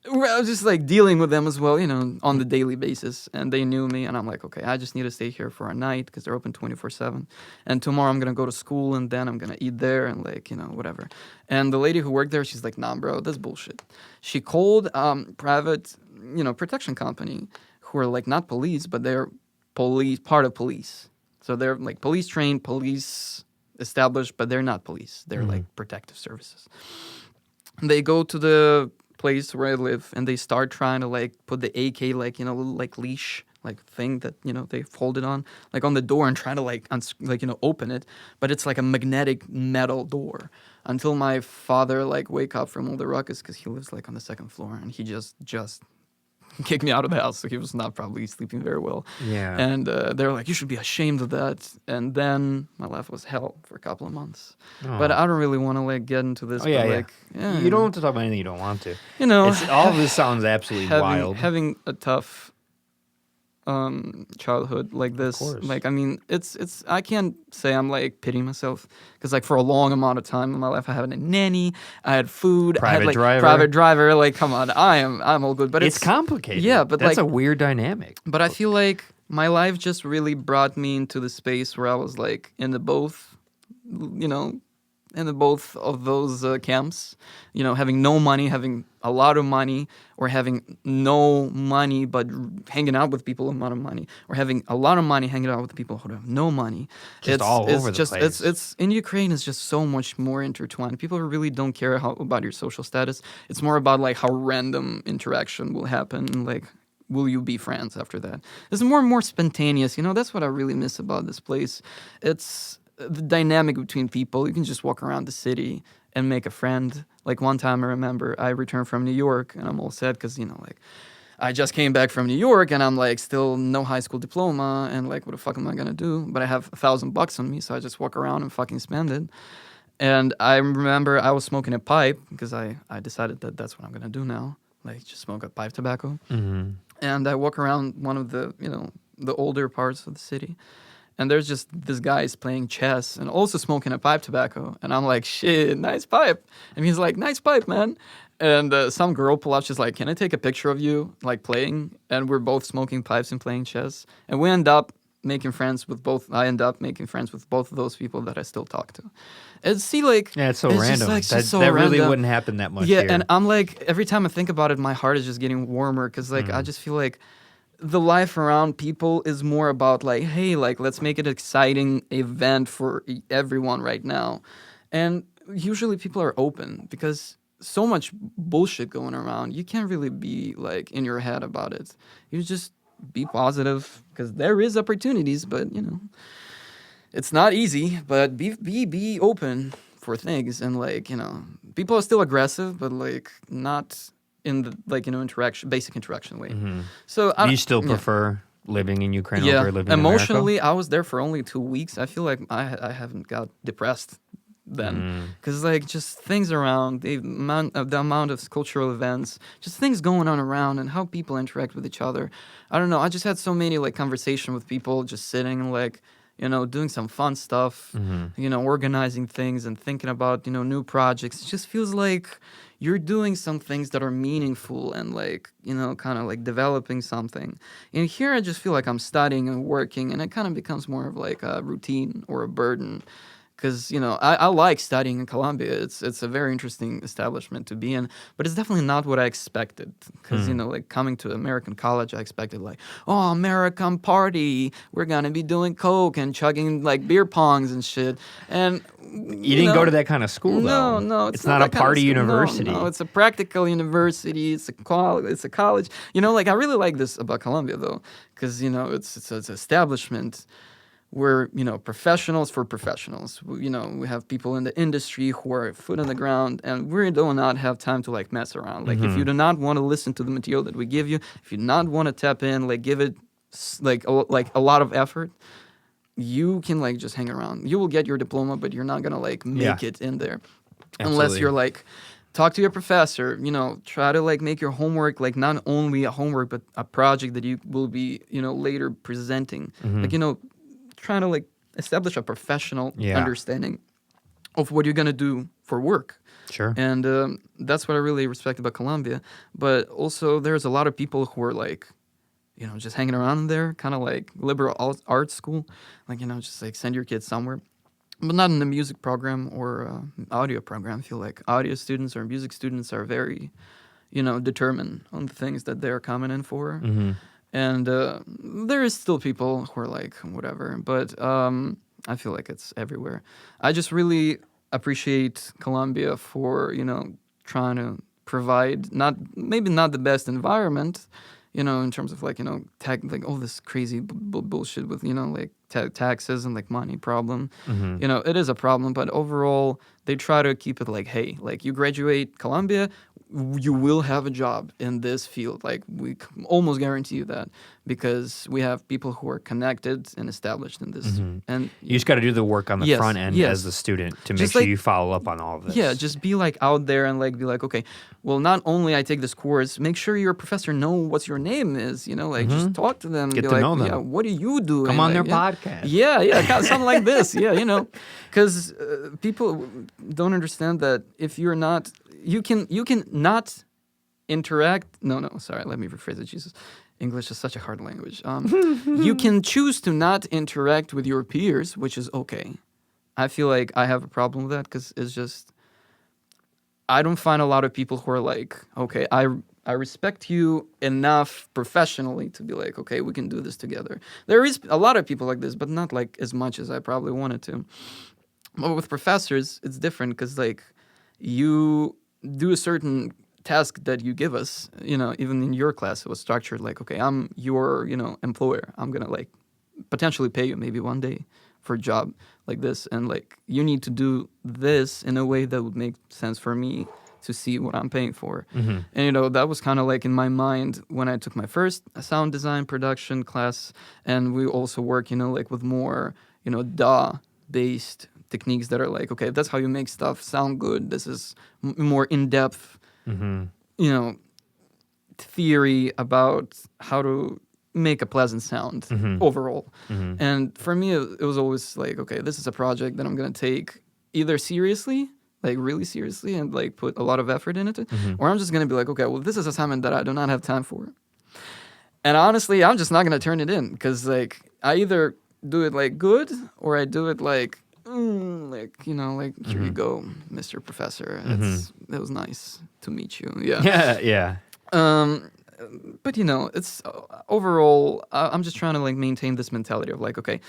was just, like, dealing with them as well, you know, on the daily basis. And they knew me, and I'm like, okay, I just need to stay here for a night, because they're open 24/7. And tomorrow I'm going to go to school, and then I'm going to eat there, and, like, you know, whatever. And the lady who worked there, she's like, nah, bro, that's bullshit. She called private, you know, protection company, who are, like, not police, but they're part of police. So they're, like, police-trained, police established, but they're not police. They're like protective services. And they go to the place where I live, and they start trying to like put the AK, like, you know, like leash, like thing that, you know, they fold it on, like on the door, and try to like you know, open it. But it's like a magnetic metal door, until my father like wake up from all the ruckus, because he lives like on the 2nd floor, and he just kicked me out of the house, so he was not probably sleeping very well. Yeah. And they're like, you should be ashamed of that. And then my life was hell for a couple of months. Oh. But I don't really want to like get into this. Oh, yeah, but, yeah. Like, yeah. You don't have to talk about anything you don't want to. You know, all of this sounds absolutely wild. Having a tough childhood like this, like, I mean, it's I can't say I'm like pitying myself, because like for a long amount of time in my life I had a nanny, I had food, I had like private driver, like, come on, I'm all good, but it's complicated. Yeah, but that's like, a weird dynamic. But I feel like my life just really brought me into the space where I was like in the both, you know, in the both of those camps, you know, having no money, having a lot of money, or having no money but hanging out with people with a lot of money, or having a lot of money hanging out with people who have no money. It's all over the place. It's in Ukraine. It's just so much more intertwined. People really don't care about your social status. It's more about like how random interaction will happen, like, will you be friends after that? It's more and more spontaneous. You know, that's what I really miss about this place. It's the dynamic between people. You can just walk around the city and make a friend. Like one time I remember I returned from New York, and I'm all sad because, you know, like I just came back from New York, and I'm like still no high school diploma, and like what the fuck am I gonna do? But I have $1,000 on me, so I just walk around and fucking spend it. And I remember I was smoking a pipe because I decided that that's what I'm gonna do now. Like, just smoke a pipe tobacco. Mm-hmm. and I walk around one of the, the older parts of the city, and there's just this guy's playing chess and also smoking a pipe tobacco. And I'm like, shit, nice pipe. And he's like, nice pipe, man. And some girl pull up, she's like, can I take a picture of you, like, playing? And we're both smoking pipes and playing chess. And we end up making friends with both. I end up making friends with both of those people that I still talk to. And see, like, Yeah, it's so it's random. Just, that so that really random. wouldn't happen that much Yeah, here. and I'm like, every time I think about it, my heart is just getting warmer because, like, I just feel like the life around people is more about, like, hey, like, let's make it an exciting event for everyone right now. And usually people are open because so much bullshit going around. You can't really be, like, in your head about it. You just be positive because there is opportunities, but, it's not easy, but be open for things. And, like, people are still aggressive, but, like, not in the, like, basic interaction way. So Do you still prefer living in Ukraine yeah, over living emotionally, in America? I was there for only 2 weeks. I feel like I haven't got depressed then, because, like, just things around the amount of cultural events, just things going on around, and how people interact with each other. I don't know. I just had so many, like, conversation with people, just sitting and, like, doing some fun stuff, organizing things and thinking about, new projects. It just feels like you're doing some things that are meaningful and, like, kind of like developing something. And here I just feel like I'm studying and working, and it kind of becomes more of like a routine or a burden. Because, I like studying in Colombia. It's a very interesting establishment to be in, but it's definitely not what I expected. Because, like, coming to American college, I expected, like, oh, American party. We're going to be doing coke and chugging, like, beer pongs and shit. And You didn't go to that kind of school, though. No, it's not a party university. No, it's a practical university. It's a college. Like, I really like this about Colombia, though, because, it's an establishment where, professionals for professionals. We have people in the industry who are foot on the ground, and we do not have time to, like, mess around. Like, if you do not want to listen to the material that we give you, if you do not want to tap in, like, give it, like a lot of effort, you can, like, just hang around. You will get your diploma, but you're not going to, like, make it in there. Absolutely. Unless you're, like, talk to your professor, try to, like, make your homework, like, not only a homework, but a project that you will be, later presenting. Like, trying to, like, establish a professional understanding of what you're going to do for work. Sure. And that's what I really respect about Colombia. But also there's a lot of people who are, like, just hanging around there, kind of like liberal arts school. Like, just, like, send your kids somewhere. But not in the music program or audio program. I feel like audio students or music students are very, determined on the things that they're coming in for. And there is still people who are like, whatever. But I feel like it's everywhere. I just really appreciate Colombia for, trying to provide maybe not the best environment, in terms of, like, like all this crazy bullshit with, like taxes and, like, money problem. It is a problem, but overall they try to keep it like, hey, like, you graduate Columbia, you will have a job in this field. Like, we almost guarantee you that, because we have people who are connected and established in this. And you just got to do the work on the front end as the student to make sure, like, you follow up on all of this. Yeah, just be, like, out there and, like, be like, okay, well, not only I take this course, make sure your professor know what your name is, like, just talk to them. Get be to like, know them. Yeah, what are you doing? Come on like, their podcast. Yeah, something like this. Yeah, because people don't understand that if you're not, you can not interact. No, sorry, let me rephrase it. Jesus, English is such a hard language. You can choose to not interact with your peers, which is okay. I feel like I have a problem with that because it's just, I don't find a lot of people who are like, okay, I respect you enough professionally to be like, okay, we can do this together. There is a lot of people like this, but not, like, as much as I probably wanted to. But with professors, it's different because, like, you do a certain task that you give us, even in your class, it was structured like, okay, I'm your, employer. I'm going to, like, potentially pay you maybe one day for a job like this. And, like, you need to do this in a way that would make sense for me to see what I'm paying for. And, that was kind of, like, in my mind when I took my first sound design production class. And we also work, like, with more, DAW-based techniques that are like, okay, that's how you make stuff sound good. This is more in-depth, theory about how to make a pleasant sound overall. And for me, it was always like, okay, this is a project that I'm going to take either seriously, like really seriously, and like put a lot of effort in it, or I'm just going to be like, okay, well, this is an assignment that I do not have time for. And honestly, I'm just not going to turn it in because like I either do it like good or I do it like, here you go, Mr. Professor. It was nice to meet you. Yeah. Yeah. But it's overall, I'm just trying to like maintain this mentality of like, okay,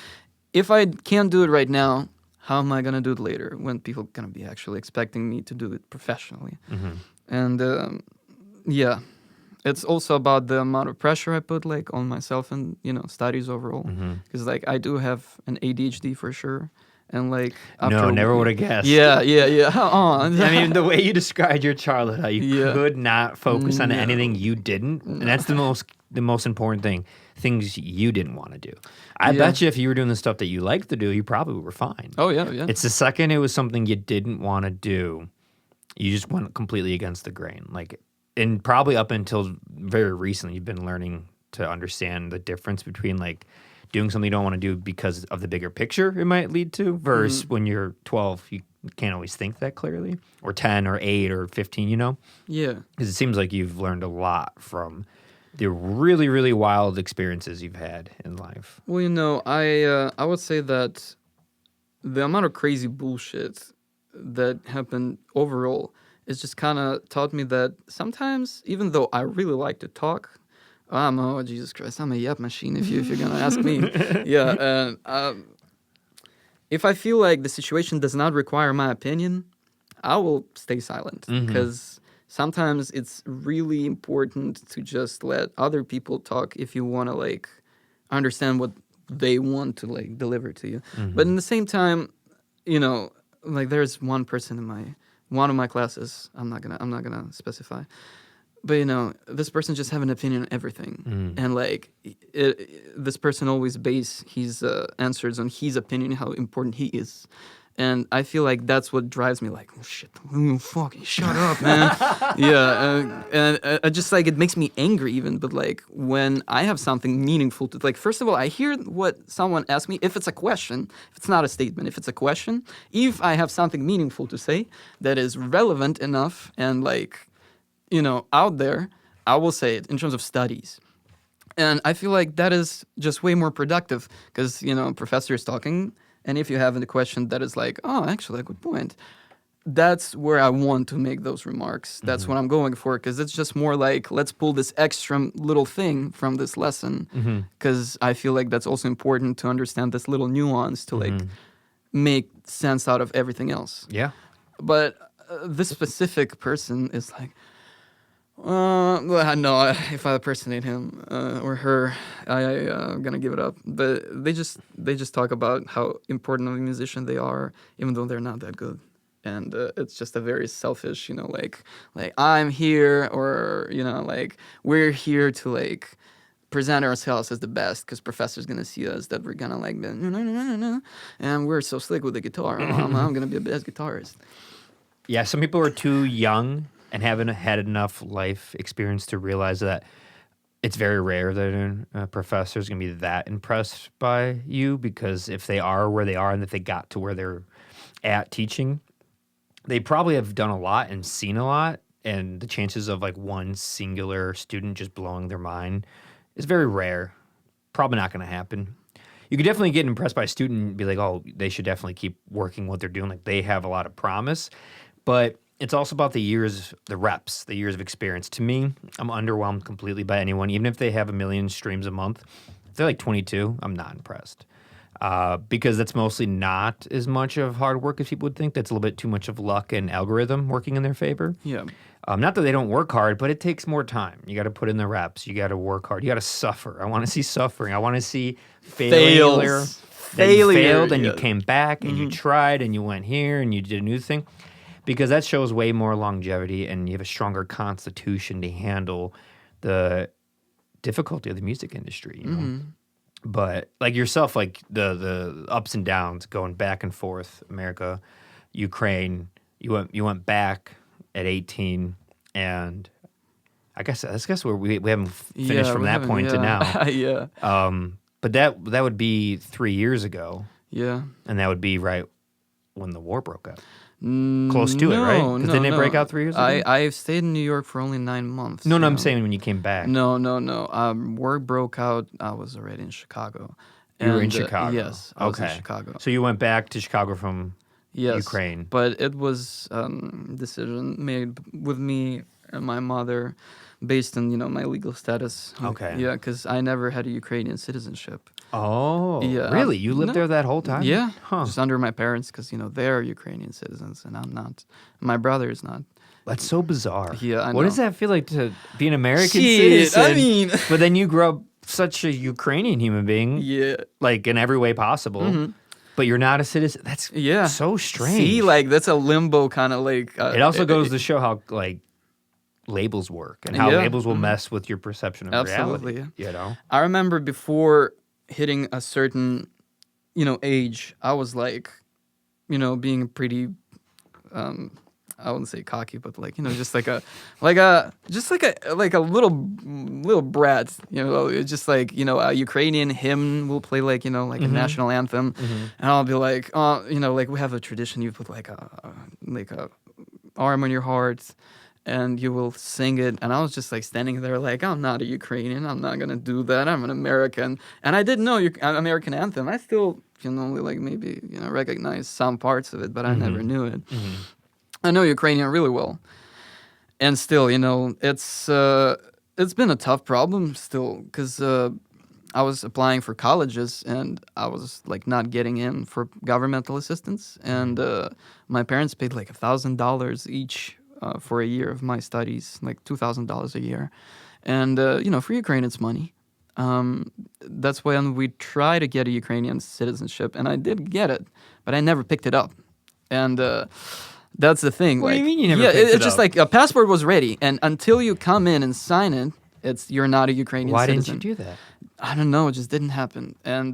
if I can't do it right now, how am I gonna do it later when people gonna be actually expecting me to do it professionally? And yeah, it's also about the amount of pressure I put like on myself and studies overall, because like I do have an ADHD for sure. And like no, never would have guessed. Yeah. I mean, the way you described your childhood, how you could not focus on anything you didn't, and that's the most important thing. Things you didn't want to do. I bet you if you were doing the stuff that you liked to do, you probably were fine. Oh yeah. It's the second it was something you didn't want to do, you just went completely against the grain. Like, and probably up until very recently, you've been learning to understand the difference between like doing something you don't want to do because of the bigger picture it might lead to versus when you're 12, you can't always think that clearly, or 10 or 8 or 15, Yeah. Because it seems like you've learned a lot from the really, really wild experiences you've had in life. Well, I would say that the amount of crazy bullshit that happened overall is just kind of taught me that sometimes, even though I really like to talk, Jesus Christ, I'm a yap machine if you're gonna ask me. Yeah, if I feel like the situation does not require my opinion, I will stay silent because sometimes it's really important to just let other people talk if you want to like understand what they want to like deliver to you. But in the same time, like there's one person in one of my classes. I'm not gonna specify. But this person just have an opinion on everything, and like this person always base his answers on his opinion, how important he is, and I feel like that's what drives me. Like, oh shit, fucking shut up, man. And I just like it makes me angry even. But like when I have something meaningful to like, first of all, I hear what someone asks me. If it's a question, if it's not a statement, if it's a question, if I have something meaningful to say that is relevant enough and like, out there, I will say it in terms of studies. And I feel like that is just way more productive because, professor is talking. And if you have a question that is like, oh, actually, a good point, that's where I want to make those remarks. That's what I'm going for because it's just more like, let's pull this extra little thing from this lesson because I feel like that's also important to understand this little nuance to like make sense out of everything else. Yeah. But this specific person is like, no, if I personate him or her, I'm gonna give it up. But they just talk about how important of a musician they are, even though they're not that good. And it's just a very selfish, like I'm here, or like we're here to like present ourselves as the best because professor's gonna see us that we're gonna like no, and we're so slick with the guitar. I'm gonna be a best guitarist. Yeah, some people are too young and haven't had enough life experience to realize that it's very rare that a professor is going to be that impressed by you, because if they are where they are and if they got to where they're at teaching, they probably have done a lot and seen a lot, and the chances of like one singular student just blowing their mind is very rare. Probably not going to happen. You could definitely get impressed by a student and be like, oh, they should definitely keep working what they're doing. Like they have a lot of promise, but it's also about the years, the reps, the years of experience. To me, I'm underwhelmed completely by anyone, even if they have 1 million streams a month. If they're like 22, I'm not impressed. Because that's mostly not as much of hard work as people would think. That's a little bit too much of luck and algorithm working in their favor. Yeah. Not that they don't work hard, but it takes more time. You got to put in the reps. You got to work hard. You got to suffer. I want to see suffering. I want to see failure. Failure. You failed and you came back and you tried and you went here and you did a new thing. Because that shows way more longevity and you have a stronger constitution to handle the difficulty of the music industry, But like yourself, like the ups and downs going back and forth, America, Ukraine, you went back at 18, and I guess we haven't finished from we that haven't- point to now. yeah. But that would be 3 years ago, Yeah. and that would be right when the war broke out. Close to it, right? No, Because no, didn't it no. break out 3 years ago? I stayed in New York for only 9 months. No, you I'm know. saying when you came back. No. Work broke out. I was already in Chicago. You were in And, Chicago. yes, I was in Okay. Chicago. So you went back to Chicago from Yes, Ukraine. but it was decision made with me and my mother, based on my legal status. Okay. Yeah, because I never had a Ukrainian citizenship. Oh, Yeah, really? You lived no. there that whole time? Yeah, Huh. just under my parents, because they're Ukrainian citizens and I'm not. My brother is not. That's so bizarre. Yeah, I What does know. that feel like to be an American Shit, citizen? I mean- but then you grow up such a Ukrainian human being, Yeah. like in every way possible. But you're not a citizen. That's Yeah. so strange. See, like that's a limbo kind of like. It also goes to show how like labels work and how Yeah. labels will mess with your perception of Absolutely, reality. You know? I remember before hitting a certain, age, I was like, being pretty, I wouldn't say cocky, but like, just like a little brat, It's just like, a Ukrainian hymn will play like, like a national anthem, and I'll be like, like we have a tradition, you put like a arm on your heart, and you will sing it. And I was just like standing there like, I'm not a Ukrainian. I'm not going to do that. I'm an American. And I didn't know American anthem. I still can only like maybe, recognize some parts of it, but I never knew it. I know Ukrainian really well. And still, it's been a tough problem still because I was applying for colleges and I was like not getting in for governmental assistance. And my parents paid like $1,000 each for a year of my studies, like $2,000 a year. And, for Ukraine, it's money. That's when we try to get a Ukrainian citizenship, and I did get it, but I never picked it up. And that's the thing. What do like, you mean you never yeah, picked it it's just up? like a passport was ready, and until you come in and sign it, you're not a Ukrainian Why citizen. didn't you do that? I don't know. It just didn't happen. And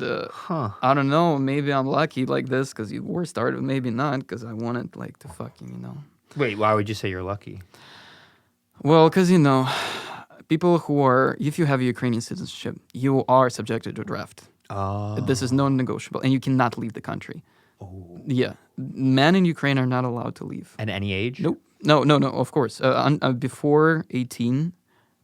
I don't know. Maybe I'm lucky like this because the war started. Maybe not because I wanted like to fucking, Wait, why would you say you're lucky? Well, because, people who are, if you have a Ukrainian citizenship, you are subjected to draft. Oh. This is non-negotiable, and you cannot leave the country. Oh. Yeah. Men in Ukraine are not allowed to leave. At any age? Nope. No, of course. Before 18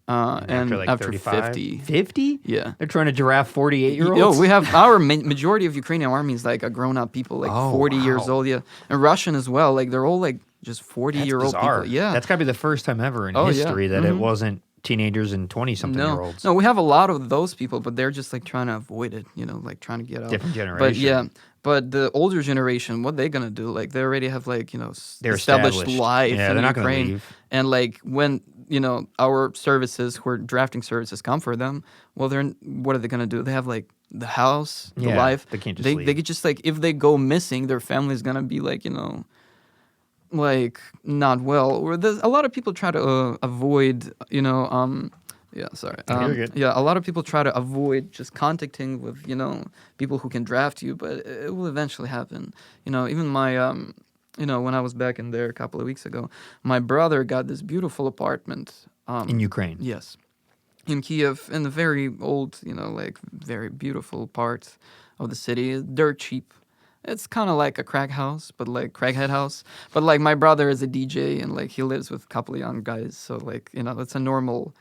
and after 35? 50. 50? Yeah. They're trying to draft 48-year-olds? Yo, we have our majority of Ukrainian army is like a grown-up people, like 40 years wow. old. Yeah. And Russian as well. Like they're all like just 40-year-old bizarre. people. Yeah. That's got to be the first time ever in Oh, yeah. history that it wasn't teenagers and 20-something-year-olds. No, we have a lot of those people, but they're just like trying to avoid it, like trying to get out. Different But generation. but the older generation, what they gonna do? Like they already have like They're established life Yeah, in they're not gonna Ukraine, leave. and like when our services, who are drafting services, come for them. Well, what are they gonna do? They have like the house, the Yeah, life. they can't just They leave. could just like if they go missing, their family's gonna be like like not well. Or there's a lot of people try to avoid Yeah, sorry. You're good. Yeah, a lot of people try to avoid just contacting with, people who can draft you, but it will eventually happen. Even my, when I was back in there a couple of weeks ago, my brother got this beautiful apartment. In Ukraine? Yes. In Kyiv, in the very old, like very beautiful part of the city, dirt cheap. It's kind of like a crack house, but like crackhead house. But like my brother is a DJ and like he lives with a couple of young guys. So like, it's a normal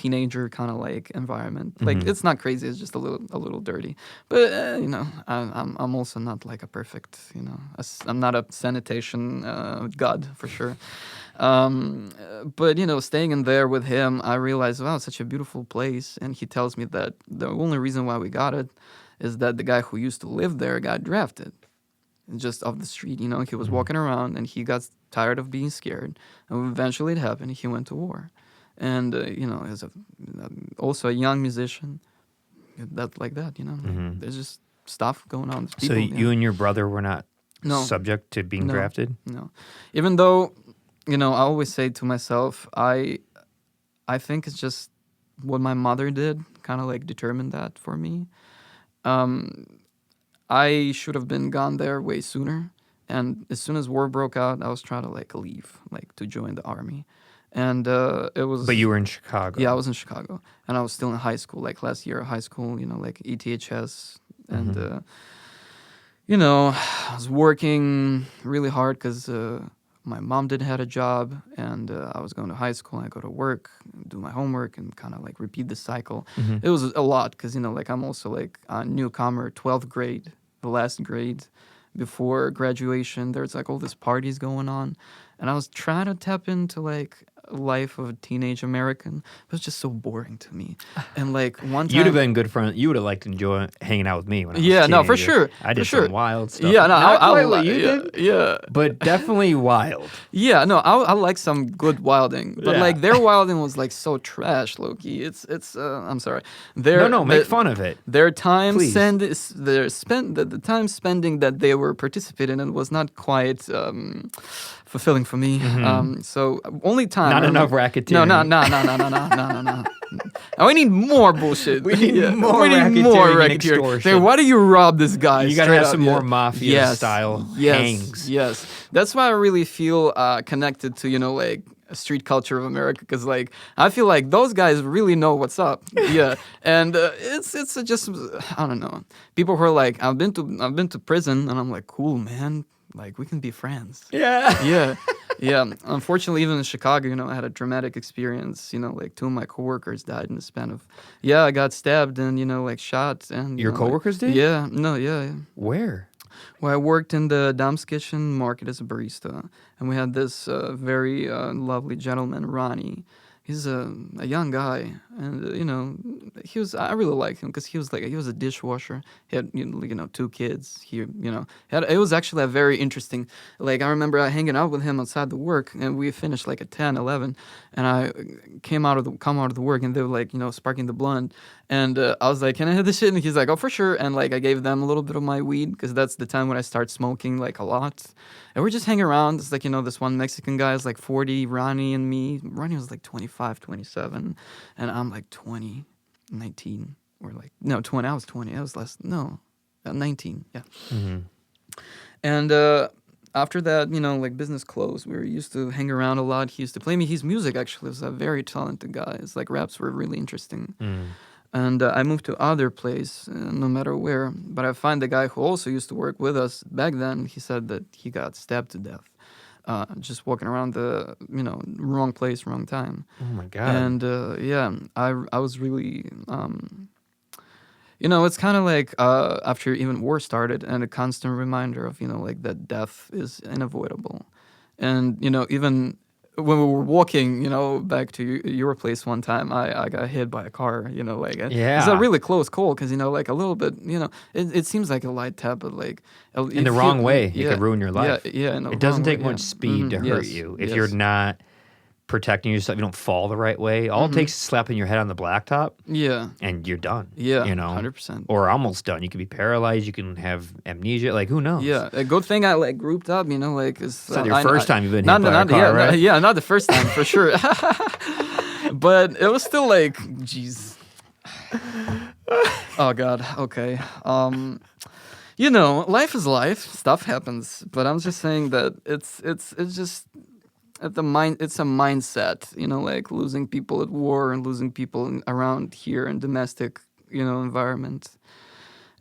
teenager kind of like environment. Like it's not crazy. It's just a little dirty. But, I'm also not like a perfect, I'm not a sanitation god for sure. But, staying in there with him, I realized, wow, it's such a beautiful place. And he tells me that the only reason why we got it is that the guy who used to live there got drafted just off the street. He was walking around and he got tired of being scared. And eventually it happened. He went to war. And, as also a young musician, like that, There's just stuff going on. So you and your brother were not subject to being drafted? No. Even though, I always say to myself, I think it's just what my mother did kind of like determined that for me. I should have been gone there way sooner. And as soon as war broke out, I was trying to like leave, like to join the army. And it was. But you were in Chicago. Yeah, I was in Chicago, and I was still in high school, like last year of high school. You know, like ETHS, and you know, I was working really hard because my mom didn't have a job, and I was going to high school. And I go to work, do my homework, and kind of like repeat the cycle. It was a lot because you know, like I'm also like a newcomer, 12th grade, the last grade before graduation. There's like all these parties going on, and I was trying to tap into like life of a teenage American. It was just so boring to me. And like one time, You'd have been good friend. You would have liked to enjoy hanging out with me when I was a yeah, no, for teenager. sure. I did for sure. some wild stuff. Yeah, no, Not I quite what you yeah, did, yeah. but definitely wild. Yeah, no, I like some good wilding, but Yeah. like their wilding was like so trash, Loki. It's I'm sorry. Their No, make fun of it. Their time Please. the time spending that they were participating in was not quite fulfilling for me. So only time. Not I enough remember- racketeering. No. And we need more bullshit. We need more we need racketeering more and racketeering. extortion. Then why do you rob this guy? You gotta straight have up? some more mafia style hangs. Yes, that's why I really feel connected to like street culture of America, because like I feel like those guys really know what's up. Yeah, and it's just I don't know. People who are like I've been to prison, and I'm like, cool, man. Like we can be friends. Yeah. Yeah. Unfortunately, even in Chicago, I had a dramatic experience. Like 2 of my coworkers died in the span of. Yeah, I got stabbed and like shot and. Your coworkers did? Yeah. No. Yeah. Where? Well, I worked in the Dom's Kitchen market as a barista, and we had this very lovely gentleman, Ronnie. He's a young guy, and I really liked him because he was a dishwasher. He had 2 kids. It was actually a very interesting. Like I remember hanging out with him outside the work, and we finished like at 10, 11, and I come out of the work, and they were like sparking the blunt, and I was like, "Can I have this shit?" And he's like, "Oh, for sure." And like I gave them a little bit of my weed because that's the time when I start smoking like a lot. And we're just hanging around. It's like, this one Mexican guy is like 40, Ronnie and me. Ronnie was like 25, 27. And I'm like 20, 19. Or like, no, 20. I was 20. I was less. No, 19. Yeah. Mm-hmm. And after that, like business closed. We were used to hang around a lot. He used to play me his music, actually. He was a very talented guy. It's like raps were really interesting. And I moved to other place, no matter where. But I find the guy who also used to work with us back then. He said that he got stabbed to death, just walking around the wrong place, wrong time. Oh my god! And I was really, it's kind of like after even war started, and a constant reminder of like that death is unavoidable, and even. When we were walking, back to your place one time, I got hit by a car, Yeah. It's a really close call because, like a little bit, it seems like a light tap, but like... In the wrong way, it could ruin your life. Yeah, in the it doesn't wrong take way, much speed to hurt Yes, you if yes. you're not protecting yourself. You don't fall the right way. All it takes is slapping your head on the blacktop, Yeah, and you're done. yeah, 100%. 100%. Or almost done. You could be paralyzed. You can have amnesia. Like, who knows? Yeah, a good thing I like grouped up, like it's not your first time you've been hit by a car, yeah, right? Yeah, not the first time for sure. But it was still like, jeez. Oh God. Okay. Life is life. Stuff happens. But I'm just saying that it's just at the mind. It's a mindset. Like losing people at war and losing people around here in domestic, environment.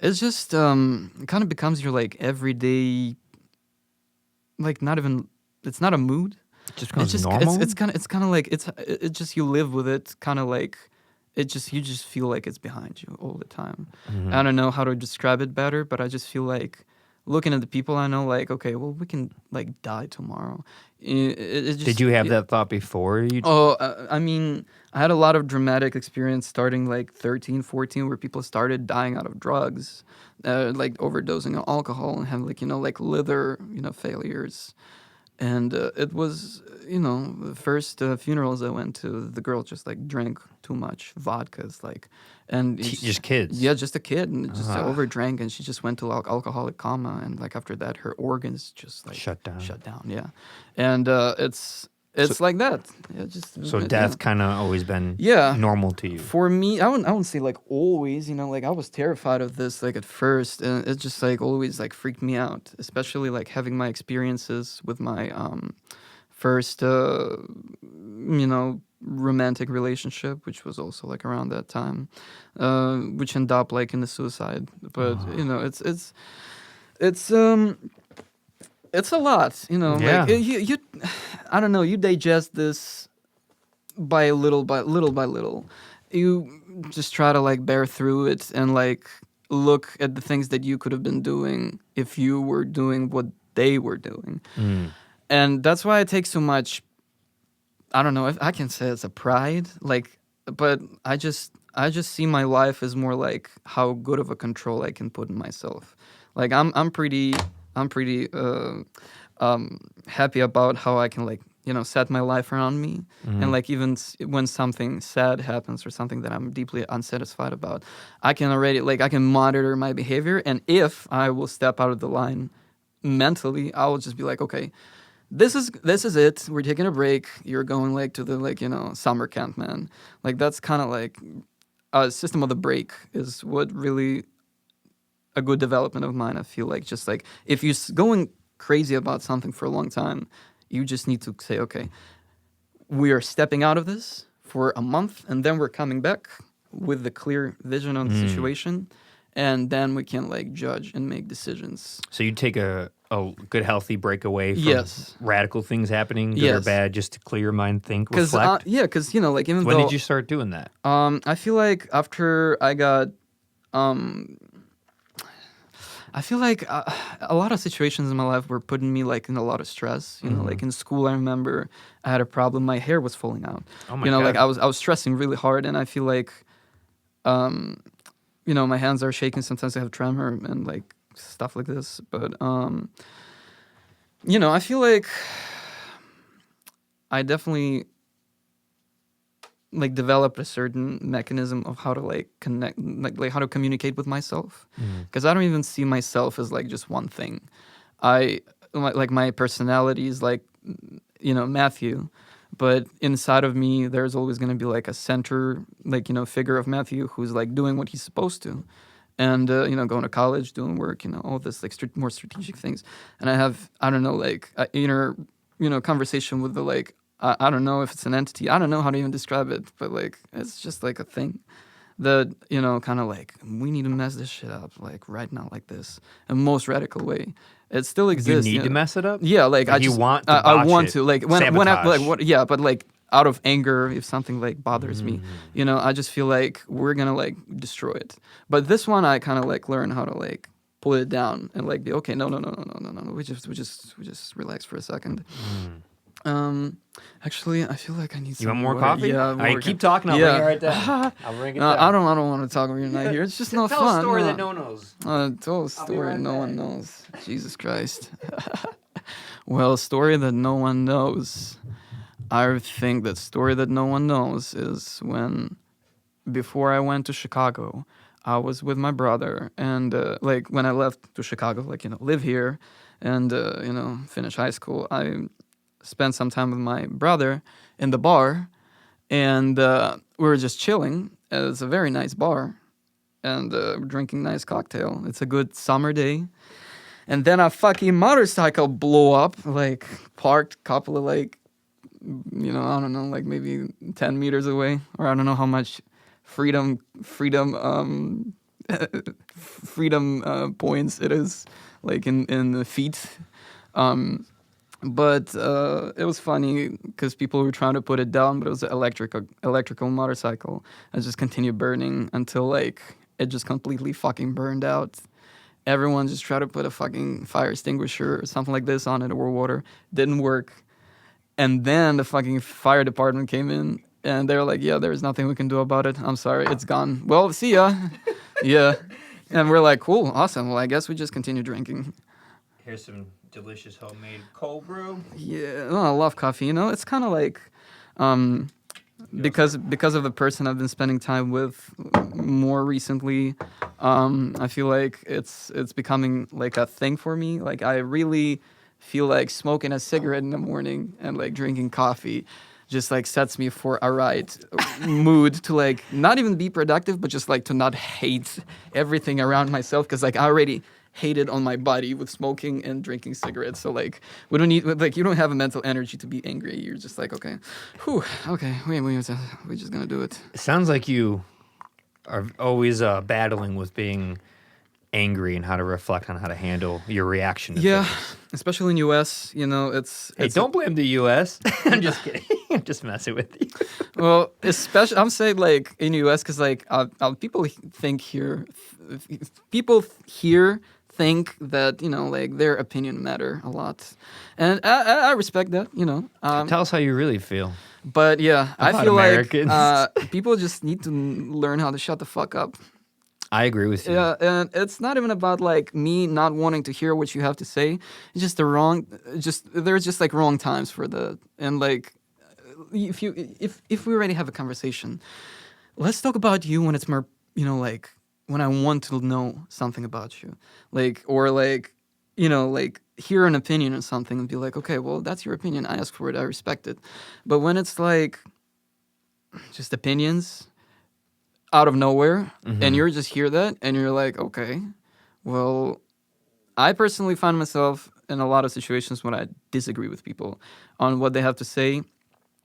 It's just it kind of becomes your like everyday. Like not even. It's not a mood. It just becomes normal. It's kind of like it just you live with it. Kind of like. You just feel like it's behind you all the time. Mm-hmm. I don't know how to describe it better, but I just feel like looking at the people I know, like, okay, well, we can like die tomorrow. It just, Did you have that thought before? I mean, I had a lot of dramatic experience starting like 13, 14, where people started dying out of drugs, like overdosing on alcohol and having like liver, failures. And it was, the first funerals I went to, the girl just like drank too much vodka, and Just kids. Yeah, just a kid, and just overdrank, and she just went to alcoholic coma, and like after that, her organs just like Shut down. Yeah, and it it's like that. Yeah, just So death kind of always been normal to you. For me, I wouldn't say like always, like I was terrified of this like at first, and it just like always like freaked me out, especially like having my experiences with my first romantic relationship, which was also like around that time, which ended up like in the suicide. But it's a lot, like you I don't know, you digest this by little by little. You just try to like bear through it and like look at the things that you could have been doing if you were doing what they were doing. And that's why it takes so much, I don't know if I can say it's a pride, like, but I just see my life as more like how good of a control I can put in myself. Like I'm pretty happy about how I can like set my life around me, and like even when something sad happens or something that I'm deeply unsatisfied about, I can already like I can monitor my behavior, and if I will step out of the line mentally, I will just be like, okay, this is it. We're taking a break. You're going like to the like summer camp, man. Like that's kind of like a system of the break is what really a good development of mine. I feel like just like if you're going crazy about something for a long time, you just need to say, okay, we are stepping out of this for a month, and then we're coming back with the clear vision on the situation, and then we can like judge and make decisions. So you take a good healthy break away from radical things happening, good or bad, just to clear your mind, think, reflect. Because like even when did you start doing that? I feel like after I got I feel like a lot of situations in my life were putting me like in a lot of stress. Like in school, I remember I had a problem. My hair was falling out. Oh my God. Like I was stressing really hard, and I feel like, my hands are shaking. Sometimes I have tremor and like stuff like this. But I feel like I definitely like developed a certain mechanism of how to like connect, like how to communicate with myself, because I don't even see myself as like just one thing. I like my personality is like Matthew, but inside of me there's always going to be like a center like figure of Matthew who's like doing what he's supposed to, and going to college, doing work, all this like more strategic things. And I have, I don't know, like an inner conversation with the like, I don't know if it's an entity. I don't know how to even describe it, but like it's just like a thing that kind of like we need to mess this shit up like right now, like this, in most radical way. It still exists. You need to mess it up. Yeah, like I just want to. I want to like when I sabotage. like what. Yeah, but like out of anger, if something like bothers me, I just feel like we're gonna like destroy it. But this one, I kind of like learn how to like pull it down and like be okay. No. We just relax for a second. Actually, I feel like I need some. You want more water. coffee? Yeah, all right, keep talking. I'll bring it right down. I'll bring it down. I don't want to talk when you're not here. It's just no Tell fun. a story that no one knows. Tell a story no one knows. Jesus Christ. Well, a story that no one knows. I think that story that no one knows is when, before I went to Chicago, I was with my brother, and like when I left to Chicago, like live here, and finish high school, I spent some time with my brother in the bar, and we were just chilling. It's a very nice bar, and we're drinking nice cocktail. It's a good summer day. And then a fucking motorcycle blew up, like parked couple of like, I don't know, like maybe 10 meters away, or I don't know how much freedom points it is, like in the feet. But it was funny because people were trying to put it down, but it was an electrical motorcycle. It just continued burning until like it just completely fucking burned out. Everyone just tried to put a fucking fire extinguisher or something like this on it or water. Didn't work. And then the fucking fire department came in and they were like, yeah, there's nothing we can do about it. I'm sorry, it's gone. Well, see ya. Yeah. And we're like, cool, awesome. Well, I guess we just continue drinking. Here's some delicious homemade cold brew. Yeah, I love coffee. It's kind of like because of the person I've been spending time with more recently. I feel like it's becoming like a thing for me. Like I really feel like smoking a cigarette in the morning and like drinking coffee just like sets me for a right mood to like not even be productive, but just like to not hate everything around myself, because like I already hate it on my body with smoking and drinking cigarettes. So like we don't need, like, you don't have a mental energy to be angry. You're just like, okay, whew, okay, we're just gonna do it. It sounds like you are always battling with being angry and how to reflect on how to handle your reaction to things. Especially in US, you know, it's don't blame the US. I'm just kidding. I'm just messing with you. Well, especially I'm saying like in US, because like people think here, people here think that, you know, like their opinion matter a lot, and I respect that, you know. Tell us how you really feel. But yeah, I feel Americans. like people just need to learn how to shut the fuck up. I agree with you. Yeah, and it's not even about like me not wanting to hear what you have to say. It's just there's just like wrong times for that. And like if we already have a conversation, let's talk about you when it's more, you know, like when I want to know something about you. Like, or like, you know, like hear an opinion or something and be like, okay, well, that's your opinion. I asked for it. I respect it. But when it's like just opinions out of nowhere, and you're just hear that and you're like, okay, well, I personally find myself in a lot of situations when I disagree with people on what they have to say,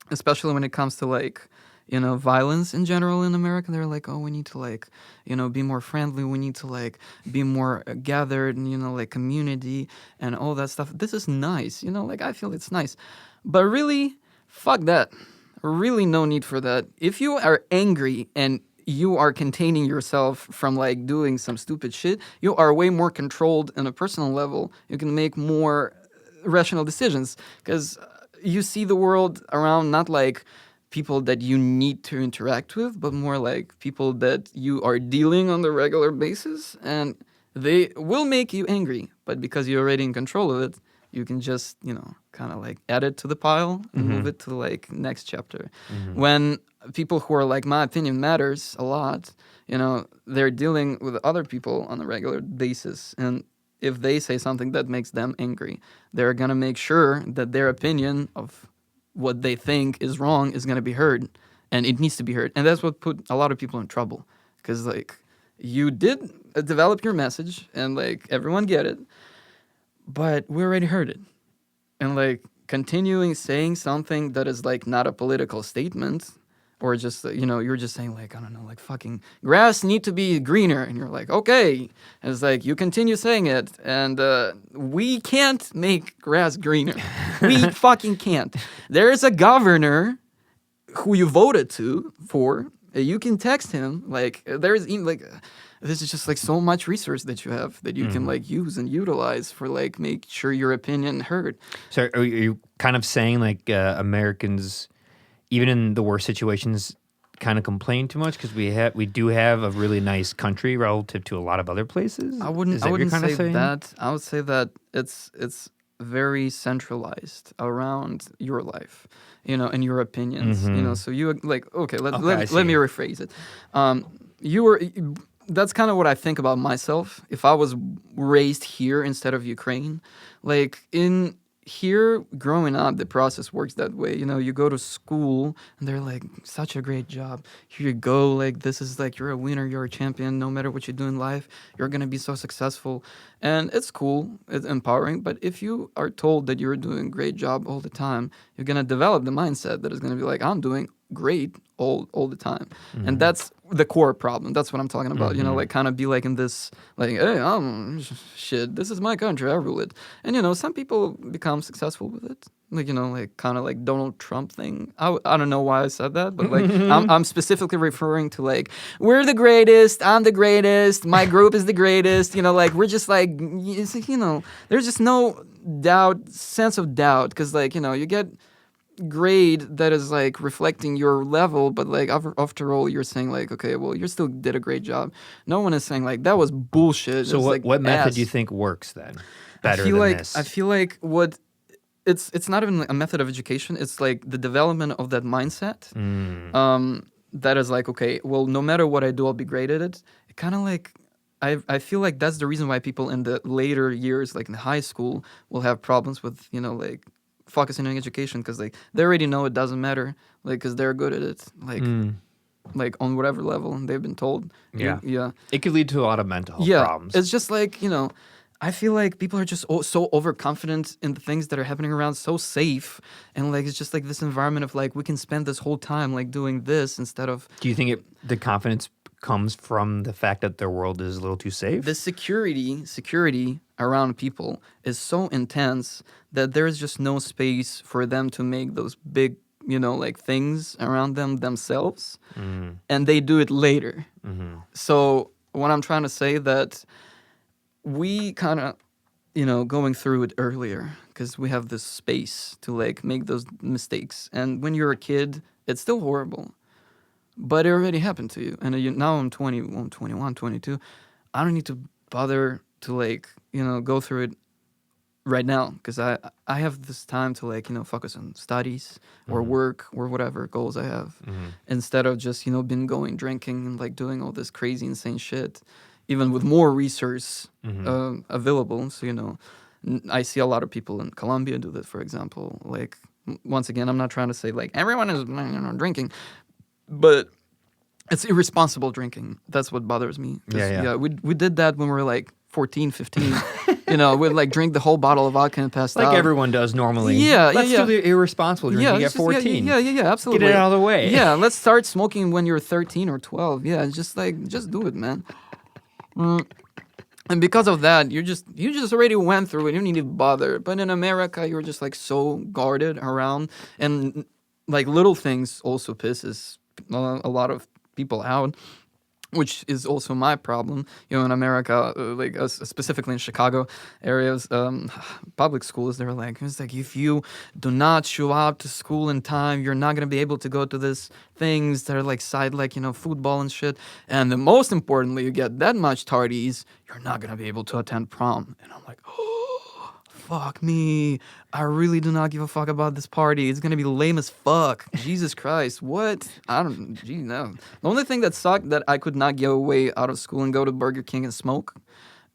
especially when it comes to like, you know, violence in general in America. They're like, oh, we need to like, you know, be more friendly. We need to like be more gathered and, you know, like community and all that stuff. This is nice, you know, like I feel it's nice, but really, fuck that. Really no need for that. If you are angry and you are containing yourself from like doing some stupid shit, you are way more controlled on a personal level. You can make more rational decisions because you see the world around not like people that you need to interact with, but more like people that you are dealing on the regular basis, and they will make you angry. But because you're already in control of it, you can just, you know, kind of like add it to the pile and move it to like next chapter. When people who are like, my opinion matters a lot, you know, they're dealing with other people on a regular basis. And if they say something that makes them angry, they're going to make sure that their opinion of what they think is wrong is going to be heard. And it needs to be heard. And that's what put a lot of people in trouble. Because like you did develop your message and like everyone get it, but we already heard it. And like continuing saying something that is like not a political statement, or just, you know, you're just saying like, I don't know, like fucking grass need to be greener. And you're like, okay. And it's like, you continue saying it. And we can't make grass greener. We fucking can't. There is a governor who you voted for. You can text him. Like there's even like, this is just like so much resource that you have that you can like use and utilize for like make sure your opinion heard. So are you kind of saying like Americans, even in the worst situations, kind of complain too much because we do have a really nice country relative to a lot of other places? I wouldn't say that. I would say that it's very centralized around your life, you know, and your opinions, you know. So you like, okay, let me rephrase it. That's kind of what I think about myself. If I was raised here instead of Ukraine, like in here growing up, the process works that way. You know, you go to school and they're like, such a great job. Here you go. Like, this is like, you're a winner, you're a champion. No matter what you do in life, you're going to be so successful. And it's cool. It's empowering. But if you are told that you're doing a great job all the time, you're going to develop the mindset that is going to be like, I'm doing great all the time. And that's the core problem. That's what I'm talking about. You know, like kind of be like in this, like, hey, shit, this is my country, I rule it. And, you know, some people become successful with it. Like, you know, like kind of like Donald Trump thing. I don't know why I said that, but like I'm specifically referring to like, we're the greatest, I'm the greatest, my group is the greatest. You know, like we're just like, you know, there's just no sense of doubt. Because like, you know, you get grade that is like reflecting your level, but like after all you're saying like, okay, well, you still did a great job. No one is saying like that was bullshit. So what method do you think works then better than this? I feel like what it's not even a method of education, it's like the development of that mindset that is like, okay, well, no matter what I do, I'll be great at it. It kind of like, I feel like that's the reason why people in the later years, like in high school, will have problems with, like focusing on education, because like they already know it doesn't matter, like because they're good at it, like on whatever level, and they've been told. Yeah. It could lead to a lot of mental health Yeah, problems. it's just like, I feel like people are just so overconfident in the things that are happening around, so safe, and like it's just like this environment of like we can spend this whole time like doing this instead of. Do you think the confidence comes from the fact that their world is a little too safe? The security around people is so intense that there's just no space for them to make those big, like things around them themselves, and they do it later. So what I'm trying to say that we kind of, going through it earlier because we have this space to like make those mistakes. And when you're a kid, it's still horrible, but it already happened to you. And now I'm 20, I'm 21, 22. I don't need to bother to like, go through it right now because I have this time to like, focus on studies or work or whatever goals I have instead of just, been going drinking and like doing all this crazy, insane shit. Even with more resource available. So, I see a lot of people in Colombia do this, for example. Like, once again, I'm not trying to say, like, everyone is drinking. But it's irresponsible drinking. That's what bothers me. Yeah. We did that when we were, like, 14, 15. We'd, like, drink the whole bottle of vodka and pass out. Like everyone does normally. Let's do the irresponsible drinking at 14. Yeah, absolutely. Get it out of the way. Yeah, let's start smoking when you're 13 or 12. Yeah, just do it, man. And because of that, you just already went through it. You don't need to bother. But in America, you're just like so guarded around, and like little things also pisses a lot of people out, which is also my problem. In America, specifically in Chicago areas, public schools, they're like, it's like if you do not show up to school in time, you're not gonna be able to go to these things that are like side, like football and shit. And the most importantly, you get that much tardies, you're not gonna be able to attend prom. And I'm like, oh, fuck me. I really do not give a fuck about this party. It's gonna be lame as fuck. Jesus Christ, what? No. The only thing that sucked that I could not get away out of school and go to Burger King and smoke.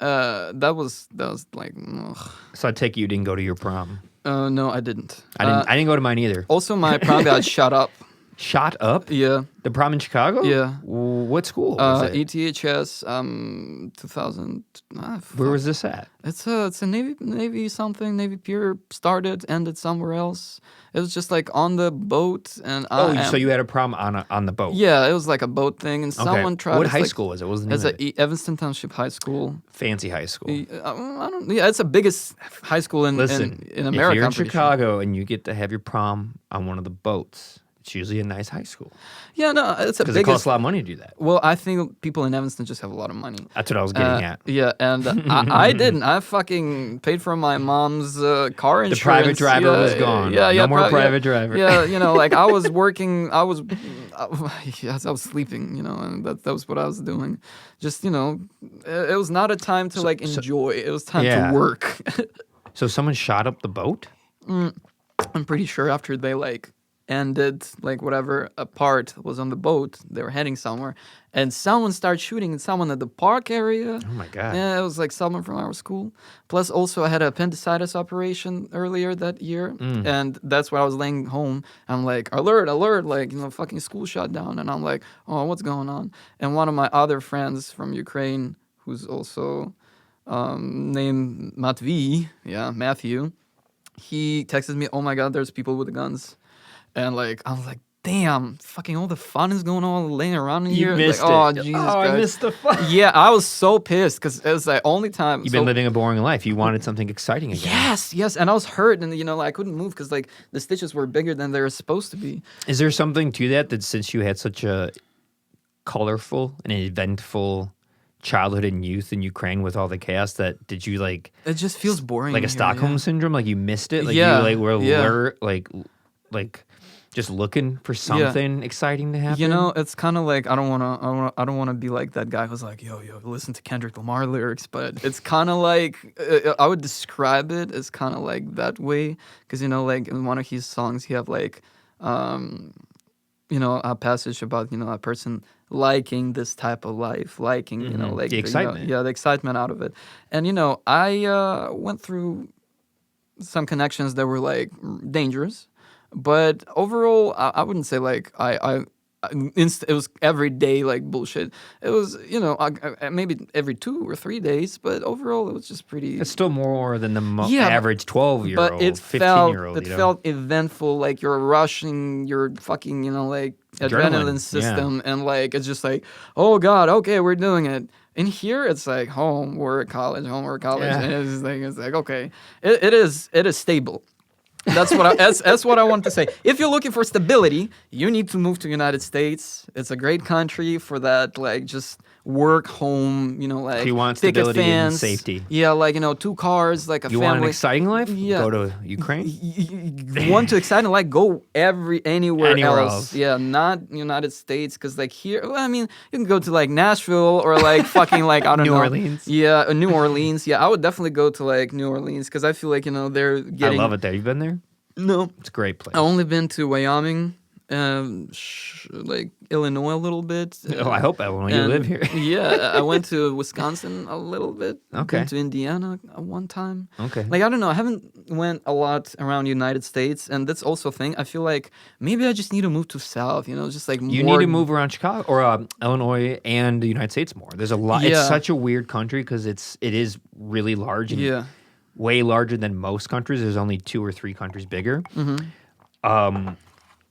That was like. Ugh. So I take it you didn't go to your prom. No, I didn't. I didn't go to mine either. Also, my prom got shut up. Shot up? Yeah. The prom in Chicago? Yeah. What school was it? ETHS, 2000. Where was this at? It's a Navy something. Navy Pier started, ended somewhere else. It was just like on the boat, and so you had a prom on the boat? Yeah, it was like a boat thing, and someone tried. What high school was it? What was the name of it? It's Evanston Township High School. Fancy high school. It's the biggest high school in America. If you're in Chicago and you get to have your prom on one of the boats, it's usually a nice high school. Yeah, no, it's because it costs a lot of money to do that. Well, I think people in Evanston just have a lot of money. That's what I was getting at. Yeah, and I didn't. I fucking paid for my mom's car insurance. The private driver was gone. No more private driver. Yeah, like I was working. I was sleeping. And that was what I was doing. Just it was not a time to enjoy. It was time to work. So someone shot up the boat? I'm pretty sure after they ended, whatever a part was on the boat, they were heading somewhere, and someone started shooting at someone at the park area. Oh my God. Yeah, it was someone from our school. Plus also I had an appendicitis operation earlier that year, and that's why I was laying home. I'm like, alert, fucking school shut down. And I'm like, oh, what's going on? And one of my other friends from Ukraine, who's also named Matvi, Matthew, he texted me, oh my God, there's people with guns. And I was like, damn, fucking all the fun is going on laying around in here. You missed it. Oh, Jesus Christ. I missed the fun. Yeah, I was so pissed because it was the only time. You've been living a boring life. You wanted something exciting again. Yes. And I was hurt, and I couldn't move because the stitches were bigger than they were supposed to be. Is there something to that since you had such a colorful and eventful childhood and youth in Ukraine with all the chaos, that did you It just feels boring. Like a Stockholm syndrome? Like you missed it? You were alert, just looking for something exciting to happen. It's kind of I don't want to be like that guy who's like, yo, listen to Kendrick Lamar lyrics, but it's kind of I would describe it as kind of that way, because in one of his songs he have a passage about a person liking this type of life, liking like the excitement. the excitement out of it. And I went through some connections that were like dangerous, but overall, I wouldn't say like it was every day like bullshit. It was maybe every 2 or 3 days, but overall it was just pretty. It's still more than the Yeah, average 12-year-old, but it 15-year-old. felt eventful, like you're rushing your fucking like adrenaline system, and like it's just like, oh god, okay, we're doing it. In here, it's like homework, college, Yeah. and it's like okay, it is stable. That's what I want to say. If you're looking for stability, you need to move to United States. It's a great country for that. Like just work, home. Like If you want picket stability and fence. safety. Yeah, like 2 cars, like a You family. want an exciting life? Yeah. Go to Ukraine. You want to exciting like go anywhere else. Yeah, not United States, because like here, well, I mean, you can go to like Nashville or like fucking like I don't New know. Orleans. Yeah, New Orleans. Yeah, I would definitely go to like New Orleans because I feel like they're getting. I love it there. You've been there? No, It's a great place. I've only been to Wyoming, like Illinois a little bit. Oh, I hope you live here. Yeah, I went to Wisconsin a little bit. Okay. Been to Indiana one time. Okay. Like I don't know, I haven't went a lot around United States, and that's also a thing. I feel like maybe I just need to move to South. Just like You more. need to move around Chicago or Illinois and the United States more. There's a lot. Yeah. It's such a weird country because it is really large. And Yeah. way larger than most countries. There's only 2 or 3 countries bigger.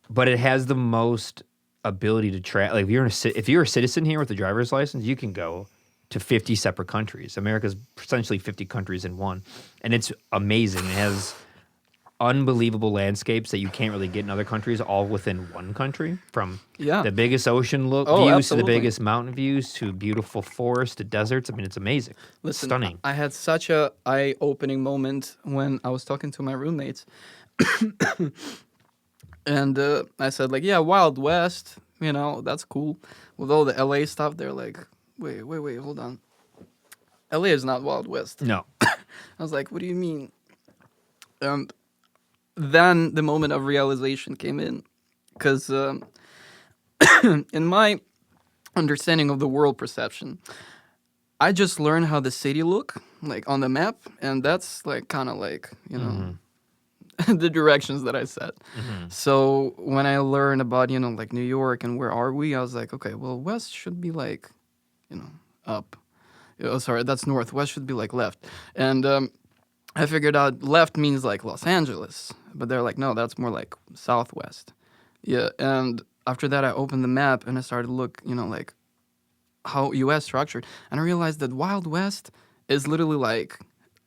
But it has the most ability to travel. Like if you're a citizen here with a driver's license, you can go to 50 separate countries. America's essentially 50 countries in one, and it's amazing. It has unbelievable landscapes that you can't really get in other countries, all within one country. From the biggest ocean views absolutely. to the biggest mountain views to beautiful forests to deserts. I mean, it's amazing. Listen, Stunning. I had such a eye-opening moment when I was talking to my roommates. And I said, like, yeah, Wild West, that's cool. With all the LA stuff, they're like, wait, hold on. LA is not Wild West. No. I was like, what do you mean? And then the moment of realization came in. Because in my understanding of the world perception, I just learned how the city look, like, on the map. And that's, like, kind of like, the directions that I set. So when I learned about, like New York and where are we, I was like, okay, well, west should be like, up. Oh, sorry, that's north. West should be like left. And I figured out left means like Los Angeles. But they're like, no, that's more like southwest. Yeah, and after that, I opened the map and I started to look, like how U.S. structured. And I realized that Wild West is literally like,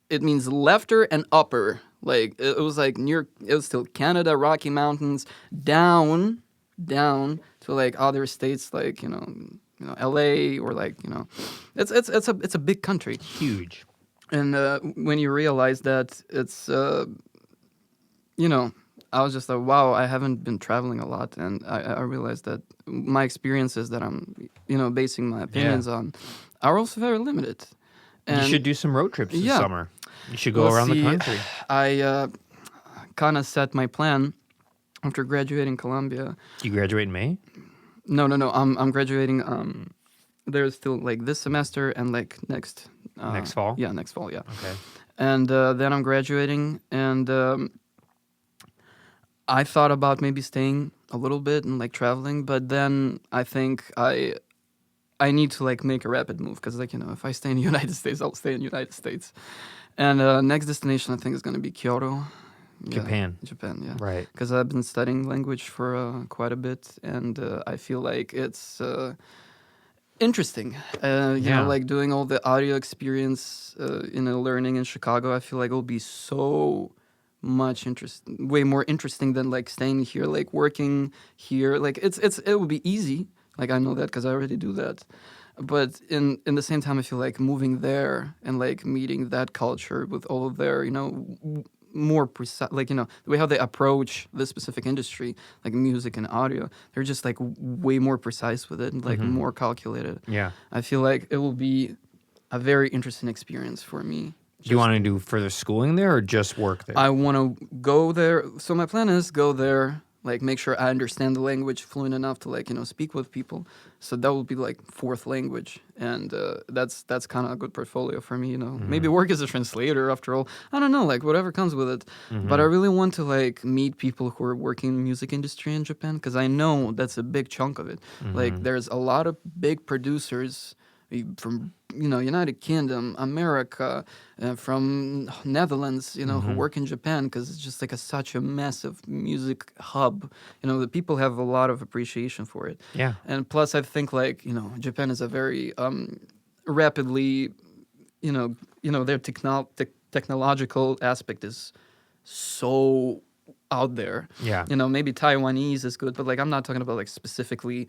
it means lefter and upper. Like it was like it was still Canada, Rocky Mountains, down to like other states like LA or like it's a big country, Huge. and when you realize that it's I was just like, wow, I haven't been traveling a lot, and I realized that my experiences that I'm basing my opinions on are also very limited. And you should do some road trips this summer. You should go Well, around see, the country. I kind of set my plan after graduating Columbia. You graduate in May? No. I'm graduating. There's still like this semester and like next fall? Yeah, next fall. Yeah. Okay. And then I'm graduating, and I thought about maybe staying a little bit and like traveling, but then I think I need to like make a rapid move because like if I stay in the United States, I'll stay in the United States. And next destination I think is going to be Kyoto. Japan. Japan, yeah. Right. Because I've been studying language for quite a bit, and I feel like it's interesting. Like doing all the audio experience learning in Chicago, I feel like it'll be so much way more interesting than like staying here, like working here. Like it will be easy. Like I know that because I already do that. But in the same time, I feel like moving there and like meeting that culture with all of their, more precise, like, the way how they approach this specific industry, like music and audio, they're just like way more precise with it and like more calculated. Yeah. I feel like it will be a very interesting experience for me. Do you want to do further schooling there or just work there? I want to go there. So my plan is go there like make sure I understand the language fluent enough to like speak with people. So that would be like fourth language, and that's kind of a good portfolio for me. Maybe work as a translator after all. I don't know, like whatever comes with it. But I really want to like meet people who are working in the music industry in Japan, because I know that's a big chunk of it. Like there's a lot of big producers from United Kingdom, America, from Netherlands, who work in Japan, because it's just like such a massive music hub. The people have a lot of appreciation for it. Yeah. And plus, I think like Japan is a very rapidly, their technological aspect is so out there. Yeah. Maybe Taiwanese is good, but like I'm not talking about like specifically,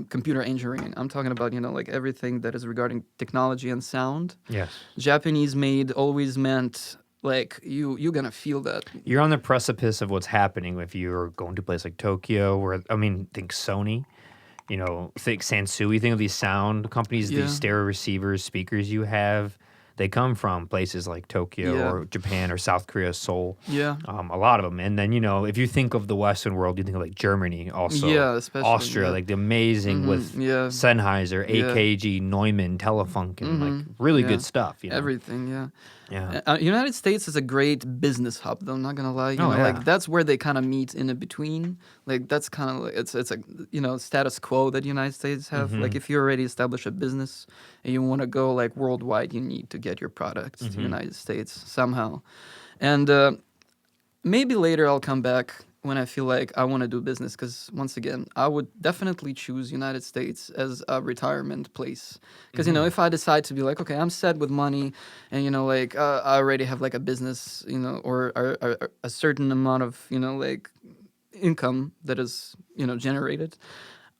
computer engineering. I'm talking about, like everything that is regarding technology and sound. Yes. Japanese made always meant like you're gonna feel that. You're on the precipice of what's happening if you're going to a place like Tokyo, where think Sony, think Sansui, think of these sound companies, these stereo receivers, speakers you have. They come from places like Tokyo or Japan or South Korea, Seoul. Yeah. A lot of them. And then, if you think of the Western world, you think of like Germany also. Yeah, especially. Austria, like the amazing with Sennheiser, AKG, Neumann, Telefunken, like really good stuff. Everything, yeah. Yeah. United States is a great business hub, though, I'm not gonna lie. Like that's where they kind of meet in between. Like that's kind of like it's a status quo that United States have. Like if you already establish a business and you want to go like worldwide, you need to get your products to the United States somehow. And maybe later I'll come back when I feel like I want to do business, because once again, I would definitely choose United States as a retirement place. Because if I decide to be like, okay, I'm set with money, and I already have like a business, or a certain amount of like income that is generated,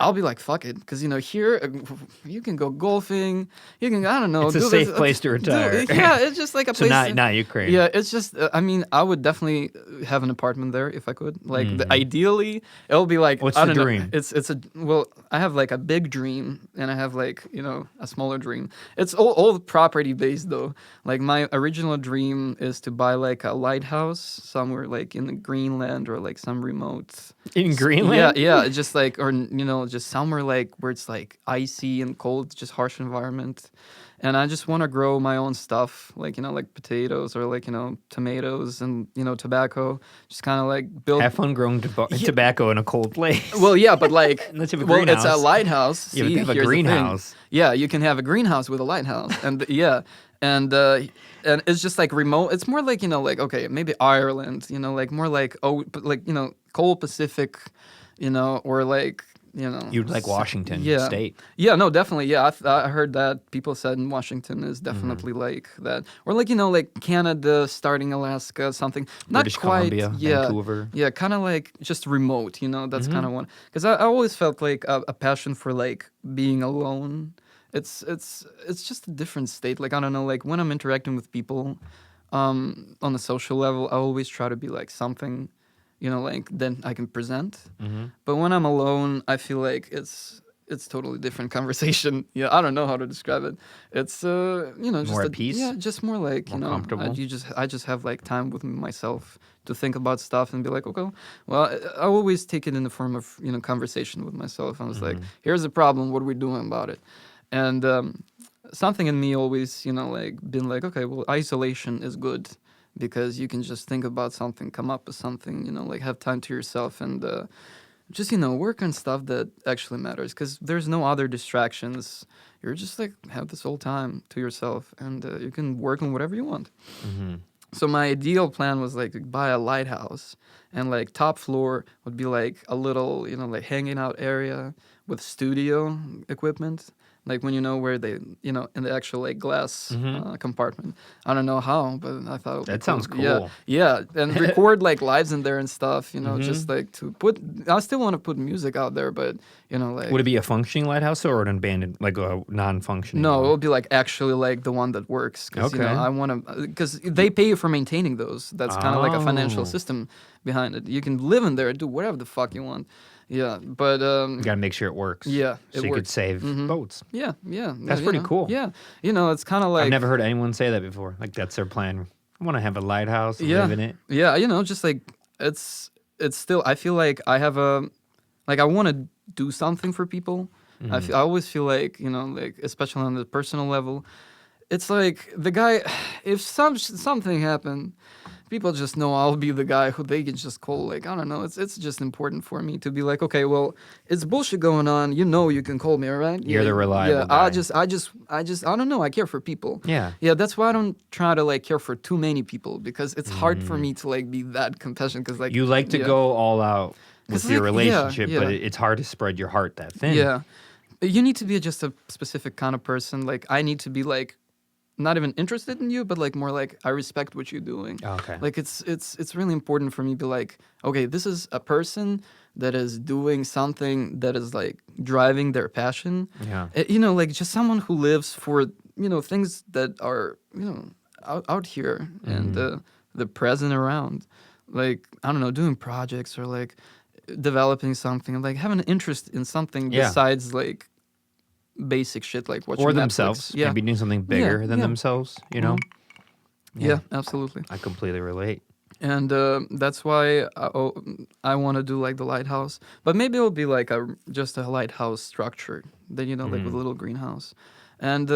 I'll be like, fuck it, because here you can go golfing, you can, I don't know, it's a safe place to retire. It's just like a place. So not Ukraine. Yeah, it's just. I would definitely have an apartment there if I could. Like, ideally, it'll be like. What's I the don't dream? Know. I have like a big dream, and I have like a smaller dream. It's all property based though. Like my original dream is to buy like a lighthouse somewhere like in Greenland or like some remote. In Greenland? Yeah, just like, or just somewhere like where it's like icy and cold, just harsh environment. And I just want to grow my own stuff, like like potatoes or like tomatoes and tobacco. Just kind of like build. Have fun growing tobacco in a cold place. Well, yeah, but like, unless you have a greenhouse. It's a lighthouse. You have a greenhouse. Yeah, you can have a greenhouse with a lighthouse, and and it's just like remote. It's more like like okay, maybe Ireland, like more like cold Pacific, or like. You'd like Washington State. Yeah, no, definitely. Yeah, I heard that people said in Washington is definitely like that, or like like Canada, starting Alaska, something. British Not quite. Columbia, Vancouver. Yeah, kind of like just remote. That's kind of one. Because I always felt like a passion for like being alone. It's just a different state. Like I don't know. Like when I'm interacting with people, on a social level, I always try to be like something. Like then I can present. But when I'm alone, I feel like it's totally different conversation. Yeah, I don't know how to describe it. It's just more at peace. Yeah, just more like more comfortable. I just have like time with myself to think about stuff and be like, okay, well, I always take it in the form of conversation with myself. I was like, here's a problem. What are we doing about it? And something in me always like been like, okay, well, isolation is good. Because you can just think about something, come up with something, like have time to yourself and just, work on stuff that actually matters. Because there's no other distractions. You're just like, have this whole time to yourself and you can work on whatever you want. So my ideal plan was like to buy a lighthouse and like top floor would be like a little, like hanging out area with studio equipment. Like when where they, in the actual like glass compartment. I don't know how, but I thought that sounds cool. Yeah, and record like lives in there and stuff. Just like to put. I still want to put music out there, but like. Would it be a functioning lighthouse or an abandoned, like a non-functioning? No, one? it would be like actually like the one that works. Cause, okay. I want to because they pay you for maintaining those. That's kind of like a financial system behind it. You can live in there and do whatever the fuck you want. Yeah, but you gotta make sure it works. Yeah, so you could save boats. Yeah, that's pretty cool. Yeah, it's kind of like I've never heard anyone say that before. Like that's their plan. I want to have a lighthouse, live in it. Yeah, just like it's it's still, I feel like I have I want to do something for people. I always feel like, like, especially on the personal level, it's like the guy, if something happened, people just know I'll be the guy who they can just call. Like, I don't know. It's just important for me to be like, okay, well, it's bullshit going on. You can call me, all right? You're the reliable guy. I don't know. I care for people. Yeah. Yeah, that's why I don't try to like care for too many people, because it's hard for me to like be that compassionate. Because like you like to go all out with your relationship, yeah. but it's hard to spread your heart that thin. Yeah, you need to be just a specific kind of person. Like, I need to be like, not even interested in you, but like more like, I respect what you're doing. Okay. Like, it's really important for me to be like, okay, this is a person that is doing something that is like driving their passion. Yeah. Like just someone who lives for, things that are, out here and the present around. Like, I don't know, doing projects or like developing something, like having an interest in something besides like basic shit like watching or Netflix. themselves. Yeah. Maybe doing something bigger than themselves, Yeah, absolutely. I completely relate. And that's why I want to do like the lighthouse, but maybe it'll be like just a lighthouse structure that like with a little greenhouse. And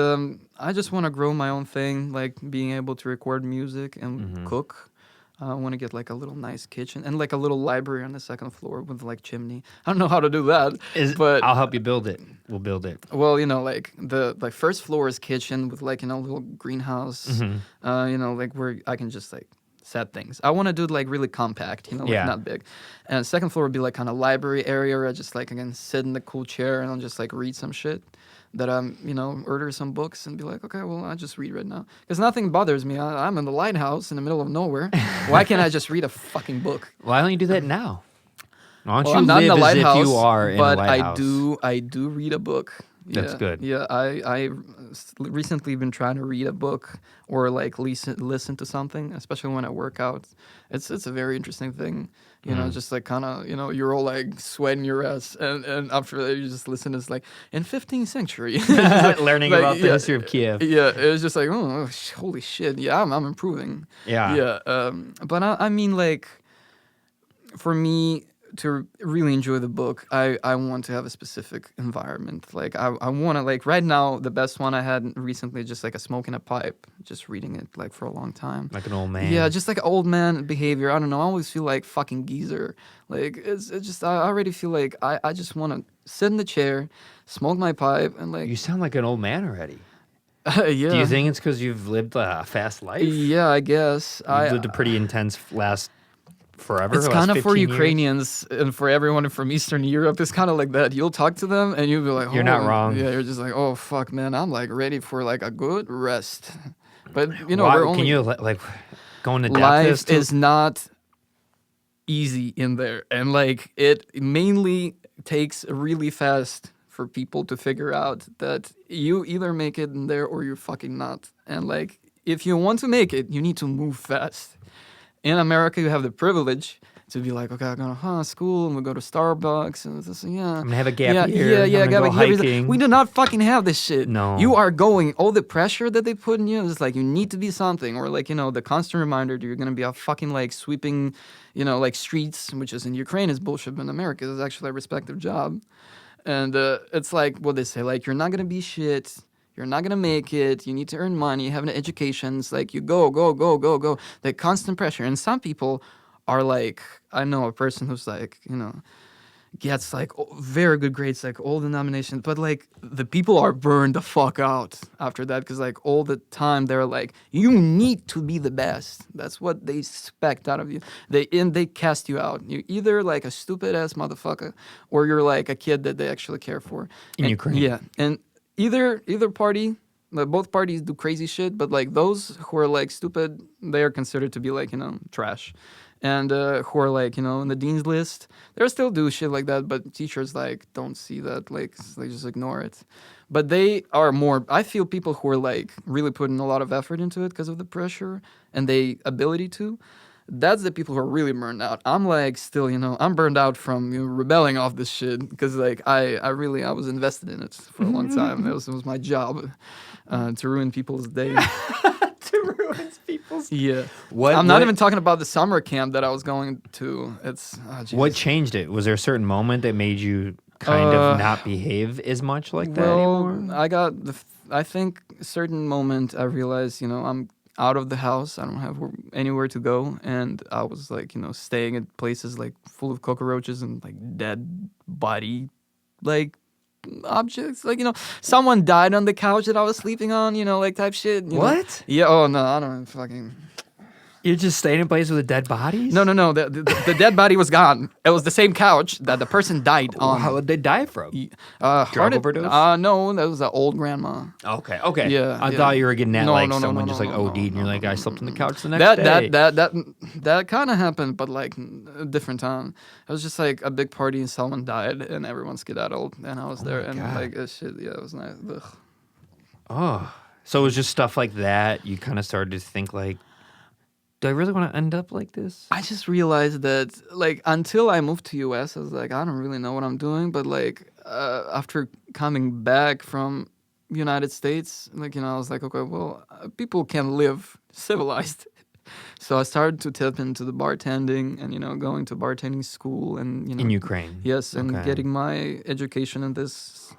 I just want to grow my own thing, like being able to record music and cook. I want to get like a little nice kitchen and like a little library on the second floor with like chimney. I don't know how to do that, but I'll help you build it. We'll build it. Well, like the first floor is kitchen with like little greenhouse. Like where I can just like set things. I want to do it like really compact, like not big. And second floor would be like kind of library area where I just like again sit in the cool chair and I'll just like read some shit. That order some books and be like, okay, well, I'll just read right now. Because nothing bothers me. I'm in the lighthouse in the middle of nowhere. Why can't I just read a fucking book? Why don't you do that now? Why don't Well, you I'm not in the live as lighthouse, if you are in but a lighthouse? I do read a book. That's good. Yeah, I recently been trying to read a book or like listen to something, especially when I work out. It's a very interesting thing. Just like kind of, you're all like sweating your ass, and after that you just listen. It's like in 15th century, learning about the history of Kyiv. Yeah, it was just like, oh, holy shit, yeah, I'm improving. Yeah. But I mean, like, for me to really enjoy the book, I want to have a specific environment. Like I want to, like, right now the best one I had recently, just like a smoke in a pipe, just reading it like for a long time. Like an old man. Yeah, just like old man behavior. I don't know. I always feel like fucking geezer. Like it's just I already feel like I just want to sit in the chair, smoke my pipe, and like. You sound like an old man already. Yeah. Do you think it's because you've lived a fast life? Yeah, I guess. You've lived a pretty intense forever. It's kind of for years. Ukrainians and for everyone from Eastern Europe. It's kind of like that. You'll talk to them and you'll be like, "You're not wrong." Yeah, you're just like, "Oh fuck, man, I'm like ready for like a good rest." But can you like go into depth? Life is not easy in there, and like it mainly takes really fast for people to figure out that you either make it in there or you're fucking not. And like, if you want to make it, you need to move fast. In America, you have the privilege to be like, okay, I'm going to school, and we go to Starbucks, and this, yeah. I'm gonna have a gap year. Yeah, I'm gonna go hiking. We do not fucking have this shit. No. You are going, all the pressure that they put in you is like, you need to be something, or like, the constant reminder that you're gonna be a fucking like sweeping, like streets, which is in Ukraine is bullshit, but in America is actually a respective job. And it's like what they say, like, you're not gonna be shit. You're not gonna make it. You need to earn money, have an education. It's like you go. The constant pressure. And some people are like, I know a person who's like, gets like very good grades, like all the nominations, but like the people are burned the fuck out after that, because like all the time they're like, you need to be the best. That's what they expect out of you. They cast you out. You're either like a stupid ass motherfucker, or you're like a kid that they actually care for. In Ukraine. Yeah, and either party, like both parties do crazy shit, but like those who are like stupid, they are considered to be like, trash. And who are like, in the dean's list, they still do shit like that, but teachers like don't see that, like they just ignore it. But they are more, I feel, people who are like really putting a lot of effort into it because of the pressure and the ability to. That's the people who are really burned out. I'm like still, I'm burned out from rebelling off this shit, because like I was invested in it for a long time. It was my job to ruin people's day. To ruin people's Yeah. What? I'm not even talking about the summer camp that I was going to. It's what changed it? Was there a certain moment that made you kind of not behave as much like that anymore? I think a certain moment I realized, I'm out of the house. I don't have anywhere to go, and I was like, staying at places like full of cockroaches and like dead body, like objects. Like, someone died on the couch that I was sleeping on. Like type shit. What? Yeah. Oh no, I don't fucking. You're just staying in place with the dead bodies? No. The dead body was gone. It was the same couch that the person died on. How did they die from? Drug overdose? No, that was an old grandma. Okay. Yeah. I thought you were getting at someone just OD'd and you're like, I slept on the couch the next day. That kind of happened, but like a different time. It was just like a big party and someone died and everyone skedaddled and I was there and God. like shit. Yeah, it was nice. Ugh. Oh, so it was just stuff like that. You kind of started to think like, do I really want to end up like this? I just realized that, like, until I moved to US, I was like, I don't really know what I'm doing. But, like, after coming back from United States, like, I was like, okay, well, people can live civilized. So I started to tap into the bartending and, going to bartending school and, In Ukraine? Yes, and getting my education in this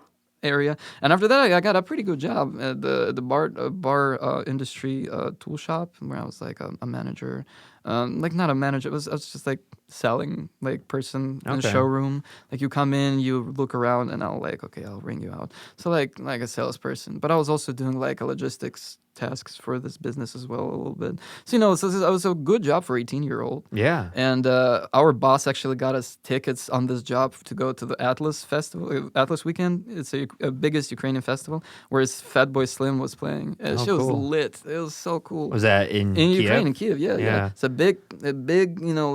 area. And after that, I got a pretty good job at the bar industry tool shop where I was like a manager. Like not a manager, I was just like selling like person in the showroom. Like you come in, you look around, and I'll like, okay, I'll ring you out. So like a salesperson. But I was also doing like a logistics tasks for this business as well a little bit. So it was a good job for 18-year-old. Yeah. And our boss actually got us tickets on this job to go to the Atlas Festival, Atlas Weekend. It's a biggest Ukrainian festival, whereas Fatboy Slim was playing. She was lit. It was so cool. Was that in Kyiv? Ukraine, in Kyiv, yeah. It's a big,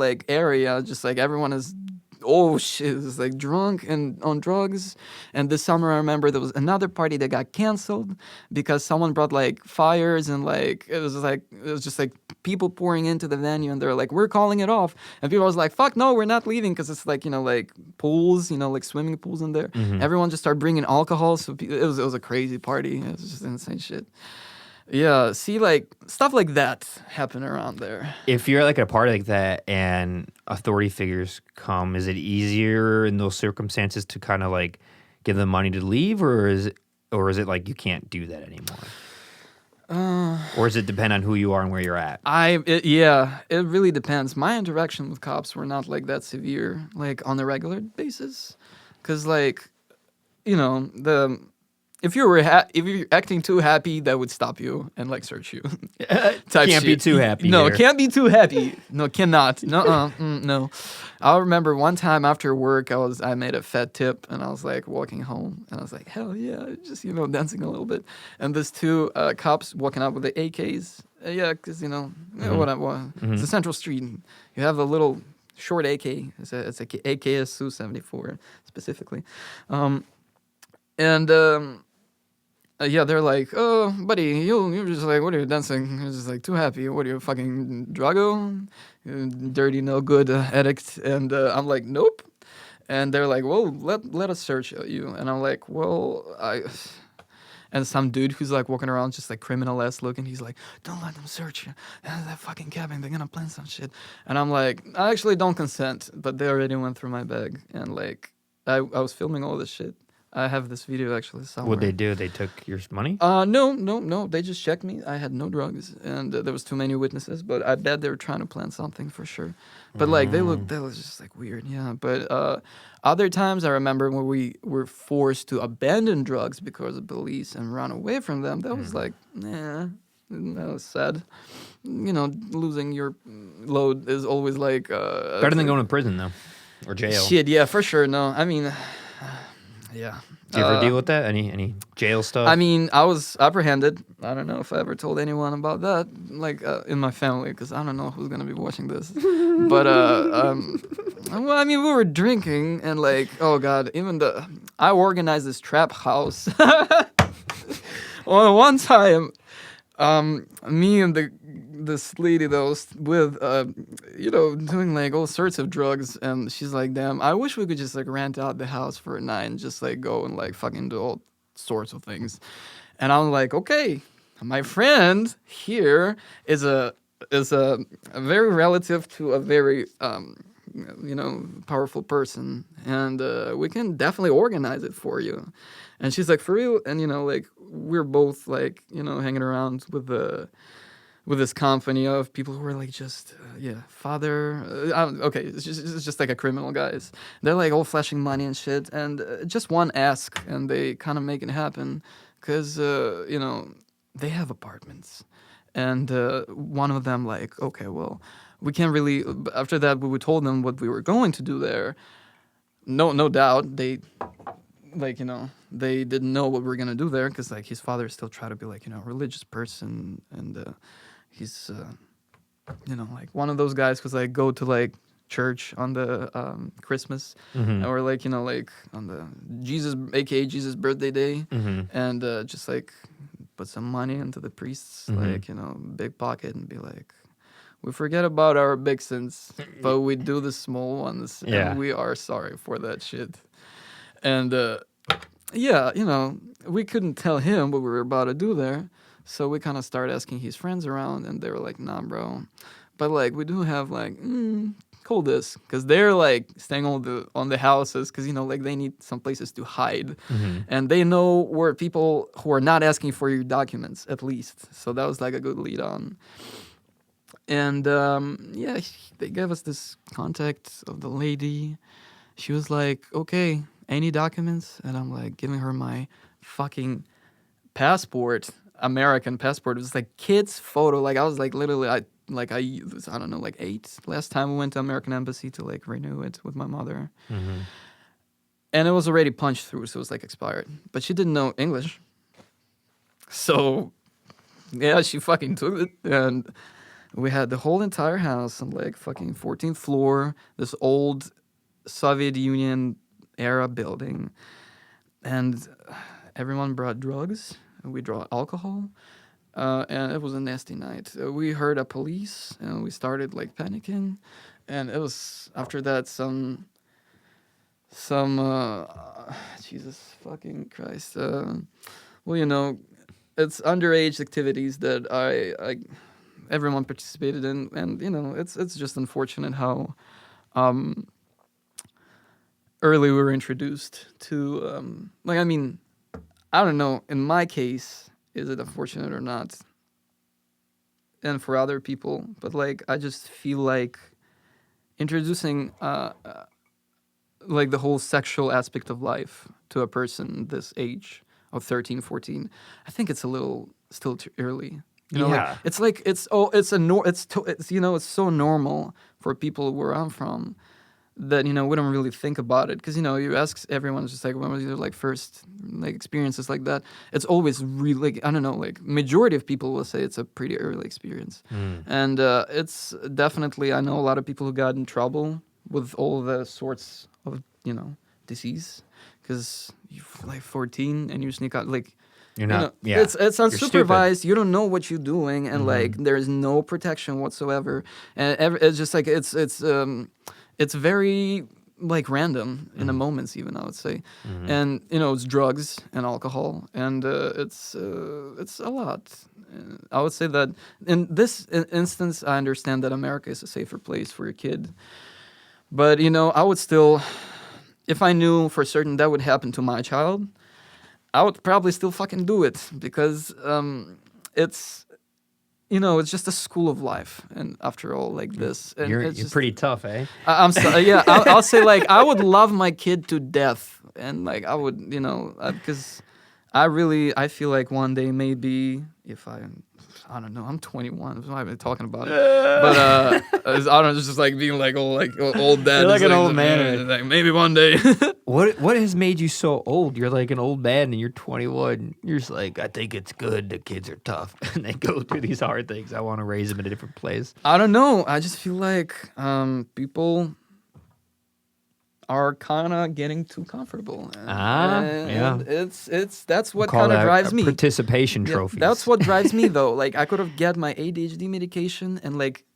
like area. Just like everyone is. Oh shit, it's like drunk and on drugs. And this summer I remember there was another party that got canceled because someone brought like fires and like it was just like people pouring into the venue and they're like, we're calling it off. And people was like, fuck no, we're not leaving because it's like, like pools, like swimming pools in there. Mm-hmm. Everyone just started bringing alcohol, so it was a crazy party. It was just insane shit. Yeah, see, like, stuff like that happen around there. If you're like at a party like that and authority figures come, is it easier in those circumstances to kind of like give them money to leave, or is it like you can't do that anymore? Or does it depend on who you are and where you're at? It really depends. My interaction with cops were not like that severe, like on a regular basis, because like, if you're acting too happy, that would stop you and like search you. Can't be too happy. No, here. Can't be too happy. No, cannot. No. I remember one time after work, I made a fat tip and I was like walking home and I was like, hell yeah, just dancing a little bit. And there's two cops walking up with the AKs. Because Mm-hmm. It's a Central Street. You have a little short AK. It's a AKSU 74 specifically. They're like, oh, buddy, you're just like, what are you dancing? You're just like, too happy. What are you, fucking Drago? You dirty, no good addict. And I'm like, nope. And they're like, well, let us search you. And I'm like, well, And some dude who's like walking around just like criminal-ass looking, he's like, don't let them search you. That fucking cabin, they're gonna plan some shit. And I'm like, I actually don't consent. But they already went through my bag. And like, I was filming all this shit. I have this video actually somewhere. What'd they do? They took your money? No. They just checked me. I had no drugs, and there was too many witnesses. But I bet they were trying to plan something for sure. But like they was just like weird, yeah. But other times I remember when we were forced to abandon drugs because of police and run away from them. That was like, that was sad. Losing your load is always like better than going to prison though, or jail. Shit, yeah, for sure. No, I mean. Yeah. Do you ever deal with that? Any jail stuff? I mean, I was apprehended. I don't know if I ever told anyone about that, like in my family, because I don't know who's gonna be watching this. But well, I mean, we were drinking and like, oh god, I organized this trap house. Well, one time, me and this lady that was with, doing like all sorts of drugs, and she's like, damn, I wish we could just like rent out the house for a night and just like go and like fucking do all sorts of things. And I'm like, okay, my friend here is a is a very relative to a very powerful person, and we can definitely organize it for you. And she's like, for real? And like we're both like hanging around with this company of people who are like just father okay, it's just like a criminal guys. They're like all flashing money and shit, and just one ask and they kind of make it happen because they have apartments. And one of them like, okay, well, we can't really. After that, we told them what we were going to do there. No doubt they like they didn't know what we were gonna do there because like his father still tried to be like a religious person, and he's like one of those guys who's like go to like church on the Christmas, or like like on the Jesus, aka Jesus birthday day, and just like put some money into the priest's like big pocket and be like, we forget about our big sins, but we do the small ones, and we are sorry for that shit. And we couldn't tell him what we were about to do there, so we kind of started asking his friends around, and they were like, nah, bro, but like we do have like call this, because they're like staying on the houses because like they need some places to hide, and they know where people who are not asking for your documents at least. So that was like a good lead on. And they gave us this contact of the lady. She was like, okay, any documents? And I'm like giving her my fucking passport, American passport. It was like kid's photo. Like I was like literally I don't know, like 8 last time we went to American Embassy to like renew it with my mother. And it was already punched through, so it was like expired. But she didn't know English. So yeah, she fucking took it, and we had the whole entire house on like fucking 14th floor, this old Soviet Union era building. And everyone brought drugs, and we brought alcohol. And it was a nasty night. We heard a police, and we started like panicking. And it was after that some Jesus fucking Christ. Well, it's underage activities that I everyone participated in, and it's just unfortunate how early we were introduced to I don't know, in my case, is it unfortunate or not, and for other people, but like I just feel like introducing like the whole sexual aspect of life to a person this age of 13, 14, I think it's a little still too early. It's so normal for people where I'm from that we don't really think about it, because you ask everyone, it's just like, when was your like first like experiences like that? It's always really like, I don't know, like majority of people will say it's a pretty early experience. And it's definitely, I know a lot of people who got in trouble with all the sorts of disease, because you're like 14 and you sneak out, like you're not. It's unsupervised. You don't know what you're doing, and like there is no protection whatsoever. And it's just like it's very like random in the moments, even I would say. And it's drugs and alcohol, and it's a lot. I would say that in this instance, I understand that America is a safer place for your kid, but I would still, if I knew for certain that would happen to my child, I would probably still fucking do it, because it's it's just a school of life, and after all, like this, and you're just pretty tough, eh? I'm sorry, yeah. I'll say like I would love my kid to death, and like I would, because I feel like one day maybe if I don't know, I'm 21. So I've been talking about it, but I don't know, it's just like being like old dad. You're like an old man. Like maybe one day. What has made you so old? You're like an old man and you're 21. You're just like, I think it's good the kids are tough and they go through these hard things. I want to raise them in a different place. I don't know. I just feel like people are kind of getting too comfortable. And it's that's what kind of drives me. Participation trophies. That's what drives me though. Like I could have get my ADHD medication, and like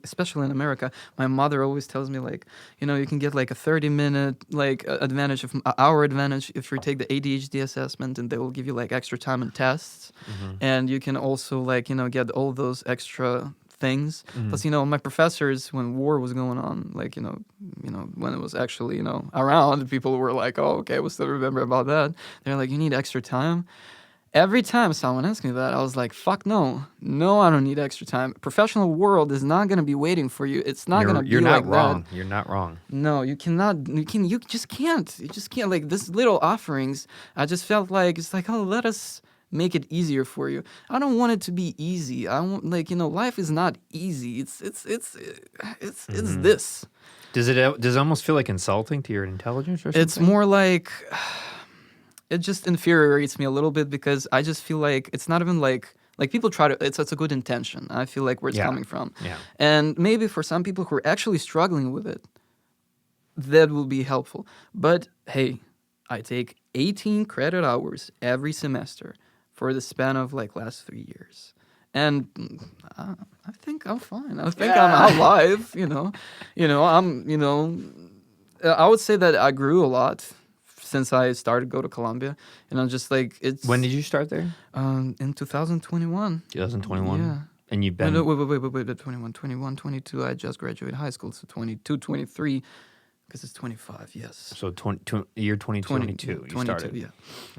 especially in America, my mother always tells me like you can get like a 30-minute like advantage of hour advantage if you take the ADHD assessment, and they will give you like extra time and tests, and you can also like get all those extra things. Plus, my professors, when war was going on, like, when it was actually, around, people were like, oh, okay, we still remember about that. They're like, you need extra time. Every time someone asked me that, I was like, fuck no. No, I don't need extra time. Professional world is not going to be waiting for you. It's not going to be like that. You're not wrong. No, you cannot. You just can't. You just can't. Like, this little offerings, I just felt like, it's like, oh, let us make it easier for you. I don't want it to be easy. I want, like, life is not easy. It's this. Does it almost feel like insulting to your intelligence or something? It's more like... It just infuriates me a little bit because I just feel like it's not even like people try to, it's a good intention. I feel like where it's coming from. Yeah. And maybe for some people who are actually struggling with it, that will be helpful. But hey, I take 18 credit hours every semester for the span of like last 3 years. And I think I'm fine. I think I'm alive, I would say that I grew a lot since I started to go to Colombia, and I'm just like, it's... When did you start there? In 2021. 2021? Yeah. And you've been... No, wait, 21, 22, I just graduated high school, so 22, 23, because it's 25, yes. So year 2022, you started? Yeah.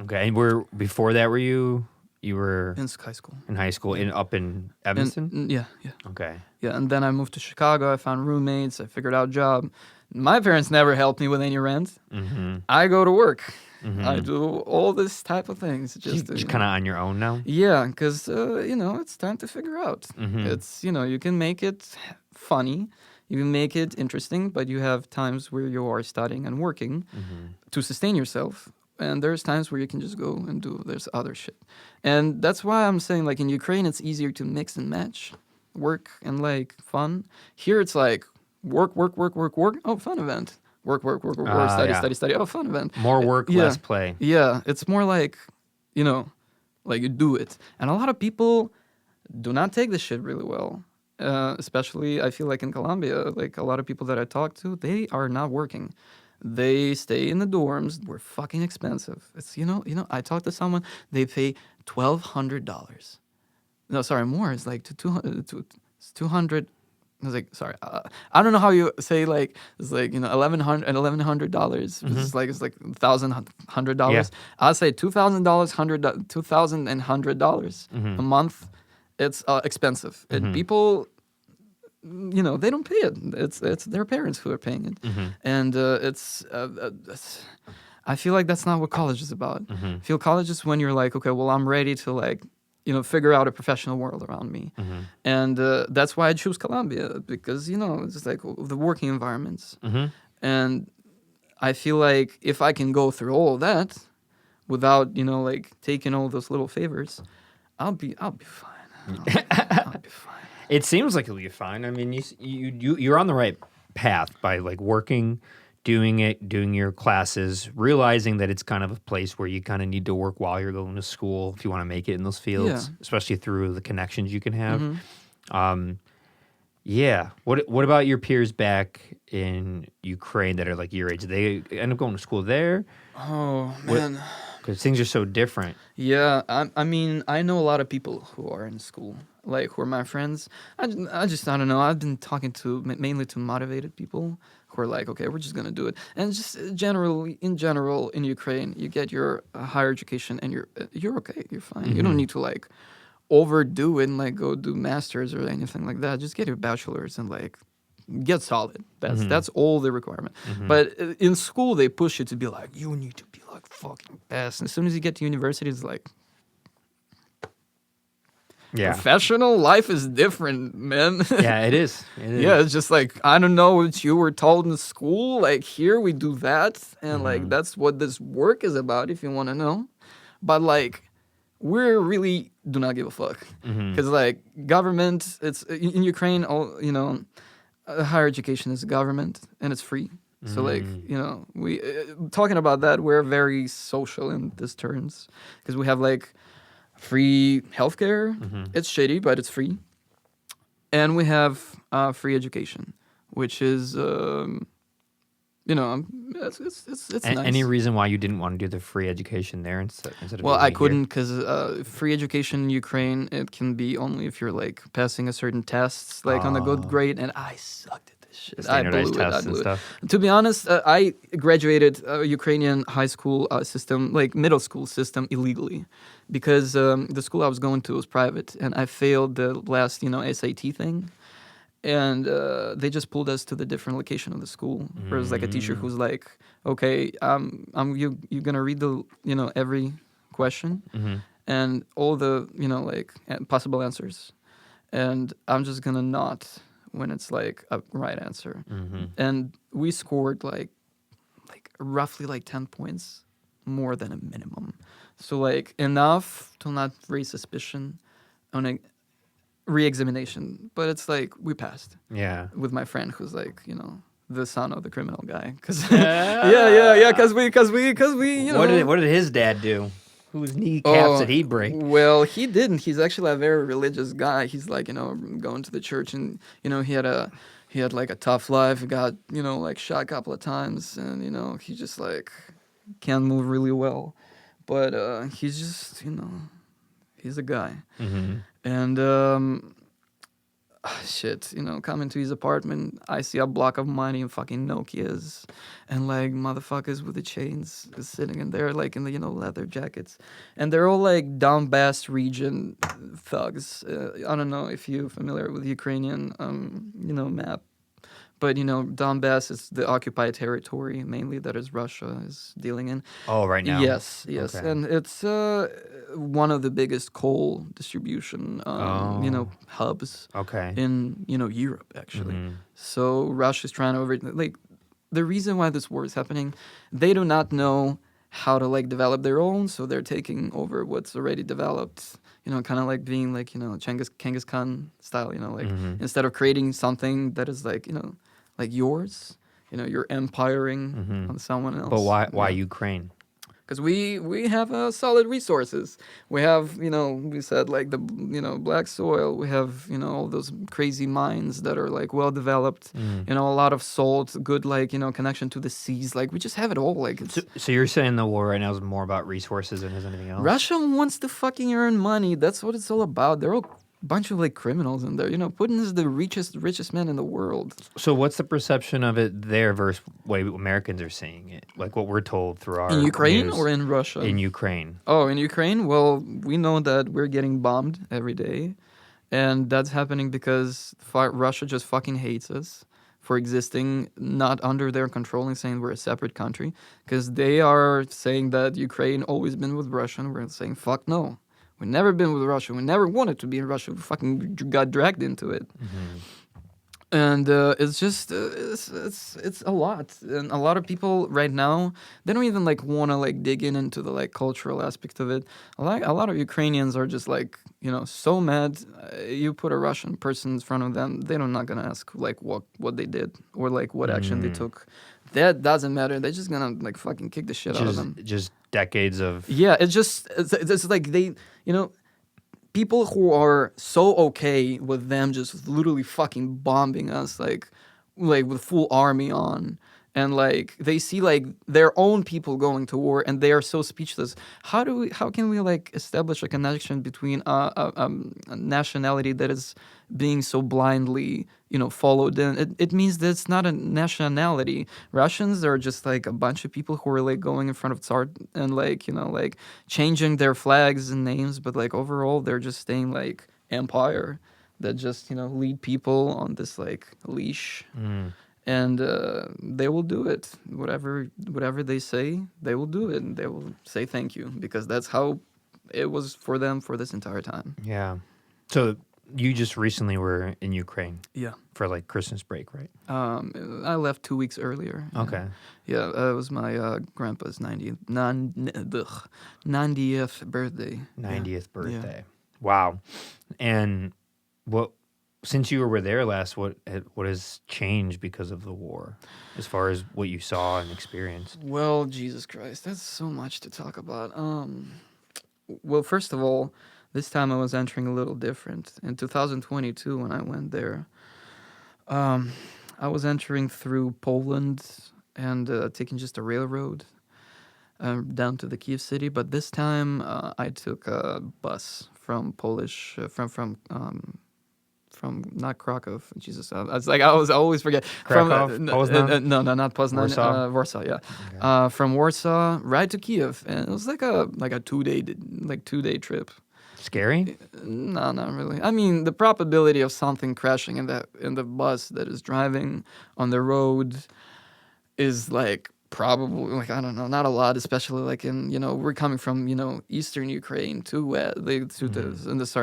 Okay, and before that, you were... In high school. In high school, up in Evanston? Yeah. Okay. Yeah, and then I moved to Chicago, I found roommates, I figured out a job. My parents never helped me with any rent. Mm-hmm. I go to work. Mm-hmm. I do all this type of things. Just kind of on your own now? Yeah, because, it's time to figure out. Mm-hmm. It's, you can make it funny. You can make it interesting, but you have times where you are studying and working to sustain yourself. And there's times where you can just go and do this other shit. And that's why I'm saying, like, in Ukraine, it's easier to mix and match work and, like, fun. Here, it's like, work. Oh, fun event. Work. Study. Oh, fun event. More work, less play. Yeah, it's more like, like you do it. And a lot of people do not take this shit really well. Especially, I feel like in Colombia, like a lot of people that I talk to, they are not working. They stay in the dorms. We're fucking expensive. It's, I talked to someone, they pay $1,200. No, sorry, more. It's like 200. I was like, sorry, I don't know how you say, like, it's like, $1,100. Mm-hmm. It's like $1,100. Yeah. I'll say $2,100 a month. It's expensive. And people, they don't pay it. It's their parents who are paying it. Mm-hmm. And I feel like that's not what college is about. Mm-hmm. I feel college is when you're like, okay, well, I'm ready to, like, figure out a professional world around me. Mm-hmm. And that's why I choose Colombia, because, it's like the working environments. Mm-hmm. And I feel like if I can go through all of that without, like, taking all those little favors, I'll be fine. I'll be fine. It seems like you'll be fine. I mean, you're on the right path by, like, working, doing your classes, realizing that it's kind of a place where you kind of need to work while you're going to school if you want to make it in those fields, especially through the connections you can have. Mm-hmm. What about your peers back in Ukraine that are like your age? Do they end up going to school there? Oh, man. Because things are so different. Yeah, I mean, I know a lot of people who are in school, like, who are my friends. I don't know. I've been talking to mainly to motivated people who are like, okay, we're just going to do it. And just in general, in Ukraine, you get your higher education and you're okay. You're fine. Mm-hmm. You don't need to, like, overdo it and, like, go do masters or anything like that. Just get your bachelor's and, like, get solid. That's all the requirement. Mm-hmm. But in school, they push you to be like, you need to be, like, fucking best. And as soon as you get to university, it's like, professional life is different, man. Yeah, it is. Yeah, it's just like, I don't know what you were told in school. Like, here we do that. And, like, that's what this work is about, if you want to know. But, like, we really do not give a fuck. Because, like, government, it's in Ukraine, higher education is government and it's free. So, like, we talking about that, we're very social in these terms because we have, like, free healthcare. It's shitty, but it's free. And we have free education, which is It's nice. Any reason why you didn't want to do the free education there instead of Well, doing I it couldn't because free education in Ukraine, it can be only if you're like passing a certain tests, like on a good grade, and I sucked at this shit. I Standardized blew it. I tests and blew it. stuff? To be honest, I graduated Ukrainian high school system, like middle school system, illegally, because the school I was going to was private, and I failed the last, SAT thing. And they just pulled us to the different location of the school. There was like a teacher who's like, "Okay, you're gonna read the every question and all the like possible answers, and I'm just gonna nod when it's like a right answer." And we scored like roughly like 10 points more than a minimum, so like enough to not raise suspicion on a re-examination, but it's like we passed. Yeah. With my friend who's like, the son of the criminal guy. Cause yeah. Cause we, What did his dad do? Whose kneecaps did he break? Well, he didn't. He's actually a very religious guy. He's like, going to the church, and he had like a tough life. He got, like shot a couple of times, and he just like can't move really well. But he's just, he's a guy. And shit, come into his apartment, I see a block of money and fucking Nokias and like motherfuckers with the chains sitting in there like in the leather jackets, and they're all like Donbass region thugs. I don't know if you're familiar with Ukrainian map. But, Donbass is the occupied territory mainly that is Russia is dealing in. Oh, right now? Yes. Okay. And it's one of the biggest coal distribution, hubs in, Europe, actually. So Russia's trying to the reason why this war is happening, they do not know how to, develop their own, so they're taking over what's already developed. Kind of like being like, Genghis Khan style, instead of creating something that is like, like yours, you're empiring on someone else. But why Ukraine? Because we have solid resources. We have, we said like the, black soil. We have, all those crazy mines that are like well developed. A lot of salt, good connection to the seas. Like we just have it all. Like it's, so you're saying the war right now is more about resources than is anything else? Russia wants to fucking earn money. That's what it's all about. They're all bunch of criminals in there. Putin is the richest man in the world. So what's the perception of it there versus way Americans are seeing it? Like what we're told through our in Ukraine news. Or in Russia? In Ukraine. Oh, in Ukraine? Well, we know that we're getting bombed every day, and that's happening because Russia just fucking hates us for existing not under their control and saying we're a separate country, because they are saying that Ukraine always been with Russia, and we're saying fuck no. We've never been with Russia. We never wanted to be in Russia. We fucking got dragged into it. And it's just, it's a lot. And a lot of people right now, they don't even want to dig into the cultural aspect of it. A lot of Ukrainians are just so mad. You put a Russian person in front of them, they're not going to ask what they did or what action they took. That doesn't matter. They're just going to fucking kick the shit out of them. Just decades of... Yeah, it's like they, people who are so okay with them just literally fucking bombing us, like with full army on, and they see their own people going to war, and they are so speechless. How can we establish a connection between a nationality that is being so blindly followed? And it means that it's not a nationality. Russians are just a bunch of people who are going in front of Tsar and changing their flags and names, but overall they're just staying empire that just lead people on this leash. And they will do it. Whatever they say, they will do it, and they will say thank you, because that's how it was for them for this entire time. Yeah. So you just recently were in Ukraine. Yeah. For Christmas break, right? I left 2 weeks earlier. Okay. Yeah, it was my grandpa's 90th birthday. 90th birthday. Yeah. Wow. And since you were there last, what has changed because of the war, as far as what you saw and experienced? Well, Jesus Christ, that's so much to talk about. Well, first of all, this time I was entering a little different. In 2022, when I went there, I was entering through Poland and taking just a railroad down to the Kyiv city. But this time I took a bus from Polish from not Krakow. Jesus, I always forget. Krakow, From Poznan? no, not Poznan. Warsaw, yeah. Okay. From Warsaw right to Kiev, and it was like a 2 day trip. Scary? No, not really. I mean, the probability of something crashing in the bus that is driving on the road is like probably like I don't know, not a lot, especially like in we're coming from eastern Ukraine to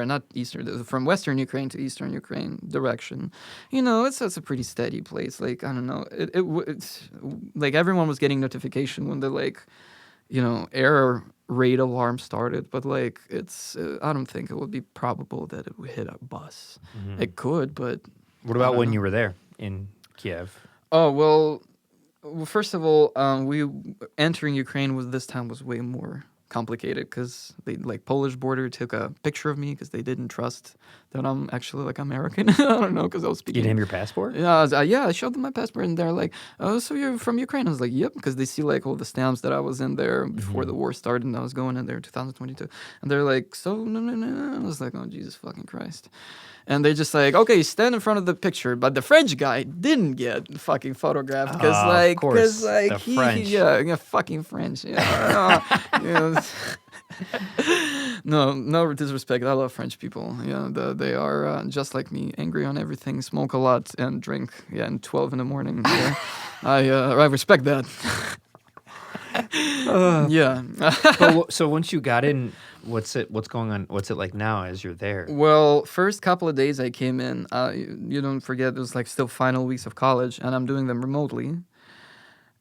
not eastern, from western Ukraine to eastern Ukraine direction. It's a pretty steady place. Like I don't know, it's like everyone was getting notification when the air raid alarm started, but like it's I don't think it would be probable that it would hit a bus. It could, but What about when you were there in Kiev? oh well. Well, first of all, we entering Ukraine this time was way more complicated because they Polish border took a picture of me because they didn't trust that I'm actually American. I don't know because I was speaking. You didn't have your passport? Yeah, I showed them my passport and they're like, "Oh, so you're from Ukraine?" I was like, "Yep," because they see all the stamps that I was in there before the war started and I was going in there in 2022, and they're like, "So no." I was like, "Oh Jesus fucking Christ." And they're just like, okay, stand in front of the picture. But the French guy didn't get fucking photographed because, French. Yeah, fucking French. Yeah. No disrespect. I love French people. Yeah, they are just like me, angry on everything, smoke a lot, and drink. Yeah, and 12 in the morning. Yeah. I respect that. Yeah. So once you got in, what's going on? What's it like now as you're there? Well, first couple of days I came in, you don't forget, it was still final weeks of college, and I'm doing them remotely.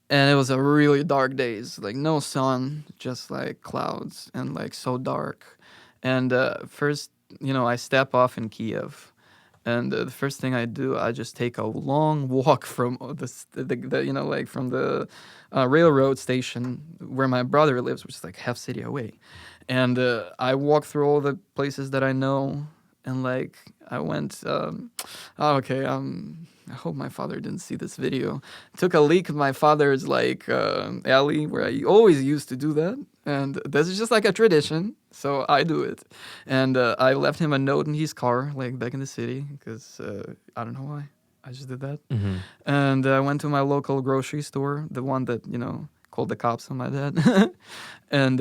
And it was a really dark days, no sun, just clouds and so dark. And first, I step off in Kiev. And the first thing I do, I just take a long walk from from the railroad station where my brother lives, which is half city away. And I walk through all the places that I know, and I went. I hope my father didn't see this video. Took a leak in my father's alley where I always used to do that, and this is just a tradition, so I do it. And I left him a note in his car, back in the city, because I don't know why. I just did that. Mm-hmm. And I went to my local grocery store, the one that called the cops on my dad, and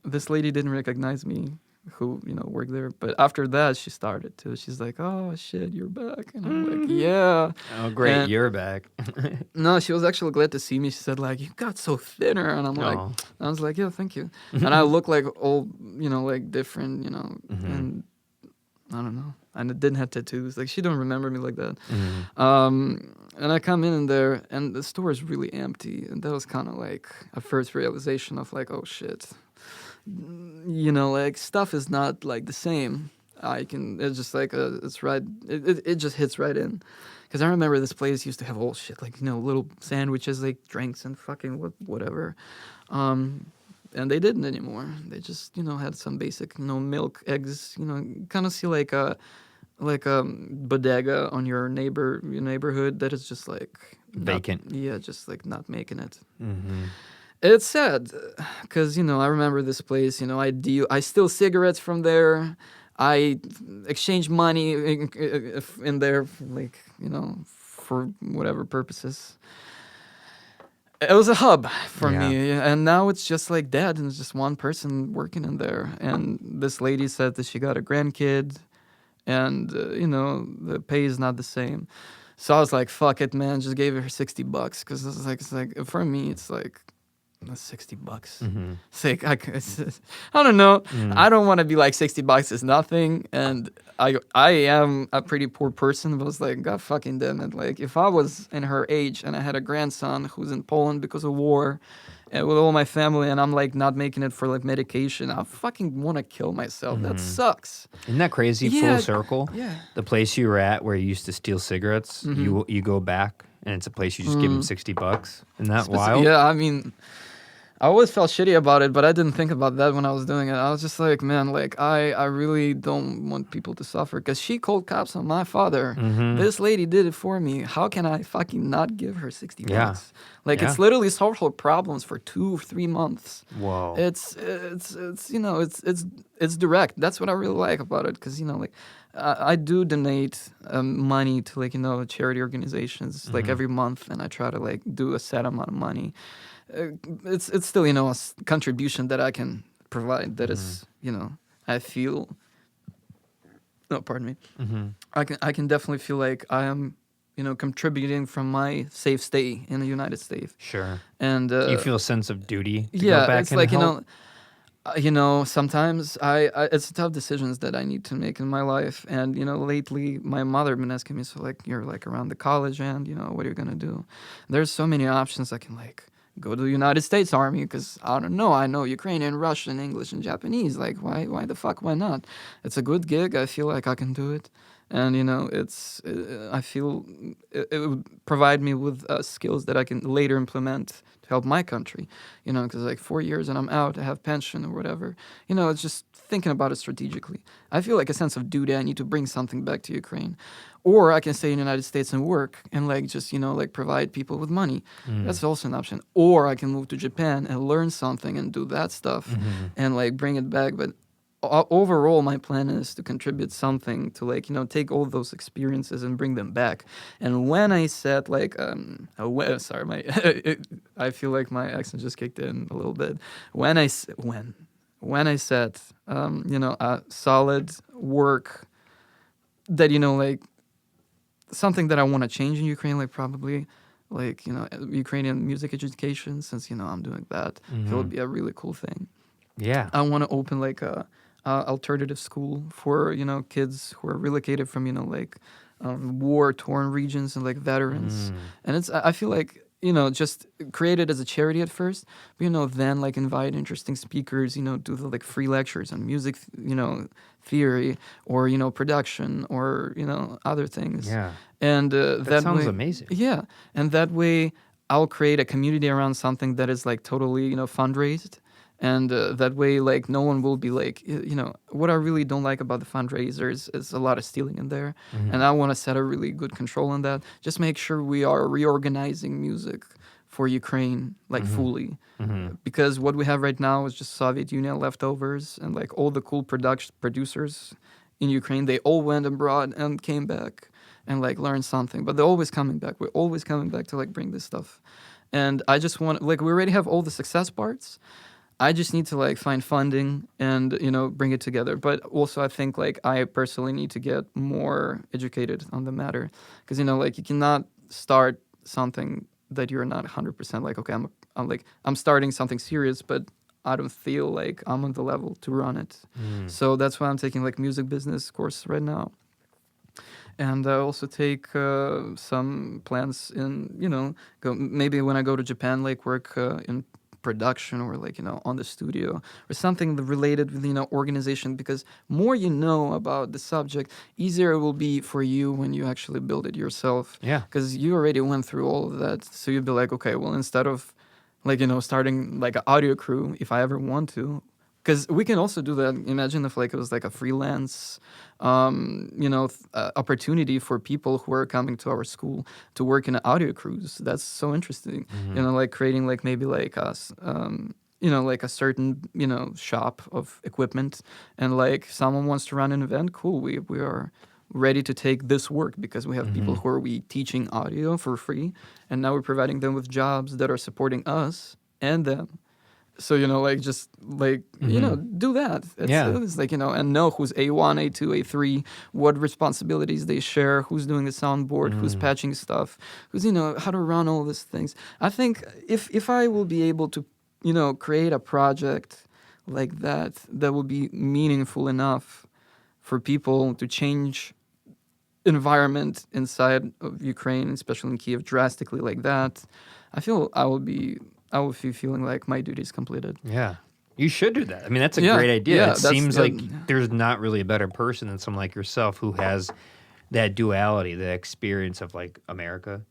this lady didn't recognize me, who worked there, but after that she started to. She's like, "Oh shit, you're back," and I'm like, "Yeah." Oh great, and you're back. No, she was actually glad to see me. She said "You got so thinner," and I'm like, I was like, "Yeah, thank you." And I look all different, and I don't know. And it didn't have tattoos. She don't remember me like that. And I come in there, and the store is really empty, and that was kind of a first realization of oh shit. Stuff is not the same. It's just it's right. It just hits right in. Because I remember this place used to have all shit, little sandwiches, drinks and fucking whatever. And they didn't anymore. They just, had some basic, milk, eggs, kind of see a bodega on your neighborhood that is just vacant. Just not making it. Mm-hmm. It's sad because, I remember this place, I steal cigarettes from there. I exchange money in there, for whatever purposes. It was a hub for me. And now it's just dead, and it's just one person working in there. And this lady said that she got a grandkid, and, the pay is not the same. So I was like, fuck it, man. Just gave her $60 because it's for me, it's that's $60. Mm-hmm. I don't know. I don't want to be $60 is nothing, and I am a pretty poor person. But I was God fucking damn it! If I was in her age and I had a grandson who's in Poland because of war, and with all my family, and I'm not making it for medication, I fucking want to kill myself. That sucks. Isn't that crazy? Full circle. Yeah. The place you were at where you used to steal cigarettes, you go back, and it's a place you just give them $60. Isn't that wild? Yeah, I mean, I always felt shitty about it, but I didn't think about that when I was doing it. I was just like, man, like I really don't want people to suffer because she called cops on my father. This lady did it for me. How can I fucking not give her 60 bucks? Like it's literally solved her problems for 2 or 3 months. Whoa. It's you know it's direct. That's what I really like about it because you know like I do donate money to like you know charity organizations like every month, and I try to like do a set amount of money. It's still you know a contribution that I can provide that is you know I feel no pardon me I can definitely feel like I am you know contributing from my safe stay in the United States. Sure. And you feel a sense of duty to go back it's and like help? you know sometimes I it's tough decisions that I need to make in my life, and you know lately my mother been asking me, so like you're like around the college and you know what are you gonna do. There's so many options. I can like go to the United States Army because I don't know, I know Ukrainian, Russian, English, and Japanese. Like why the fuck, why not? It's a good gig. I feel like I can do it, and you know I feel it would provide me with skills that I can later implement to help my country. You know, because like 4 years and I'm out, I have pension or whatever. You know, it's just thinking about it strategically. I feel like a sense of duty. I need to bring something back to Ukraine. Or I can stay in the United States and work and like just, you know, like provide people with money. That's also an option. Or I can move to Japan and learn something and do that stuff and like bring it back. But overall, my plan is to contribute something to like, you know, take all those experiences and bring them back. And when I said like, sorry, my, I feel like my accent just kicked in a little bit. When I said, you know, solid work that, you know, like, something that I want to change in Ukraine, like probably like, you know, Ukrainian music education, since, you know, I'm doing that. It would be a really cool thing. Yeah. I want to open like a alternative school for, you know, kids who are relocated from, you know, like war-torn regions and like veterans. And I feel like, you know, just create it as a charity at first, but, you know, then like invite interesting speakers, you know, do the like free lectures on music, you know, theory or, you know, production or, you know, other things. Yeah. And that sounds way, amazing. Yeah. And that way I'll create a community around something that is like totally, you know, fundraised. And that way, like, no one will be like, you know, what I really don't like about the fundraisers is a lot of stealing in there. And I want to set a really good control on that. Just make sure we are reorganizing music for Ukraine, like, fully. Because what we have right now is just Soviet Union leftovers. And, like, all the cool producers in Ukraine, they all went abroad and came back and, like, learned something. But they're always coming back. We're always coming back to, like, bring this stuff. And I just want, like, we already have all the success parts. I just need to like find funding and, you know, bring it together. But also I think like I personally need to get more educated on the matter because, you know, like you cannot start something that you're not 100% like, okay, I'm starting something serious, but I don't feel like I'm on the level to run it. So that's why I'm taking like music business course right now. And I also take some plans in, you know, maybe when I go to Japan, like work in production or like, you know, on the studio or something related with, you know, organization, because more you know about the subject, easier it will be for you when you actually build it yourself. Yeah. Because you already went through all of that. So you'd be like, okay, well, instead of like, you know, starting like an audio crew, if I ever want to, because we can also do that. Imagine if like it was like a freelance, you know, opportunity for people who are coming to our school to work in audio crews. That's so interesting. You know, like creating like maybe like us, you know, like a certain, you know, shop of equipment, and like someone wants to run an event. Cool, we are ready to take this work because we have people who are teaching audio for free, and now we're providing them with jobs that are supporting us and them. So, you know, like, just, like, you know, do that. It's like, you know, and know who's A1, A2, A3, what responsibilities they share, who's doing the soundboard, who's patching stuff, who's, you know, how to run all these things. I think if I will be able to, you know, create a project like that, that will be meaningful enough for people to change environment inside of Ukraine, especially in Kyiv, drastically like that, I feel I will be feeling like my duty is completed. Yeah. You should do that. I mean, that's a great idea. Yeah, it seems like there's not really a better person than someone like yourself who has that duality, the experience of like America.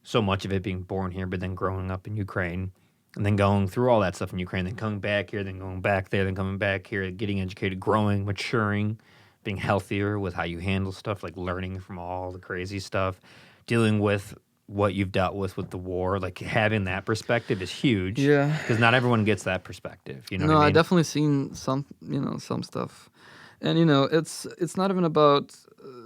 So much of it being born here, but then growing up in Ukraine and then going through all that stuff in Ukraine, then coming back here, then going back there, then coming back here, getting educated, growing, maturing, being healthier with how you handle stuff, like learning from all the crazy stuff, dealing with what you've dealt with the war, like having that perspective is huge. Yeah. Because not everyone gets that perspective. You know No, what I mean? definitely seen some, some stuff. And, it's not even about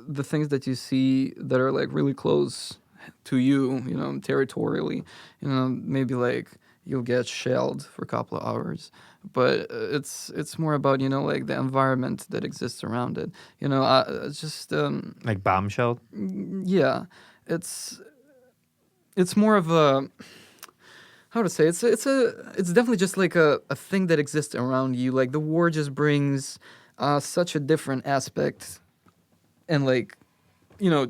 the things that you see that are like really close to you, territorially. Maybe like you'll get shelled for a couple of hours. But it's more about, like the environment that exists around it. It's just, Like bombshell? yeah, it's more of a, how to say, it's definitely just like a thing that exists around you. Like the war just brings such a different aspect and like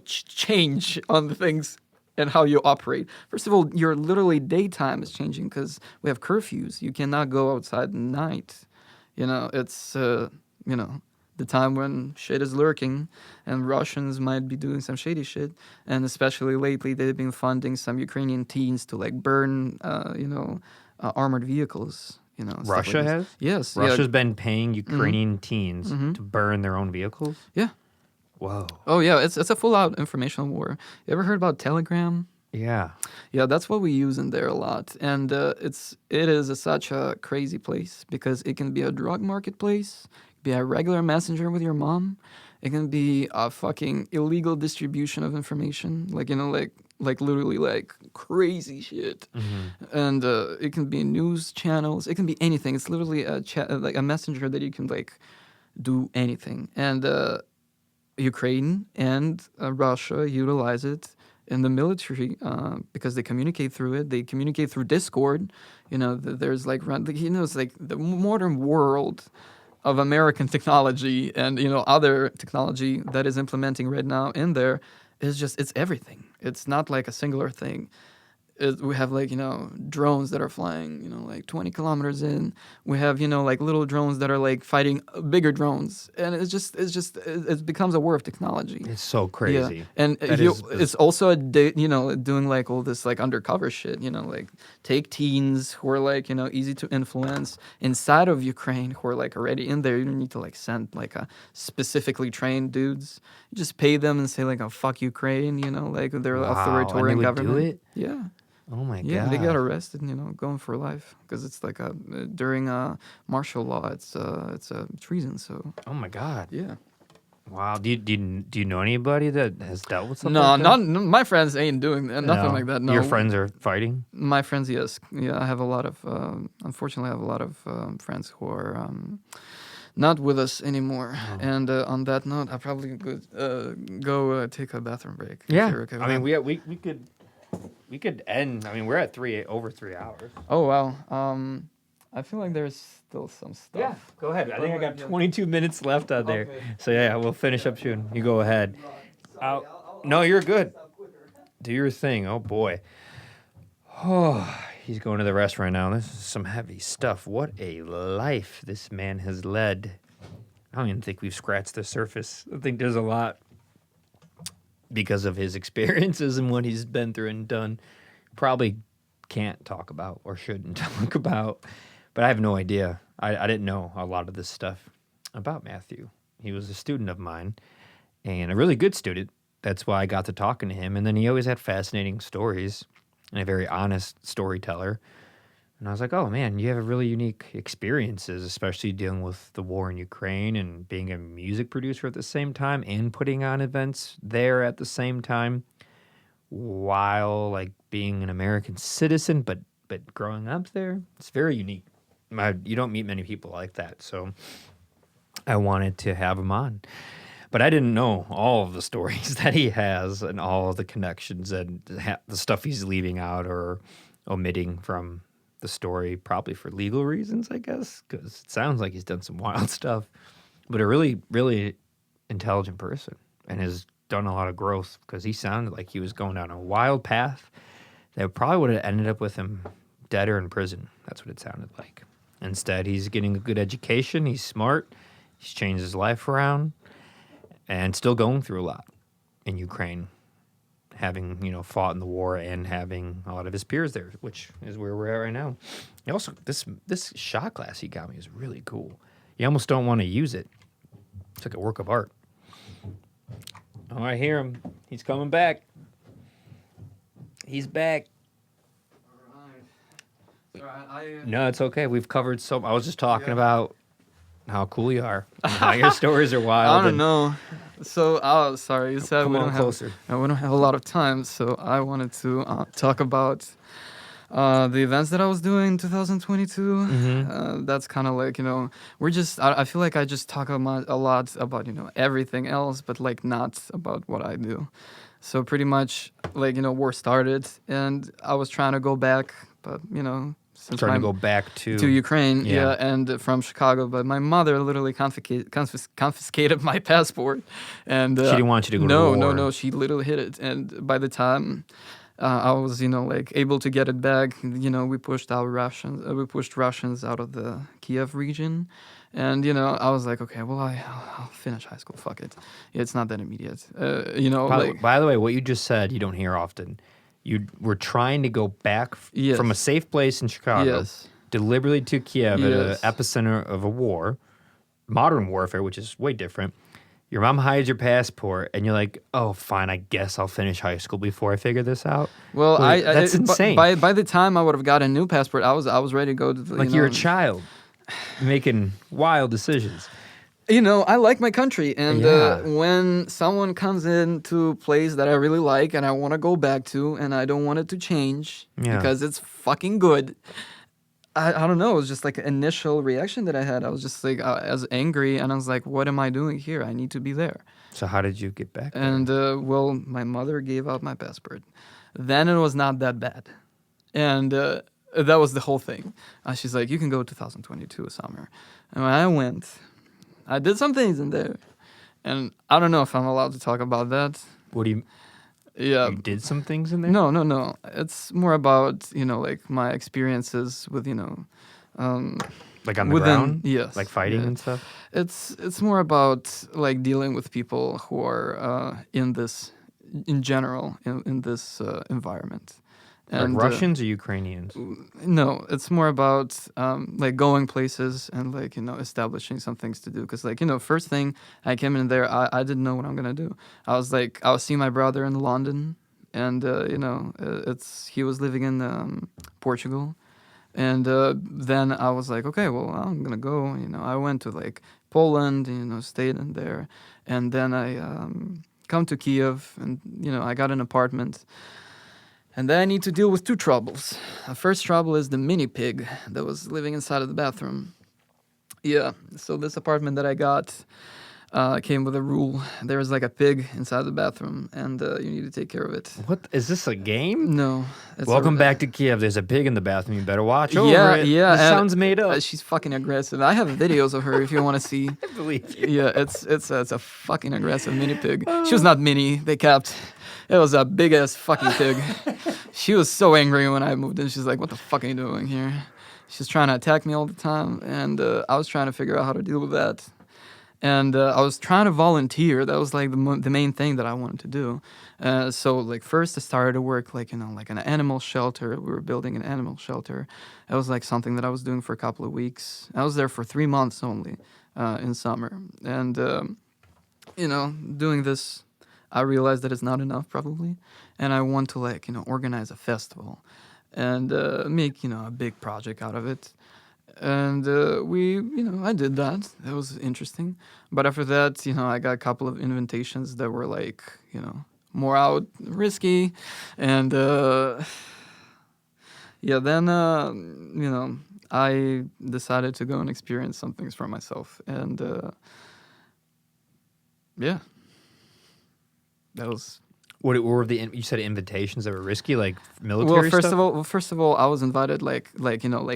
change on the things and how you operate. First of all, your literally daytime is changing because we have curfews. You cannot go outside at night. It's the time when shit is lurking and Russians might be doing some shady shit. And especially lately, they've been funding some Ukrainian teens to like burn, armored vehicles. Stuff Russia like this. has? Yes. Russia's been paying Ukrainian teens to burn their own vehicles? Yeah. Whoa. Oh yeah, it's a full out informational war. You ever heard about Telegram? Yeah. Yeah, that's what we use in there a lot, and it is such a crazy place because it can be a drug marketplace, be a regular messenger with your mom. It can be a fucking illegal distribution of information, like literally like crazy shit, and it can be news channels. It can be anything. It's literally like a messenger that you can like do anything, and Ukraine and Russia utilize it in the military because they communicate through it. They communicate through Discord. There's like it's like the modern world of American technology and other technology that is implementing right now in there is just it's everything. It's not like a singular thing. We have like drones that are flying like 20 kilometers in. We have like little drones that are like fighting bigger drones, and it becomes a war of technology. It's so crazy. Yeah. And it's also doing like all this like undercover shit. Like take teens who are like easy to influence inside of Ukraine who are like already in there. You don't need to like send like a specifically trained dudes. You just pay them and say like, "Oh fuck Ukraine," like they're authoritarian government. Do it? Yeah. Oh my god! Yeah, they got arrested, going for life because it's like during martial law, it's a treason. So. Oh my god! Yeah. Wow. Do you know anybody that has dealt with something? No, like that? not my friends ain't doing that. Nothing like that. No. Your friends are fighting? My friends, yes. Yeah, I have a lot of. Unfortunately, I have a lot of friends who are not with us anymore. Oh. And on that note, I probably could go take a bathroom break. Yeah. Okay I mean, we could. We could end. I mean, we're at over 3 hours. Oh wow. I feel like there's still some stuff. Yeah, go ahead. I think I got 22 minutes left out there. Okay. So yeah, we'll finish up soon. You go ahead. No, you're good. Do your thing. Oh boy. Oh, he's going to the restaurant now. This is some heavy stuff. What a life this man has led. I don't even think we've scratched the surface. I think there's a lot. Because of his experiences and what he's been through and done, probably can't talk about or shouldn't talk about. But I have no idea. I didn't know a lot of this stuff about Matthew. He was a student of mine and a really good student. That's why I got to talking to him. And then he always had fascinating stories and a very honest storyteller. And I was like, oh, man, you have really unique experiences, especially dealing with the war in Ukraine and being a music producer at the same time and putting on events there at the same time while, like, being an American citizen, but growing up there. It's very unique. You don't meet many people like that, so I wanted to have him on. But I didn't know all of the stories that he has and all of the connections and the stuff he's leaving out or omitting from the story, probably for legal reasons, I guess, because it sounds like he's done some wild stuff, but a really, really intelligent person and has done a lot of growth because he sounded like he was going down a wild path that probably would have ended up with him dead or in prison. That's what it sounded like. Instead, he's getting a good education. He's smart. He's changed his life around and still going through a lot in Ukraine. having, fought in the war and having a lot of his peers there, which is where we're at right now. And also, this shot glass he got me is really cool. You almost don't want to use it. It's like a work of art. Oh, I hear him. He's coming back. He's back. No, it's okay. We've covered I was just talking about how cool you are. How your stories are wild. I don't know. So, sorry, you said we don't have a lot of time. So I wanted to talk about the events that I was doing in 2022. Mm-hmm. That's kind of like, I feel like I just talk a lot about, everything else, but like not about what I do. So pretty much like, war started and I was trying to go back, but, since trying to go back to Ukraine, and from Chicago, but my mother literally confiscated my passport, and she didn't want you to go to war. No, she literally hid it, and by the time I was, like able to get it back, we pushed Russians out of the Kyiv region, and I was like, okay, well, I'll finish high school, fuck it, it's not that immediate, By the way, what you just said, you don't hear often. You were trying to go back from a safe place in Chicago, deliberately to Kyiv at an epicenter of a war, modern warfare, which is way different. Your mom hides your passport, and you're like, "Oh, fine, I guess I'll finish high school before I figure this out." Well, that's insane. By the time I would have got a new passport, I was ready to go to the, you're a child making wild decisions. I like my country, and when someone comes into a place that I really like and I want to go back to, and I don't want it to change because it's fucking good, I don't know, it was just like an initial reaction that I had. I was just like, as angry, and I was like, what am I doing here? I need to be there. So how did you get back there? And, well, my mother gave out my passport. Then it was not that bad. And that was the whole thing. She's like, you can go 2022 summer. And when I went, I did some things in there, and I don't know if I'm allowed to talk about that. What do you? Yeah, you did some things in there. No. It's more about like my experiences with like on the ground. Yes, like fighting and stuff. It's more about like dealing with people who are in this in general in this environment. And Russians or Ukrainians? No, it's more about like going places and like establishing some things to do. Because like first thing I came in there, I didn't know what I'm gonna do. I was seeing my brother in London, and he was living in Portugal, and then I was like, okay, well I'm gonna go. I went to like Poland, stayed in there, and then I come to Kyiv, and I got an apartment. And then I need to deal with two troubles. The first trouble is the mini pig that was living inside of the bathroom. Yeah, so this apartment that I got came with a rule. There was like a pig inside the bathroom, and you need to take care of it. What? Is this a game? No. Welcome back to Kyiv. There's a pig in the bathroom. You better watch over it. Yeah. This sounds made up. She's fucking aggressive. I have videos of her if you want to see. I believe you. Yeah, it's a fucking aggressive mini pig. She was not mini. They kept... It was a big-ass fucking pig. She was so angry when I moved in. She's like, what the fuck are you doing here? She's trying to attack me all the time, and I was trying to figure out how to deal with that. And I was trying to volunteer. That was like the main thing that I wanted to do. So like first I started to work like like an animal shelter. We were building an animal shelter. It was like something that I was doing for a couple of weeks. I was there for 3 months only in summer. And, doing this, I realized that it's not enough probably, and I want to like organize a festival, and make a big project out of it, and I did that. That was interesting, but after that I got a couple of invitations that were like more out risky, and then I decided to go and experience some things for myself, and that was. What were you said invitations that were risky, like military stuff? First of all, I was invited like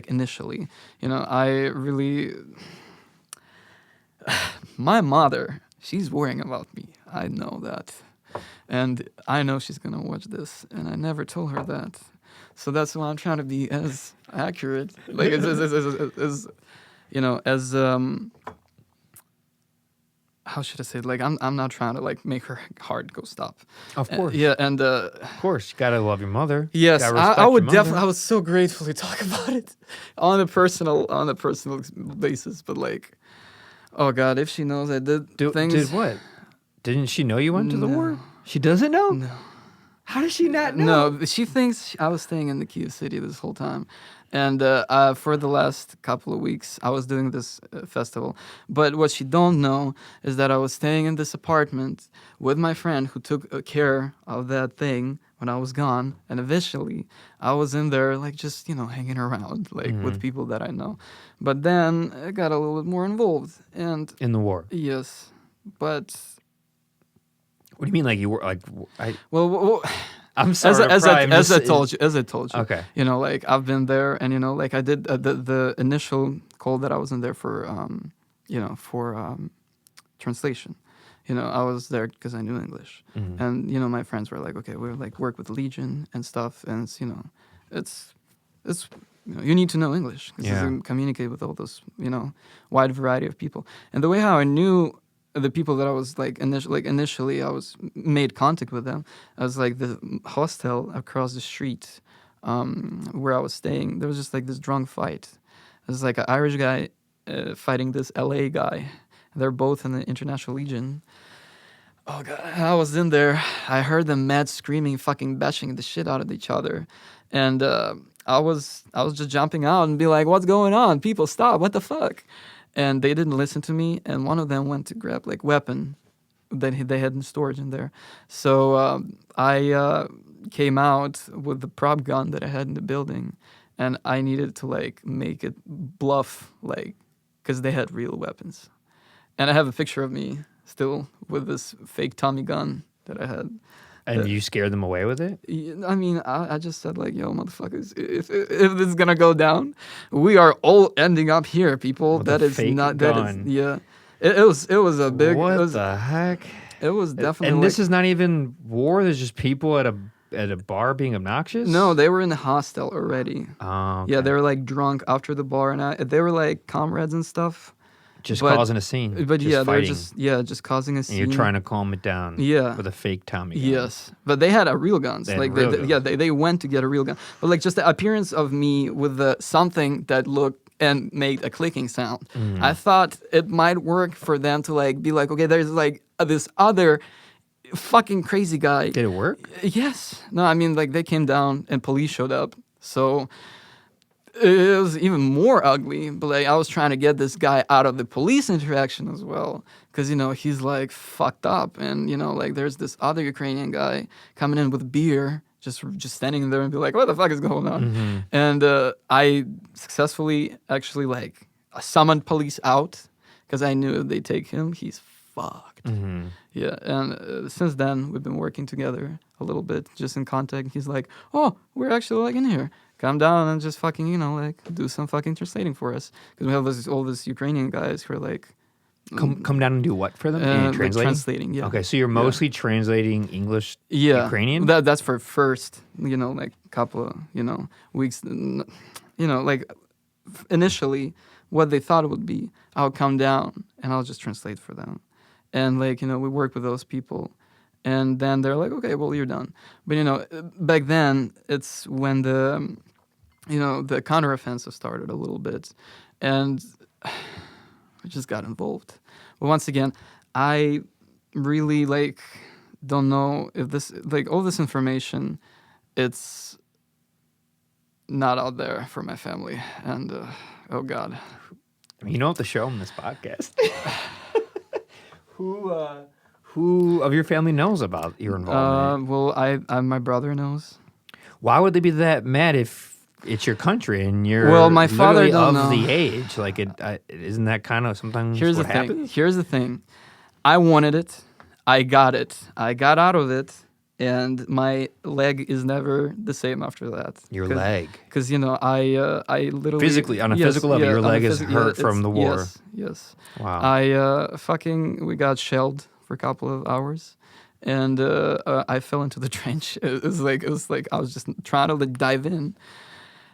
initially. I really, my mother, she's worrying about me. I know that, and I know she's gonna watch this, and I never told her that. So that's why I'm trying to be as accurate, like as how should I say it? Like I'm not trying to like make her heart go stop. Of course. Yeah, and Of course, you gotta love your mother. yes, Gotta respect I would your mother. definitely. I would so gratefully talk about it on a personal basis. But like, oh God, if she knows I did things. Did what? Didn't she know you went to the war? She doesn't know? No. How does she not know? No, she thinks I was staying in the Kyiv city this whole time. And for the last couple of weeks, I was doing this festival. But what she don't know is that I was staying in this apartment with my friend who took care of that thing when I was gone. And eventually, I was in there, like, just, hanging around, like, with people that I know. But then I got a little bit more involved. And In the war. yes, but... What do you mean, like you were like? Well, I'm sorry. as I told you. Okay. Like I've been there, and like I did the initial call that I was in there for, translation. I was there because I knew English, and my friends were like, okay, we're like work with Legion and stuff, and it's you need to know English because you communicate with all those wide variety of people, and the way how I knew the people that I was initially I was made contact with them. I was like the hostel across the street where I was staying. There was just like this drunk fight. It was like an Irish guy fighting this LA guy. They're both in the International Legion. Oh God, I was in there. I heard them mad screaming, fucking bashing the shit out of each other, and I was just jumping out and be like, "What's going on? People, stop! What the fuck?" And they didn't listen to me, and one of them went to grab like weapon that they had in storage in there. So I came out with the prop gun that I had in the building, and I needed to like make it bluff, like, because they had real weapons. And I have a picture of me still with this fake Tommy gun that I had. And you scared them away with it? I mean, I just said like, yo, motherfuckers, if this is gonna go down, we are all ending up here, people. With that a is fake not gun. that is yeah. It was a big. What the heck? It was definitely. And this is not even war. There's just people at a bar being obnoxious. No, they were in the hostel already. Oh, okay. Yeah, they were like drunk after the bar, and they were like comrades and stuff. Just causing a scene. But just yeah, fighting. they're just causing a scene. And you're trying to calm it down. Yeah. With a fake Tommy gun. Yes, but they had a real guns. They had real guns. They went to get a real gun. But like just the appearance of me with something that looked and made a clicking sound. I thought it might work for them to like be like, okay, there's like this other fucking crazy guy. Did it work? Yes. No, I mean like they came down and police showed up. So it was even more ugly, but like I was trying to get this guy out of the police interaction as well, because he's like fucked up, and like there's this other Ukrainian guy coming in with beer, just standing there and be like, what the fuck is going on? And I successfully actually like summoned police out because I knew if they take him, he's fucked. Yeah, and since then we've been working together a little bit, just in contact. He's like, oh, we're actually like in here. Come down and just fucking, like, do some fucking translating for us. Because we have all these Ukrainian guys who are like... Come down and do what for them? Translating? Like translating, yeah. Okay, so you're mostly translating English, Ukrainian? That's for first, like, couple of, weeks. Like, initially, what they thought it would be, I'll come down and I'll just translate for them. And, like, we work with those people. And then they're like, okay, well, you're done. But, back then, it's when the counteroffensive started a little bit. And we just got involved. But once again, I really, like, don't know if this, like, all this information, it's not out there for my family. And, oh, God. I mean, you don't have to show them this podcast. Who of your family knows about your involvement? Well, I my brother knows. Why would they be that mad if it's your country and you're my father don't of know. the age? Like, isn't that kind of sometimes what happens? Here's the thing. I wanted it. I got it. I got out of it. And my leg is never the same after that. Your leg? Because, I literally... Physically, on a physical level, your leg is hurt from the war. Yes. Wow. We got shelled for a couple of hours. And I fell into the trench. It was like I was just trying to like dive in.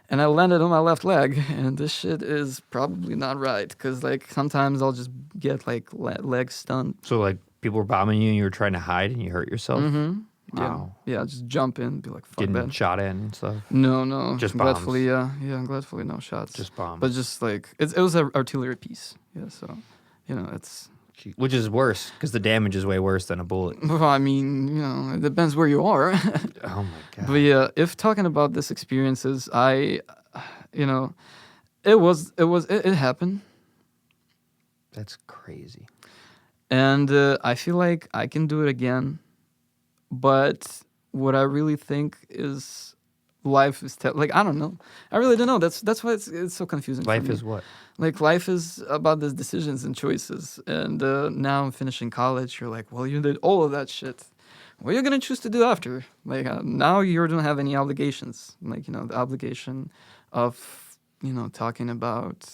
and I landed on my left leg, and this shit is probably not right, because like sometimes I'll just get like leg stunned. So like people were bombing you and you were trying to hide and you hurt yourself? Mm-hmm. Wow. Yeah, just jump in, be like, fuck Getting that. shot at and stuff? No. Just gladfully, bombs? gladfully no shots. Just bombs. But just like, it was an artillery piece. Yeah, so, it's... Which is worse, because the damage is way worse than a bullet. Well, I mean, it depends where you are. Oh my God. But yeah, if talking about this experiences, it happened. That's crazy. And I feel like I can do it again. But what I really think is life is like, I don't know. I really don't know. That's why it's so confusing. Life is what? Like, life is about these decisions and choices. And now I'm finishing college. You're like, well, you did all of that shit. What are you going to choose to do after? Like, now you don't have any obligations. Like, the obligation of, talking about,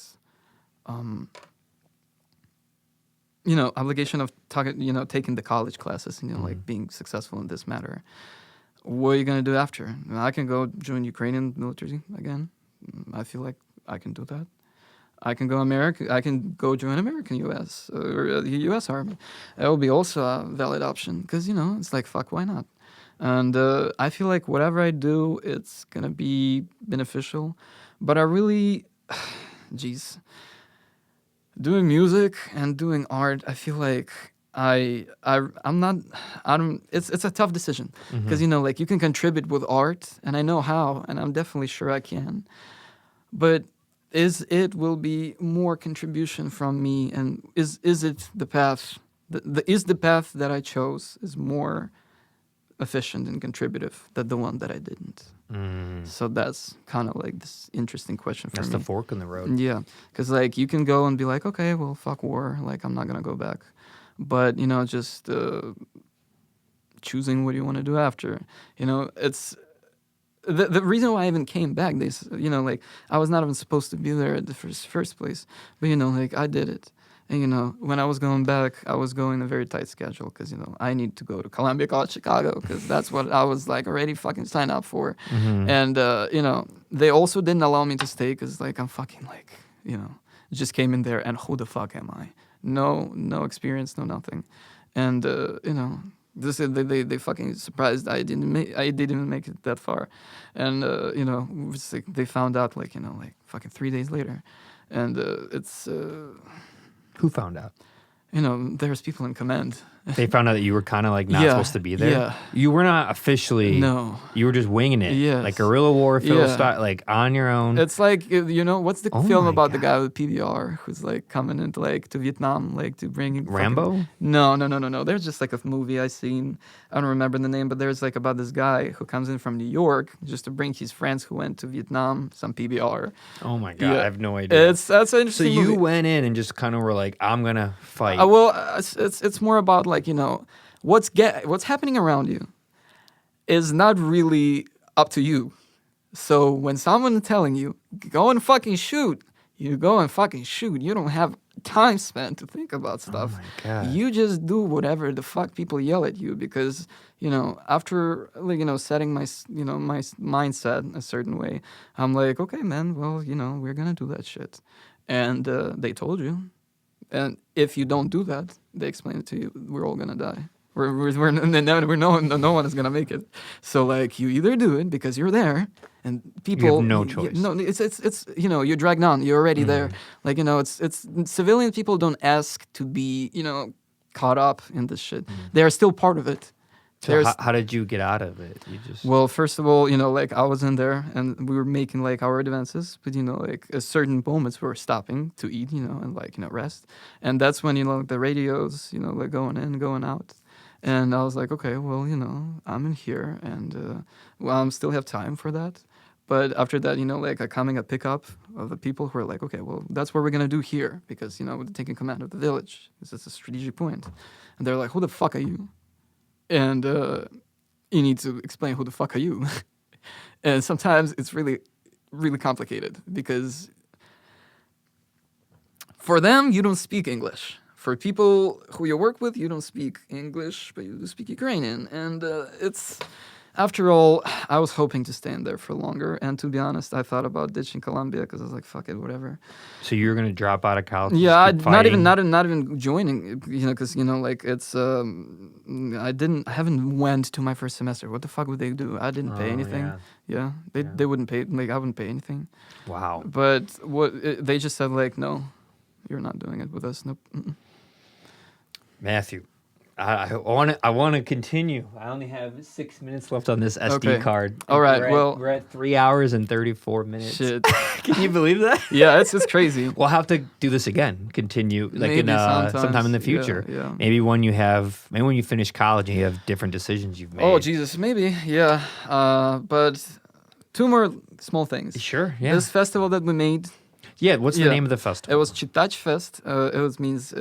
obligation of talking, taking the college classes, like being successful in this matter. What are you going to do after? I can go join Ukrainian military again. I feel like I can do that. I can go join American U.S. or the U.S. Army. That would be also a valid option because, it's like, fuck, why not? And I feel like whatever I do, it's going to be beneficial. But I really, geez, doing music and doing art, I feel like it's a tough decision because, like, you can contribute with art and I know how, and I'm definitely sure I can. But will be more contribution from me, and is it the path the path that I chose is more efficient and contributive than the one that I didn't. So that's kind of like this interesting question for me. That's the fork in the road. Yeah, because like you can go and be like, okay, well, fuck war, like I'm not gonna go back, but just choosing what you want to do after, it's. The reason why I even came back, like I was not even supposed to be there at the first place, but like I did it, and when I was going back, I was going a very tight schedule because I need to go to Columbia College Chicago because that's what I was like already fucking signed up for, and they also didn't allow me to stay because like I'm fucking like just came in there and who the fuck am I? No experience, no nothing, and they fucking surprised I didn't even make it that far, and it's like they found out like fucking 3 days later, and it's Who found out? There's people in command. They found out that you were kind of like not supposed to be there. Yeah, you were not officially. No, you were just winging it. Yes. Like guerrilla warfare style, like on your own. It's like what's the film about the guy with PBR who's like coming into like to Vietnam, like to bring Rambo? No. There's just like a movie I seen. I don't remember the name, but there's like about this guy who comes in from New York just to bring his friends who went to Vietnam some PBR. Oh my god, I have no idea. That's an interesting. So you movie. went in and just kind of were like, I'm gonna fight. It's more about like what's happening around you is not really up to you. So when someone is telling you go and fucking shoot, you go and fucking shoot. You don't have time spent to think about stuff. Oh my god. You just do whatever the fuck people yell at you because after setting my my mindset a certain way, I'm like, okay, man, well we're gonna do that shit, and they told you. And if you don't do that, they explain it to you. We're all gonna die. No one is gonna make it. So like, you either do it because you're there, and people you have no choice. No, it's you're dragged on. You're already there. Like it's civilian people don't ask to be caught up in this shit. They are still part of it. So how did you get out of it? You just Well, first of all, like I was in there and we were making like our advances, but like at certain moments we were stopping to eat, and like rest, and that's when the radios, like going in, going out, and I was like, okay, well, I'm in here, and I still have time for that. But after that, like coming a pickup of the people who are like, okay, well, that's what we're gonna do here because we're taking command of the village. This is a strategic point, and they're like, who the fuck are you? And you need to explain who the fuck are you. And sometimes it's really, really complicated because for them, you don't speak English. For people who you work with, you don't speak English, but you do speak Ukrainian. And After all, I was hoping to stay in there for longer, and to be honest, I thought about ditching Colombia because I was like, "Fuck it, whatever." So you're gonna drop out of college? Yeah, just keep fighting? not even joining, because like it's I haven't went to my first semester. What the fuck would they do? I didn't pay anything. Yeah, they wouldn't pay. Like I wouldn't pay anything. Wow. But they just said like, no, you're not doing it with us. Nope. Mm-mm. Matthew, I want to continue. I only have 6 minutes left on this SD Okay. card. All right, We're at 3 hours and 34 minutes. Shit. Can you believe that? Yeah, it's crazy. We'll have to do this again. Continue like Maybe sometime in the sometimes, future. yeah. Maybe when you finish college and you have different decisions you've made. Oh Jesus, maybe, yeah. But 2 more small things. Sure. Yeah. This festival that we made. Yeah. What's the Yeah. name of the festival? It was Chitach Fest. It means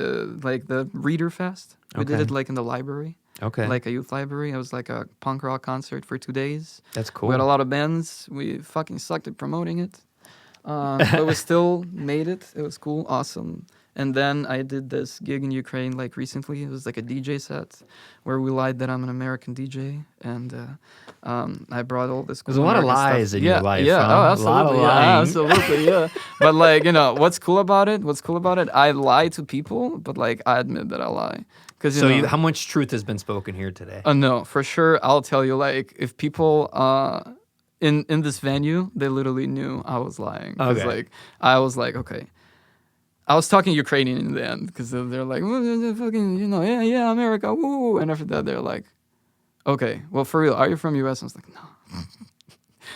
like the Reader Fest. We did Okay. it like in the library, Okay. like a youth library. It was like a punk rock concert for 2 days. That's cool. We had a lot of bands. We fucking sucked at promoting it, but we still made it. It was cool, awesome. And then I did this gig in Ukraine like recently. It was like a DJ set where we lied that I'm an American DJ, and I brought all this. Cool There's a lot of American lies stuff. in your life. Yeah, huh? oh, A absolutely, lot of yeah, lying. absolutely, yeah. But like what's cool about it? I lie to people, but like I admit that I lie. Cause So how much truth has been spoken here today? no, for sure. I'll tell you, like, if people in this venue, they literally knew I was lying. 'Cause, Okay. like, I was like, okay. I was talking Ukrainian in the end because they're like, fucking, yeah, America, woo. And after that, they're like, okay, well, for real, are you from US? I was like, no.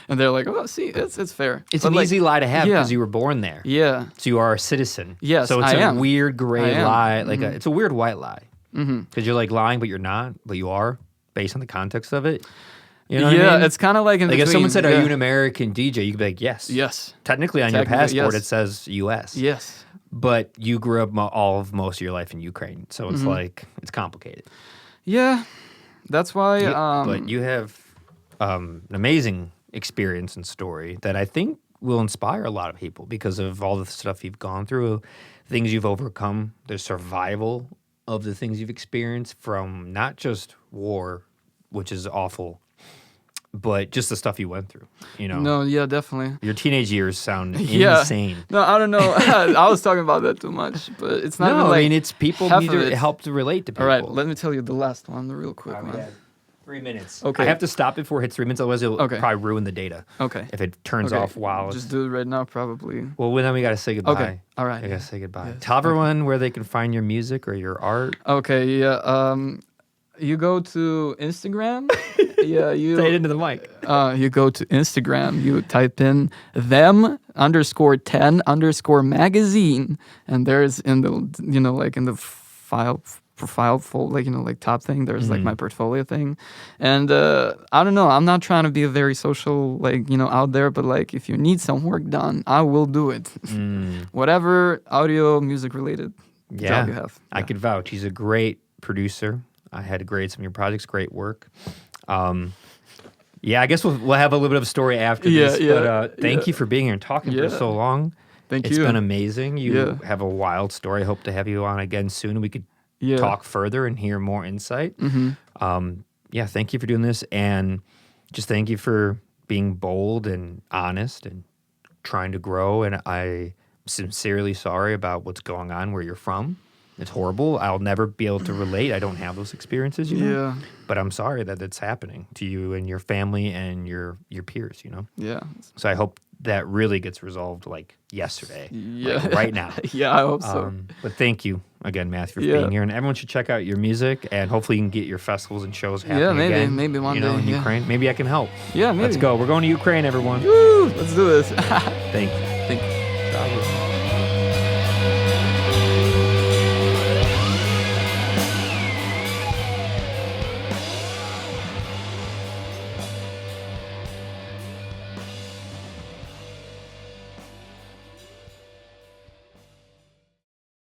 And they're like, oh, see, it's fair. It's But, an like, easy lie to have yeah. because you were born there. Yeah. So you are a citizen. Yes, So it's I a am. weird gray I am. lie. Like Mhm. it's a weird white lie. Because you're like lying, but you're not. But you are, based on the context of it. You know what I mean? It's kind of like in Like if between. someone said, "Are yeah. you an American DJ?" You could be like, "Yes." Yes. Technically, on your Technically, passport, yes. it says U.S. Yes. But you grew up all of most of your life in Ukraine, so it's like it's complicated. Yeah. That's why. But you have an amazing experience and story that I think will inspire a lot of people because of all the stuff you've gone through, things you've overcome, the survival of the things you've experienced from not just war, which is awful, but just the stuff you went through. No, yeah, definitely. Your teenage years sound Yeah. insane. No, I don't know. I was talking about that too much, but it's not. No, even like I mean it's people half need of to it. help to relate to people. All right, let me tell you the last one, the real quick All right, one. we have 3 minutes. Okay. I have to stop before it hits 3 minutes, otherwise it'll Okay. probably ruin the data. Okay. If it turns Okay, off while just it's... do it right now, probably. Well, then we got to say goodbye. Okay. All right. I got to say goodbye. Yes. Tell everyone where they can find your music or your art. Okay. Yeah. You go to Instagram. Yeah. Say it into the mic. You go to Instagram. You type in them_10_magazine, and there's in the like in the profile fold, like top thing, there's like my portfolio thing. And I don't know, I'm not trying to be a very social out there, but like if you need some work done, I will do it. Whatever audio music related job you have. I could vouch. He's a great producer. I had grade some of your projects. Great work. Yeah, I guess we'll have a little bit of a story after this. But thank you for being here and talking for so long. Thank It's you. been amazing. You have a wild story. I hope to have you on again soon. We could talk further and hear more insight. Yeah, thank you for doing this. And just thank you for being bold and honest and trying to grow. And I'm sincerely sorry about what's going on where you're from. It's horrible. I'll never be able to relate. I don't have those experiences, Yeah. But I'm sorry that it's happening to you and your family and your peers, Yeah. So I hope that really gets resolved like yesterday, Yeah. like right now. Yeah, I hope so. But thank you again, Matthew, for being here. And everyone should check out your music, and hopefully you can get your festivals and shows happening again. Maybe one in day, yeah. Ukraine. Maybe I can help. Yeah, maybe. Let's go. We're going to Ukraine, everyone. Woo! Let's do this. Thank you. Thank you.